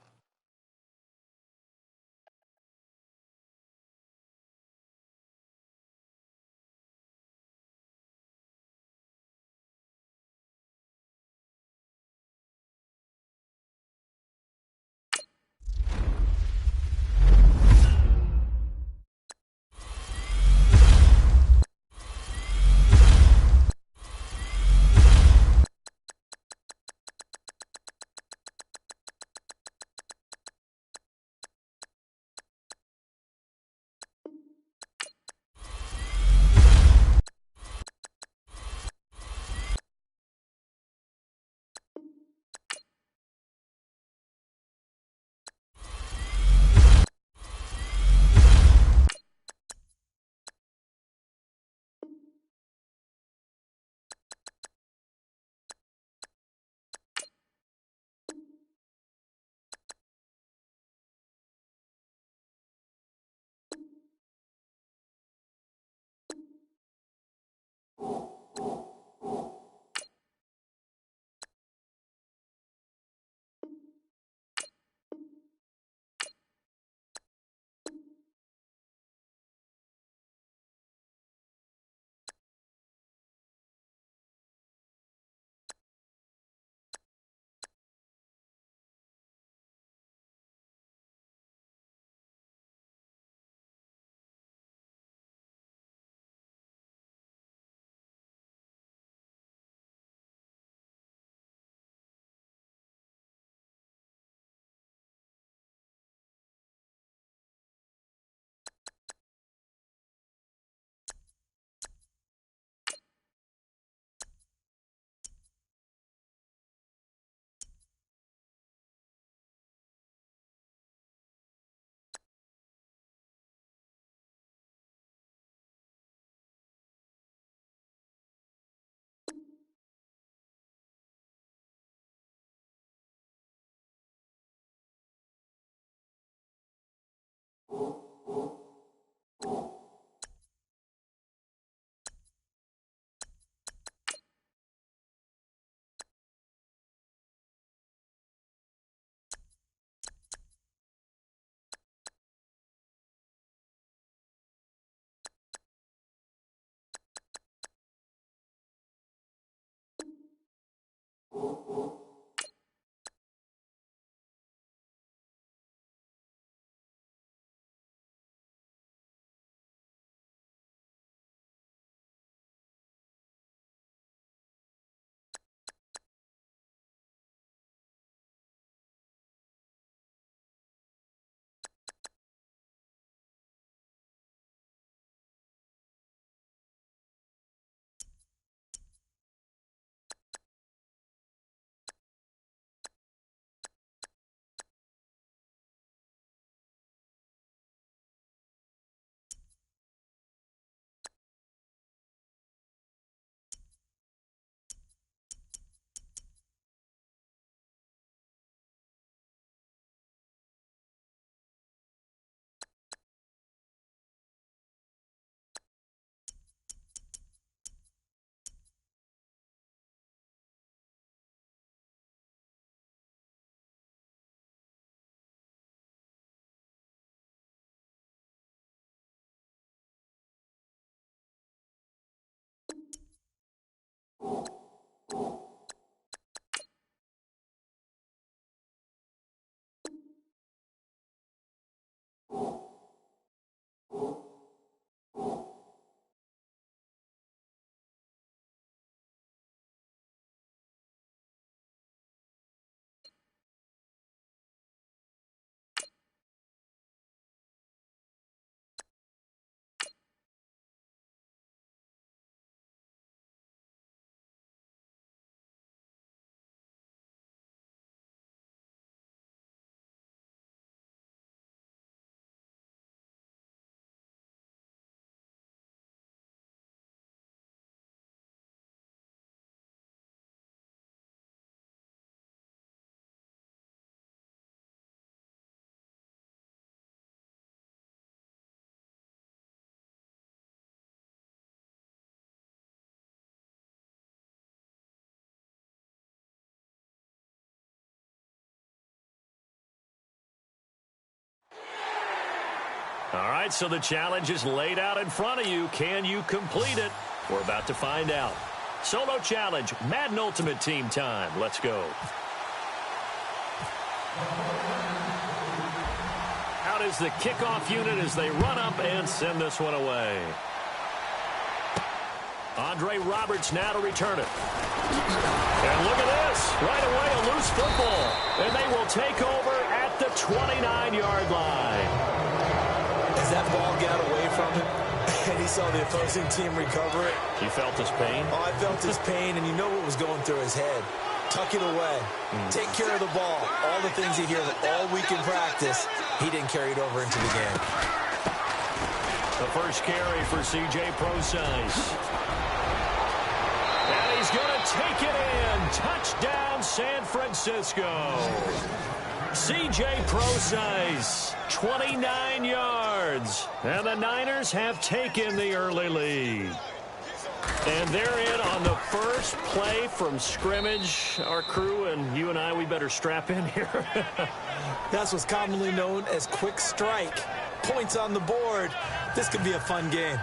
All right, so the challenge is laid out in front of you. Can you complete it? We're about to find out. Solo challenge, Madden Ultimate Team time. Let's go. Out is the kickoff unit as they run up and send this one away. Andre Roberts now to return it. And look at this. Right away, a loose football. And they will take over at the 29-yard line. As that ball got away from him, and he saw the opposing team recover it. You felt his pain? Oh, I felt his pain, and you know what was going through his head. Tuck it away. Take care of the ball. All the things he hears all week in practice, he didn't carry it over into the game. The first carry for C.J. Procise. And he's going to take it in. Touchdown, San Francisco. C.J. Procise, 29 yards. And the Niners have taken the early lead. And they're in on the first play from scrimmage. Our crew and you and I, we better strap in here. That's what's commonly known as quick strike. Points on the board. This could be a fun game.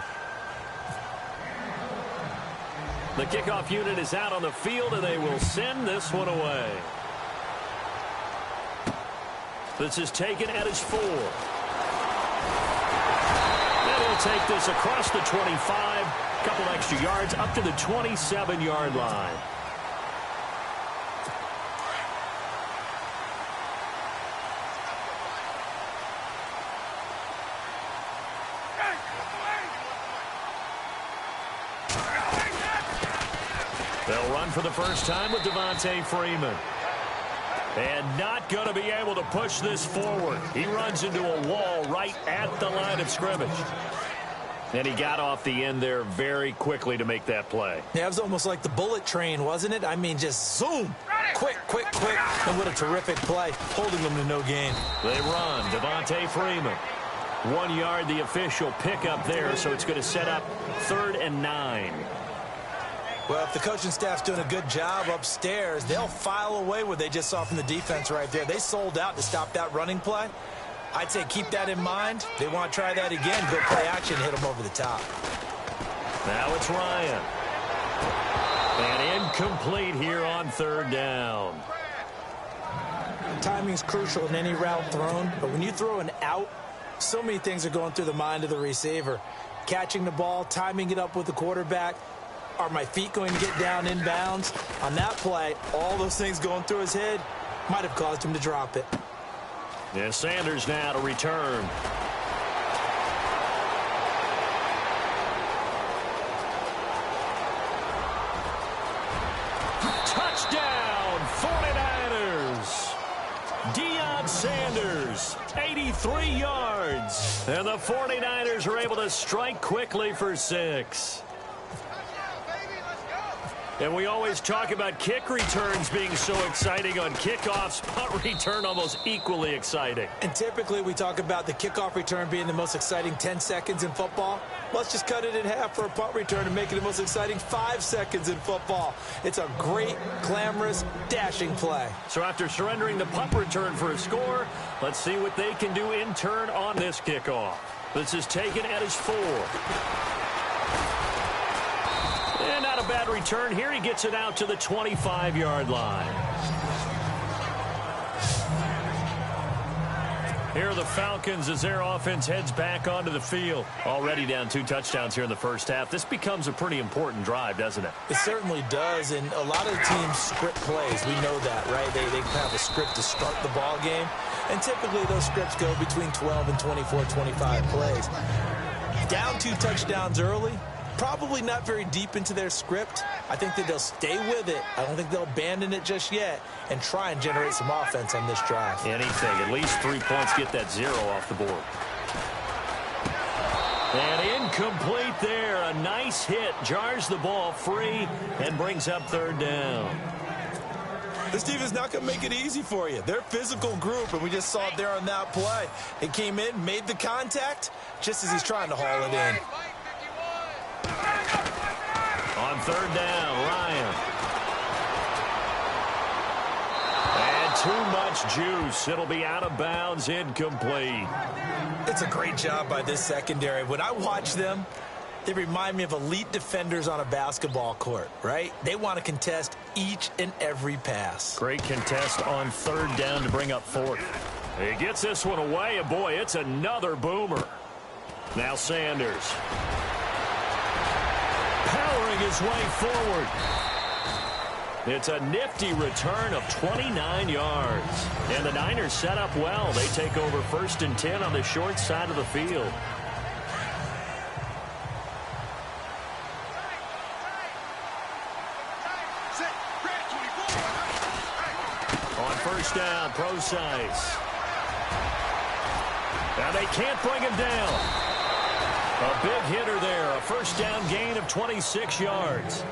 The kickoff unit is out on the field, and they will send this one away. This is taken at his 4. And he'll take this across the 25. Couple extra yards up to the 27-yard line. They'll run for the first time with Devontae Freeman. And not going to be able to push this forward. He runs into a wall right at the line of scrimmage. And he got off the end there very quickly to make that play. Yeah, it was almost like the bullet train, wasn't it? I mean, just zoom. Quick, quick, quick. And what a terrific play, holding them to no gain. They run. Devontae Freeman. 1 yard, the official pickup there, so it's going to set up 3rd and 9. Well, if the coaching staff's doing a good job upstairs, they'll file away what they just saw from the defense right there. They sold out to stop that running play. I'd say keep that in mind. They want to try that again, go play action, hit them over the top. Now it's Ryan. And incomplete here on 3rd down. Timing's crucial in any route thrown, but when you throw an out, so many things are going through the mind of the receiver. Catching the ball, timing it up with the quarterback. Are my feet going to get down inbounds? On that play, all those things going through his head might have caused him to drop it. Yeah, Sanders now to return. Touchdown, 49ers. Deion Sanders, 83 yards. And the 49ers are able to strike quickly for 6. And we always talk about kick returns being so exciting on kickoffs. Punt return almost equally exciting. And typically we talk about the kickoff return being the most exciting 10 seconds in football. Let's just cut it in half for a punt return and make it the most exciting 5 seconds in football. It's a great, glamorous, dashing play. So after surrendering the punt return for a score, let's see what they can do in turn on this kickoff. This is taken at his 4. And not a bad return here. He gets it out to the 25-yard line. Here are the Falcons as their offense heads back onto the field. Already down 2 touchdowns here in the first half. This becomes a pretty important drive, doesn't it? It certainly does, and a lot of the teams script plays. We know that, right? They have a script to start the ball game, and typically those scripts go between 12 and 24, 25 plays. Down 2 touchdowns early, probably not very deep into their script. I think that they'll stay with it. I don't think they'll abandon it just yet and try and generate some offense on this drive. Anything. At least 3 points, get that 0 off the board. And incomplete there. A nice hit. Jars the ball free and brings up 3rd down. This defense is not going to make it easy for you. They're a physical group, and we just saw it there on that play. It came in, made the contact, just as he's trying to haul it in. On 3rd down, Ryan. And too much juice. It'll be out of bounds, incomplete. It's a great job by this secondary. When I watch them, they remind me of elite defenders on a basketball court, right? They want to contest each and every pass. Great contest on third down to bring up fourth. He gets this one away, and boy, it's another boomer. Now Sanders. Powering his way forward. It's a nifty return of 29 yards. And the Niners set up well. They take over 1st and 10 on the short side of the field. On first down, Procise. Now they can't bring him down. A big hitter there. A first down gain of 26 yards.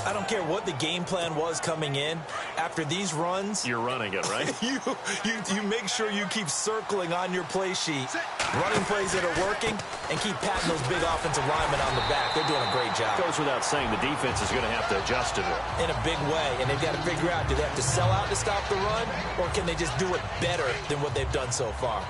I don't care what the game plan was coming in. After these runs, you're running it, right? you make sure you keep circling on your play sheet, running plays that are working, and keep patting those big offensive linemen on the back. They're doing a great job. Goes without saying the defense is going to have to adjust to it. In a big way, and they've got to figure out, do they have to sell out to stop the run, or can they just do it better than what they've done so far?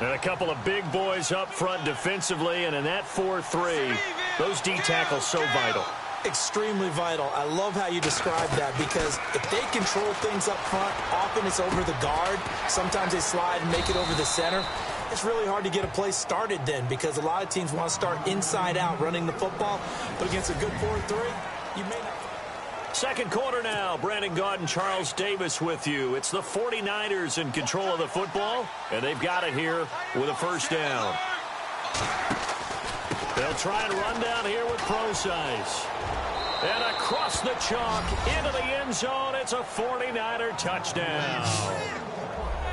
And a couple of big boys up front defensively, and in that 4-3, those D tackles so vital. Extremely vital. I love how you describe that, because if they control things up front, often it's over the guard. Sometimes they slide and make it over the center. It's really hard to get a play started then, because a lot of teams want to start inside out running the football. But against a good 4-3, you may not. Second quarter now. Brandon Gaudin, Charles Davis with you. It's the 49ers in control of the football, and they've got it here with a first down. They'll try and run down here with Procise. And across the chalk into the end zone. It's a 49er touchdown.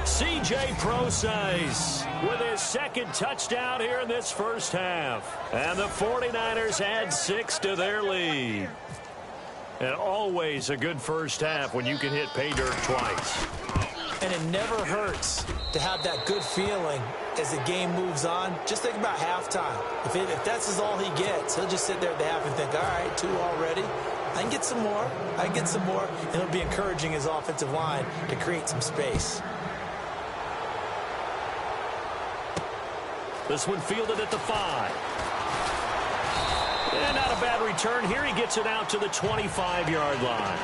C.J. Procise with his second touchdown here in this first half. And the 49ers add 6 to their lead. And always a good first half when you can hit pay dirt twice. And it never hurts to have that good feeling as the game moves on. Just think about halftime. If that's all he gets, he'll just sit there at the half and think, all right, 2 already. I can get some more. I can get some more. And it'll be encouraging his offensive line to create some space. This one fielded at the 5. And not a bad return here. He gets it out to the 25-yard line.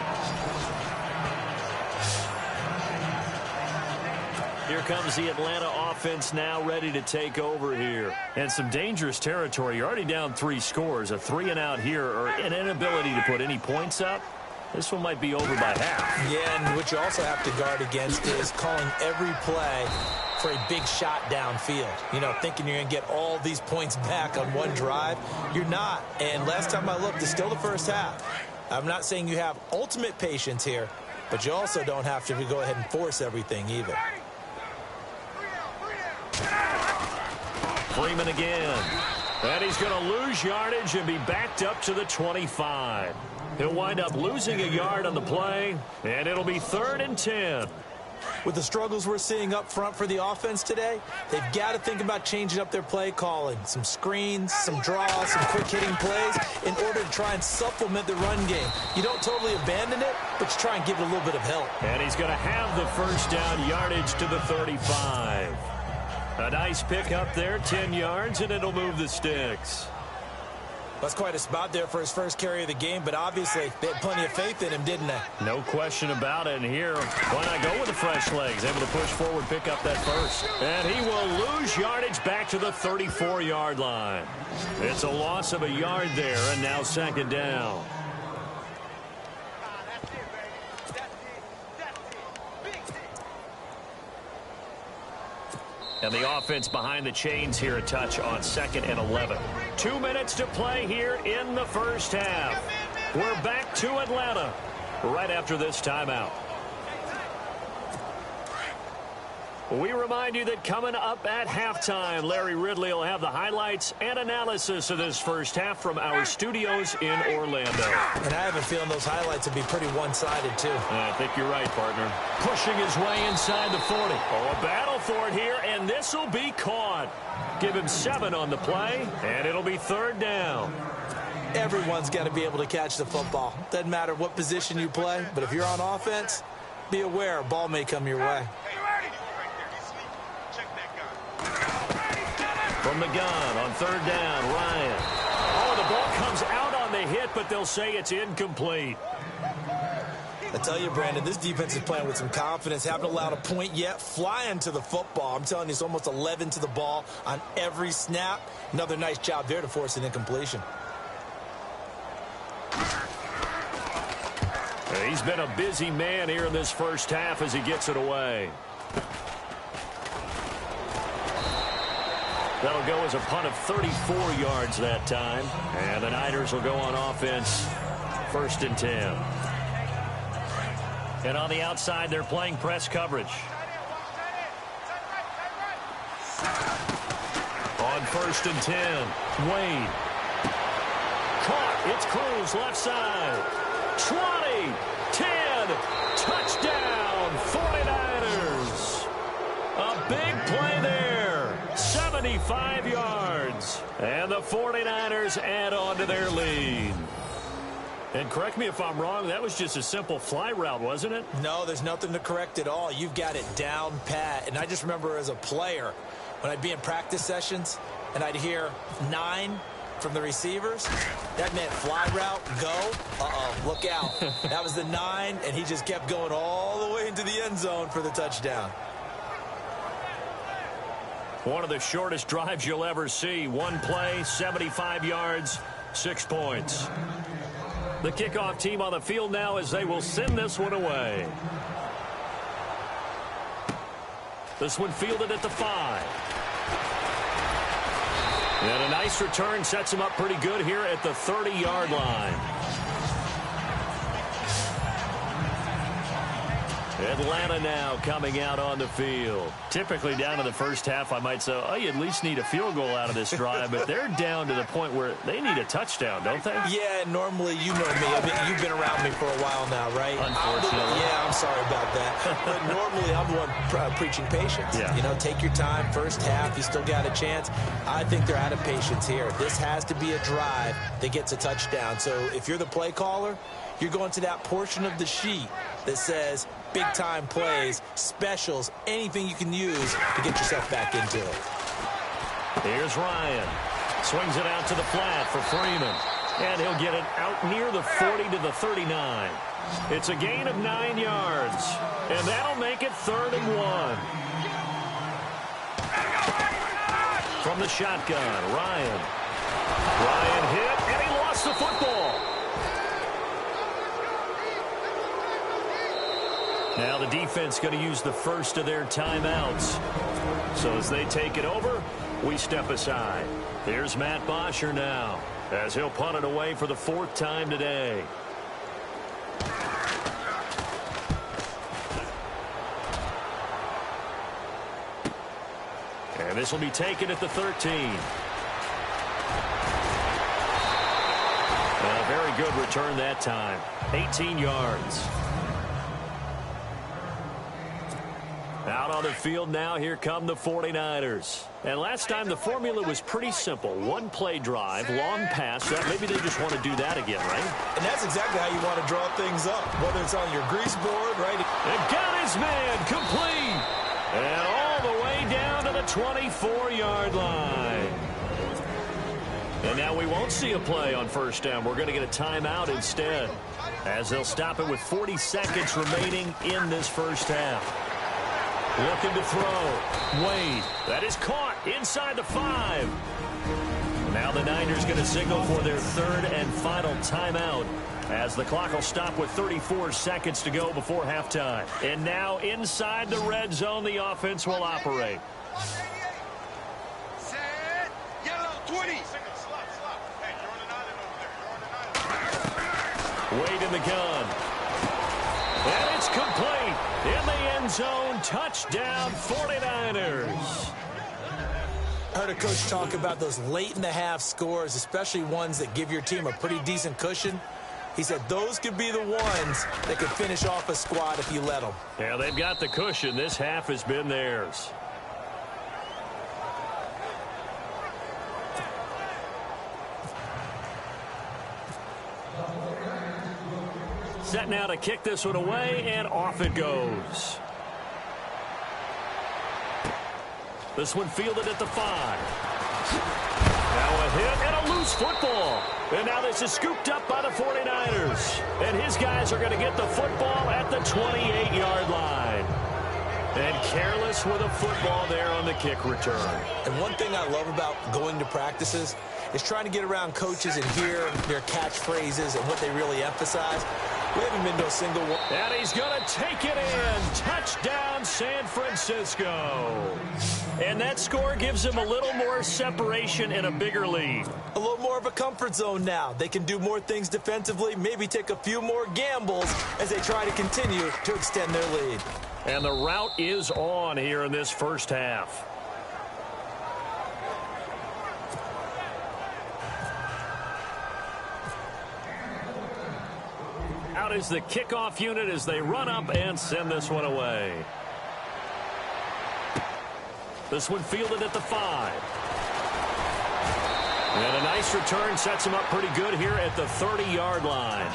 Here comes the Atlanta offense now ready to take over here. And some dangerous territory. You're already down 3 scores. A 3-and-out here, or an inability to put any points up. This one might be over by half. Yeah, and what you also have to guard against is calling every play for a big shot downfield. You know, thinking you're going to get all these points back on one drive. You're not. And last time I looked, it's still the first half. I'm not saying you have ultimate patience here, but you also don't have to go ahead and force everything either. Freeman again. And he's going to lose yardage and be backed up to the 25. He'll wind up losing a yard on the play, and it'll be 3rd and 10. With the struggles we're seeing up front for the offense today, they've got to think about changing up their play calling. Some screens, some draws, some quick-hitting plays in order to try and supplement the run game. You don't totally abandon it, but you try and give it a little bit of help. And he's going to have the first down yardage to the 35. A nice pick up there, 10 yards, and it'll move the sticks. That's quite a spot there for his first carry of the game, but obviously they had plenty of faith in him, didn't they? No question about it. And here, why not go with the fresh legs? Able to push forward, pick up that first. And he will lose yardage back to the 34-yard line. It's a loss of a yard there, and now 2nd down. And the offense behind the chains here, a touch on 2nd and 11. 2 minutes to play here in the first half. We're back to Atlanta right after this timeout. We remind you that coming up at halftime, Larry Ridley will have the highlights and analysis of this first half from our studios in Orlando. And I have a feeling those highlights will be pretty one-sided, too. I think you're right, partner. Pushing his way inside the 40. Oh, a battle for it here, and this will be caught. Give him 7 on the play, and it'll be 3rd down. Everyone's got to be able to catch the football. Doesn't matter what position you play, but if you're on offense, be aware, a ball may come your way. From the gun on third down, Ryan. Oh, the ball comes out on the hit, but they'll say it's incomplete. I tell you, Brandon, this defense is playing with some confidence. Haven't allowed a point yet. Flying to the football. I'm telling you, it's almost 11 to the ball on every snap. Another nice job there to force an incompletion. He's been a busy man here in this first half as he gets it away. That'll go as a punt of 34 yards that time. And the Niners will go on offense, 1st and 10. And on the outside, they're playing press coverage. On 1st and 10, Wade. Caught. It's Cruz, left side. 20, 10, touchdown, 49ers. A big play there, 75 yards. And the 49ers add on to their lead. And correct me if I'm wrong, that was just a simple fly route, wasn't it? No, there's nothing to correct at all. You've got it down pat. And I just remember as a player, when I'd be in practice sessions and I'd hear 9 from the receivers, that meant fly route, go. Uh-oh, look out. That was the 9, and he just kept going all the way into the end zone for the touchdown. One of the shortest drives you'll ever see. One play, 75 yards, 6 points. The kickoff team on the field now as they will send this one away. This one fielded at the 5. And a nice return sets him up pretty good here at the 30-yard line. Atlanta now coming out on the field. Typically down to the first half, I might say, oh, you at least need a field goal out of this drive, but they're down to the point where they need a touchdown, don't they? Yeah, normally, you know me. I mean, you've been around me for a while now, right? Unfortunately. Yeah, I'm sorry about that. But normally, I'm the one preaching patience. Yeah. You know, take your time. First half, you still got a chance. I think they're out of patience here. This has to be a drive that gets a touchdown. So if you're the play caller, you're going to that portion of the sheet that says big-time plays, specials, anything you can use to get yourself back into it. Here's Ryan. Swings it out to the flat for Freeman. And he'll get it out near the 40 to the 39. It's a gain of 9 yards. And that'll make it 3rd and 1. From the shotgun, Ryan. Ryan hit, and he lost the football. Now the defense going to use the first of their timeouts. So as they take it over, we step aside. Here's Matt Bosher now, as he'll punt it away for the 4th time today. And this will be taken at the 13. A very good return that time. 18 yards. Out on the field now, here come the 49ers. And last time the formula was pretty simple. One play drive, long pass. That maybe they just want to do that again, right? And that's exactly how you want to draw things up, whether it's on your grease board, right? And got his man complete. And all the way down to the 24-yard line. And now we won't see a play on first down. We're going to get a timeout instead, as they'll stop it with 40 seconds remaining in this first half. Looking to throw. Wade. That is caught inside the 5. Now the Niners going to signal for their 3rd and final timeout, as the clock will stop with 34 seconds to go before halftime. And now inside the red zone, the offense will operate. Set. Yellow 20. Wade in the gun. And it's complete. In the end zone, touchdown 49ers. I heard a coach talk about those late-in-the-half scores, especially ones that give your team a pretty decent cushion. He said those could be the ones that could finish off a squad if you let them. Yeah, they've got the cushion. This half has been theirs. Set now to kick this one away, and off it goes. This one fielded at the 5. Now a hit and a loose football. And now this is scooped up by the 49ers. And his guys are going to get the football at the 28-yard line. And careless with a football there on the kick return. And one thing I love about going to practices is trying to get around coaches and hear their catchphrases and what they really emphasize. We haven't been to a single one. And he's going to take it in. Touchdown, San Francisco. And that score gives him a little more separation and a bigger lead. A little more of a comfort zone now. They can do more things defensively, maybe take a few more gambles as they try to continue to extend their lead. And the route is on here in this first half. Out is the kickoff unit as they run up and send this one away. This one fielded at the 5. And a nice return sets him up pretty good here at the 30-yard line.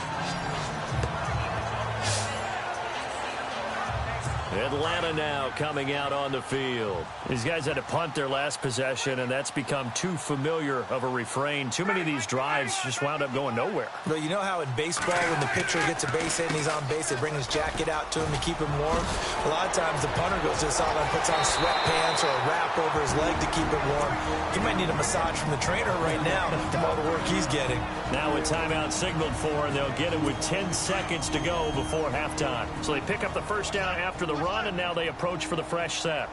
Atlanta now coming out on the field. These guys had to punt their last possession, and that's become too familiar of a refrain. Too many of these drives just wound up going nowhere. But you know how in baseball, when the pitcher gets a base hit and he's on base, they bring his jacket out to him to keep him warm? A lot of times the punter goes to the sideline, puts on sweatpants or a wrap over his leg to keep it warm. He might need a massage from the trainer right now from all the work he's getting. Now a timeout signaled for, and they'll get it with 10 seconds to go before halftime. So they pick up the first down after the run, and now they approach for the fresh set.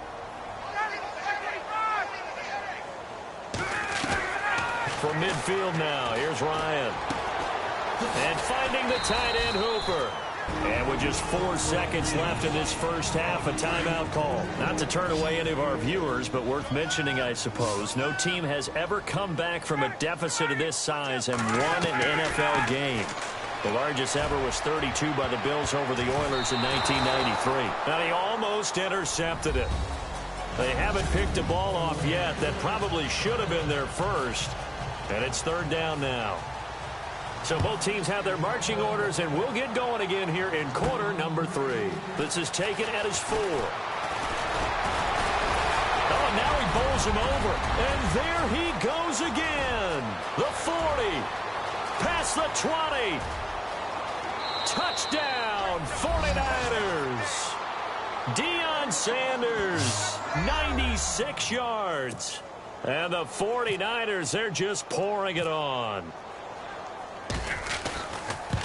From midfield now, here's Ryan. And finding the tight end Hooper. And with just 4 seconds left in this first half, a timeout call. Not to turn away any of our viewers, but worth mentioning, I suppose. No team has ever come back from a deficit of this size and won an NFL game. The largest ever was 32 by the Bills over the Oilers in 1993. Now, he almost intercepted it. They haven't picked a ball off yet. That probably should have been their first. And it's third down now. So both teams have their marching orders, and we'll get going again here in quarter number 3. This is taken at his 4. Oh, and now he bowls him over. And there he goes again. The 40. Past the 20. Touchdown, 49ers. Deion Sanders, 96 yards. And the 49ers, they're just pouring it on.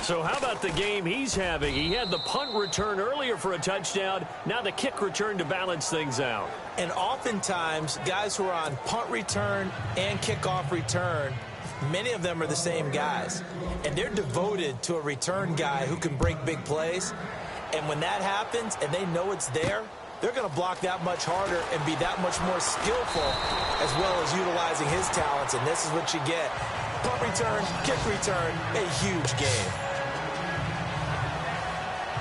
So how about the game he's having? He had the punt return earlier for a touchdown. Now the kick return to balance things out. And oftentimes, guys who are on punt return and kickoff return, many of them are the same guys. And they're devoted to a return guy who can break big plays. And when that happens and they know it's there, they're going to block that much harder and be that much more skillful, as well as utilizing his talents. And this is what you get. Punt return, kick return, a huge game.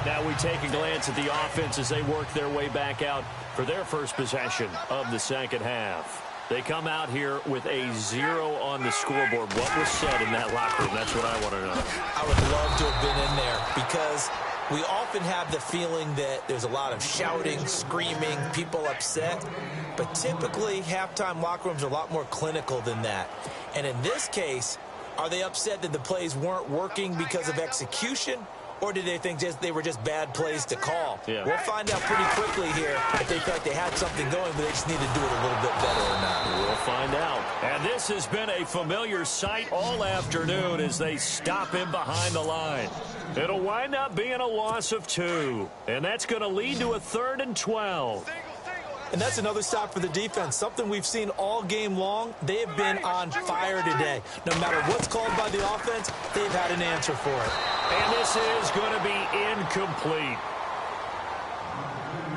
Now we take a glance at the offense as they work their way back out for their first possession of the second half. They come out here with a 0 on the scoreboard. What was said in that locker room? That's what I want to know. I would love to have been in there because we often have the feeling that there's a lot of shouting, screaming, people upset. But typically, halftime locker rooms are a lot more clinical than that. And in this case, are they upset that the plays weren't working because of execution? Or did they think they were just bad plays to call? Yeah. We'll find out pretty quickly here if they felt like they had something going, but they just need to do it a little bit better or not. We'll find out. And this has been a familiar sight all afternoon as they stop him behind the line. It'll wind up being a loss of 2. And that's going to lead to a 3rd and 12. And that's another stop for the defense, something we've seen all game long. They have been on fire today. No matter what's called by the offense, they've had an answer for it. And this is going to be incomplete.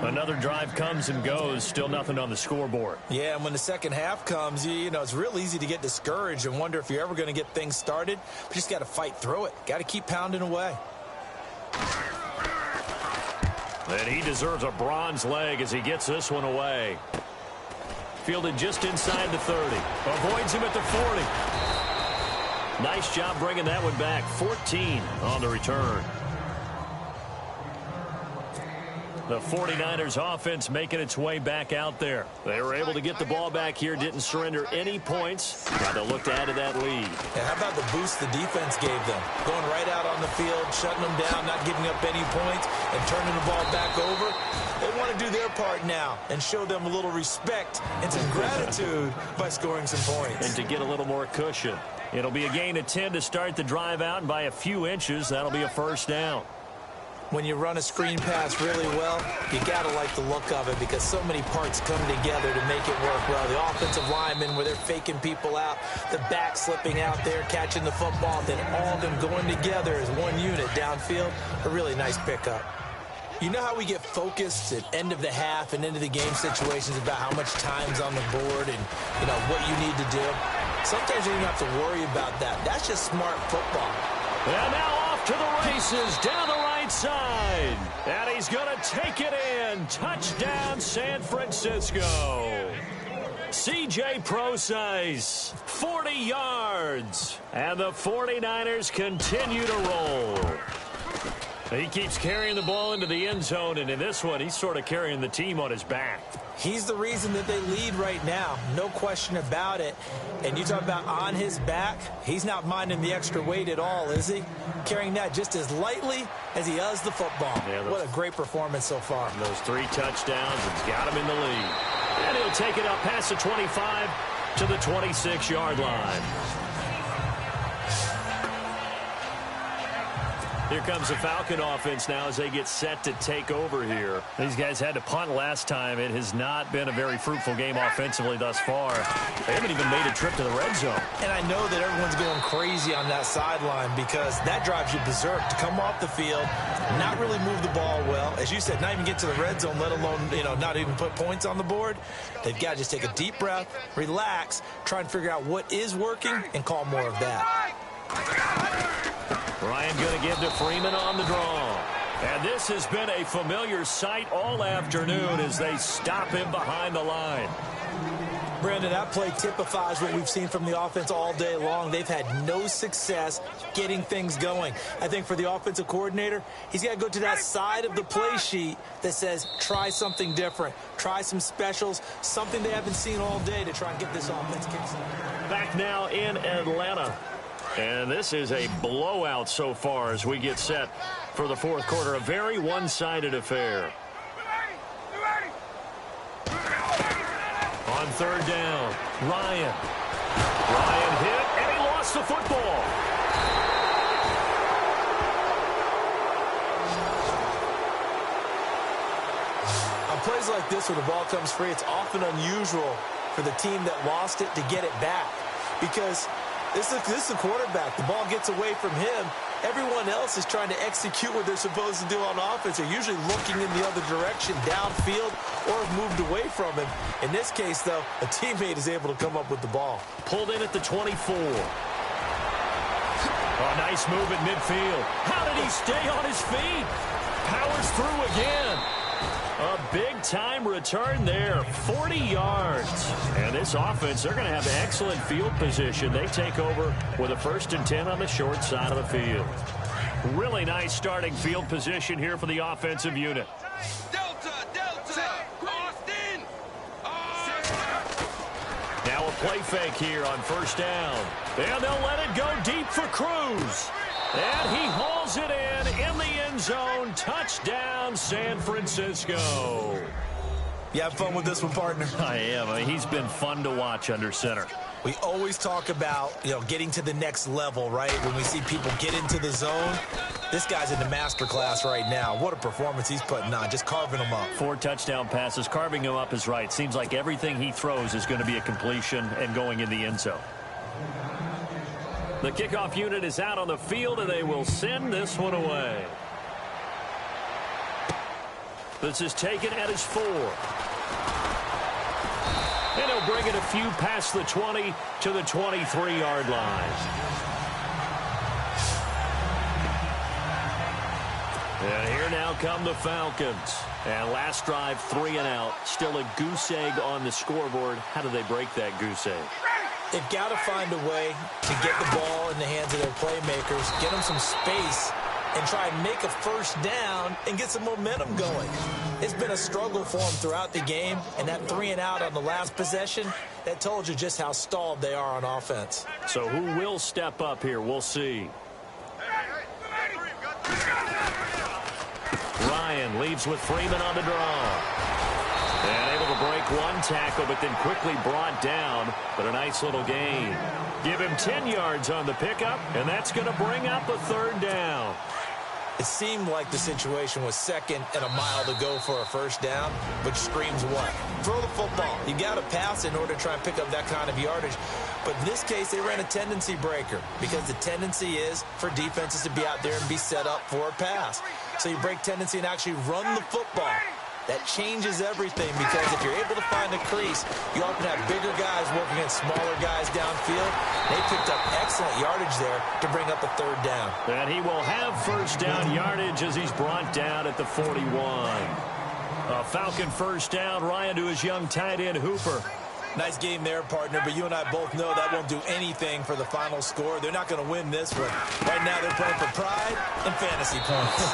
Another drive comes and goes, still nothing on the scoreboard. Yeah, and when the second half comes, you know, it's real easy to get discouraged and wonder if you're ever going to get things started. But you just got to fight through it. Got to keep pounding away. And he deserves a bronze leg as he gets this one away. Fielded just inside the 30. Avoids him at the 40. Nice job bringing that one back. 14 on the return. The 49ers offense making its way back out there. They were able to get the ball back here, didn't surrender any points. Now they'll look to add to that lead. And how about the boost the defense gave them? Going right out on the field, shutting them down, not giving up any points, and turning the ball back over. They want to do their part now and show them a little respect and some gratitude by scoring some points. And to get a little more cushion. It'll be a gain of 10 to start the drive out, and by a few inches, that'll be a first down. When you run a screen pass really well, you got to like the look of it because so many parts come together to make it work well. The offensive linemen where they're faking people out, the back slipping out there, catching the football, then all of them going together as one unit downfield. A really nice pickup. You know how we get focused at end of the half and into the game situations about how much time's on the board and, you know, what you need to do? Sometimes you don't have to worry about that. That's just smart football. And now off to the races down the right side. And he's going to take it in. Touchdown, San Francisco. C.J. Prosise, 40 yards. And the 49ers continue to roll. He keeps carrying the ball into the end zone, and in this one, he's sort of carrying the team on his back. He's the reason that they lead right now, no question about it. And you talk about on his back, he's not minding the extra weight at all, is he? Carrying that just as lightly as he does the football. Yeah, what a great performance so far. Those 3 touchdowns, it's got him in the lead. And he'll take it up past the 25 to the 26-yard line. Here comes the Falcon offense now as they get set to take over here. These guys had to punt last time. It has not been a very fruitful game offensively thus far. They haven't even made a trip to the red zone. And I know that everyone's going crazy on that sideline because that drives you berserk to come off the field, not really move the ball well. As you said, not even get to the red zone, let alone, not even put points on the board. They've got to just take a deep breath, relax, try and figure out what is working, and call more of that. Ryan going to give to Freeman on the draw. And this has been a familiar sight all afternoon as they stop him behind the line. Brandon, that play typifies what we've seen from the offense all day long. They've had no success getting things going. I think for the offensive coordinator, he's got to go to that side of the play sheet that says try something different, try some specials, something they haven't seen all day to try and get this offense kickstarted. Back now in Atlanta. And this is a blowout so far as we get set for the fourth quarter. A very one-sided affair. On third down, Ryan. Ryan hit, and he lost the football. On plays like this where the ball comes free, it's often unusual for the team that lost it to get it back. Because this is the quarterback. The ball gets away from him. Everyone else is trying to execute what they're supposed to do on offense. They're usually looking in the other direction, downfield, or have moved away from him. In this case, though, a teammate is able to come up with the ball. Pulled in at the 24. A nice move at midfield. How did he stay on his feet? Powers through again. A big-time return there, 40 yards. And this offense, they're going to have excellent field position. They take over with a 1st and 10 on the short side of the field. Really nice starting field position here for the offensive unit. Delta, Austin. Now a play fake here on first down. And they'll let it go deep for Cruz. And he hauls it in the end zone. Touchdown, San Francisco. You have fun with this one, partner? I am. He's been fun to watch under center. We always talk about, getting to the next level, right? When we see people get into the zone, this guy's in the master class right now. What a performance he's putting on, just carving them up. 4 touchdown passes. Carving him up is right. Seems like everything he throws is going to be a completion and going in the end zone. The kickoff unit is out on the field, and they will send this one away. This is taken at his 4. And he'll bring it a few past the 20 to the 23-yard line. And here now come the Falcons. And last drive, 3 and out. Still a goose egg on the scoreboard. How do they break that goose egg? They've got to find a way to get the ball in the hands of their playmakers, get them some space, and try and make a first down and get some momentum going. It's been a struggle for them throughout the game, and that 3-and-out on the last possession, that told you just how stalled they are on offense. So who will step up here? We'll see. Ryan leaves with Freeman on the draw. And able to break one tackle, but then quickly brought down. But a nice little gain. Give him 10 yards on the pickup, and that's going to bring up a third down. It seemed like the situation was second and a mile to go for a first down, but screams what? Throw the football. You got to pass in order to try and pick up that kind of yardage. But in this case, they ran a tendency breaker because the tendency is for defenses to be out there and be set up for a pass. So you break tendency and actually run the football. That changes everything because if you're able to find a crease, you often have bigger guys working against smaller guys downfield. They picked up excellent yardage there to bring up a third down. And he will have first down yardage as he's brought down at the 41. A Falcon first down. Ryan to his young tight end, Hooper. Nice game there, partner, but you and I both know that won't do anything for the final score. They're not going to win this one. Right now they're playing for pride and fantasy points.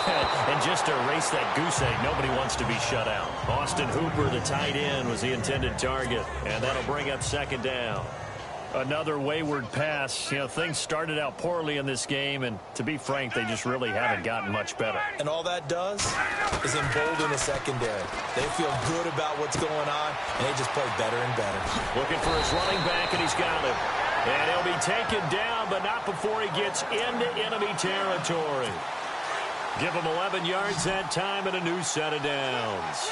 And just to erase that goose egg, nobody wants to be shut out. Austin Hooper, the tight end, was the intended target, and that'll bring up second down. Another wayward pass. You know, things started out poorly in this game, and to be frank, they just really haven't gotten much better. And all that does is embolden the secondary. They feel good about what's going on, and they just play better and better. Looking for his running back, and he's got him. And he'll be taken down, but not before he gets into enemy territory. Give him 11 yards that time and a new set of downs.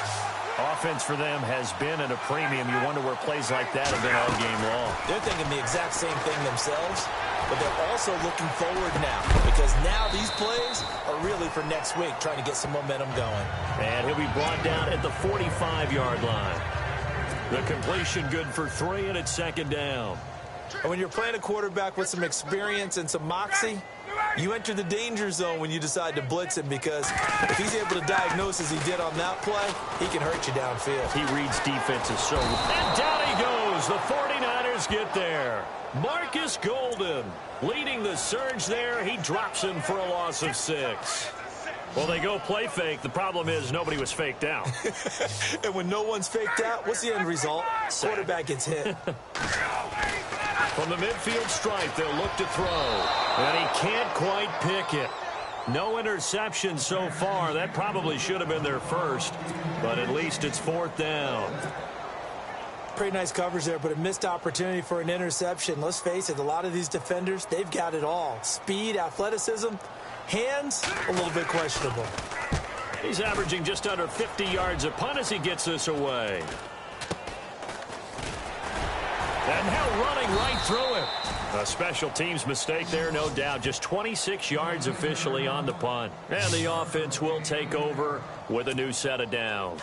Offense for them has been at a premium. You wonder where plays like that have been all game long. They're thinking the exact same thing themselves, but they're also looking forward now because now these plays are really for next week, trying to get some momentum going. And he'll be brought down at the 45-yard line. The completion good for 3, and it's second down. And when you're playing a quarterback with some experience and some moxie, you enter the danger zone when you decide to blitz him because if he's able to diagnose as he did on that play, he can hurt you downfield. He reads defenses so well. And down he goes. The 49ers get there. Marcus Golden leading the surge there. He drops him for a loss of 6. Well, they go play fake. The problem is nobody was faked out. And when no one's faked out, what's the end result? Quarterback gets hit. From the midfield stripe, they'll look to throw. And he can't quite pick it. No interception so far. That probably should have been their first. But at least it's fourth down. Pretty nice coverage there, but a missed opportunity for an interception. Let's face it, a lot of these defenders, they've got it all. Speed, athleticism, hands, a little bit questionable. He's averaging just under 50 yards a punt as he gets this away. And now running right through him. A special teams mistake there, no doubt. Just 26 yards officially on the punt. And the offense will take over with a new set of downs.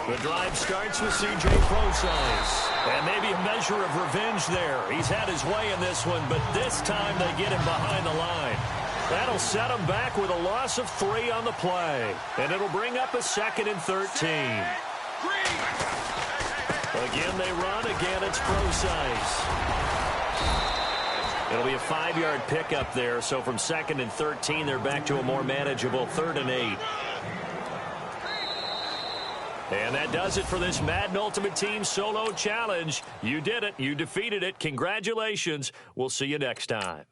The drive starts with C.J. Prosise. And maybe a measure of revenge there. He's had his way in this one, but this time they get him behind the line. That'll set him back with a loss of 3 on the play. And it'll bring up a 2nd and 13. Again, they run. Again, it's Prosise. It'll be a 5-yard pickup there. So from 2nd and 13, they're back to a more manageable 3rd and 8. And that does it for this Madden Ultimate Team Solo Challenge. You did it. You defeated it. Congratulations. We'll see you next time.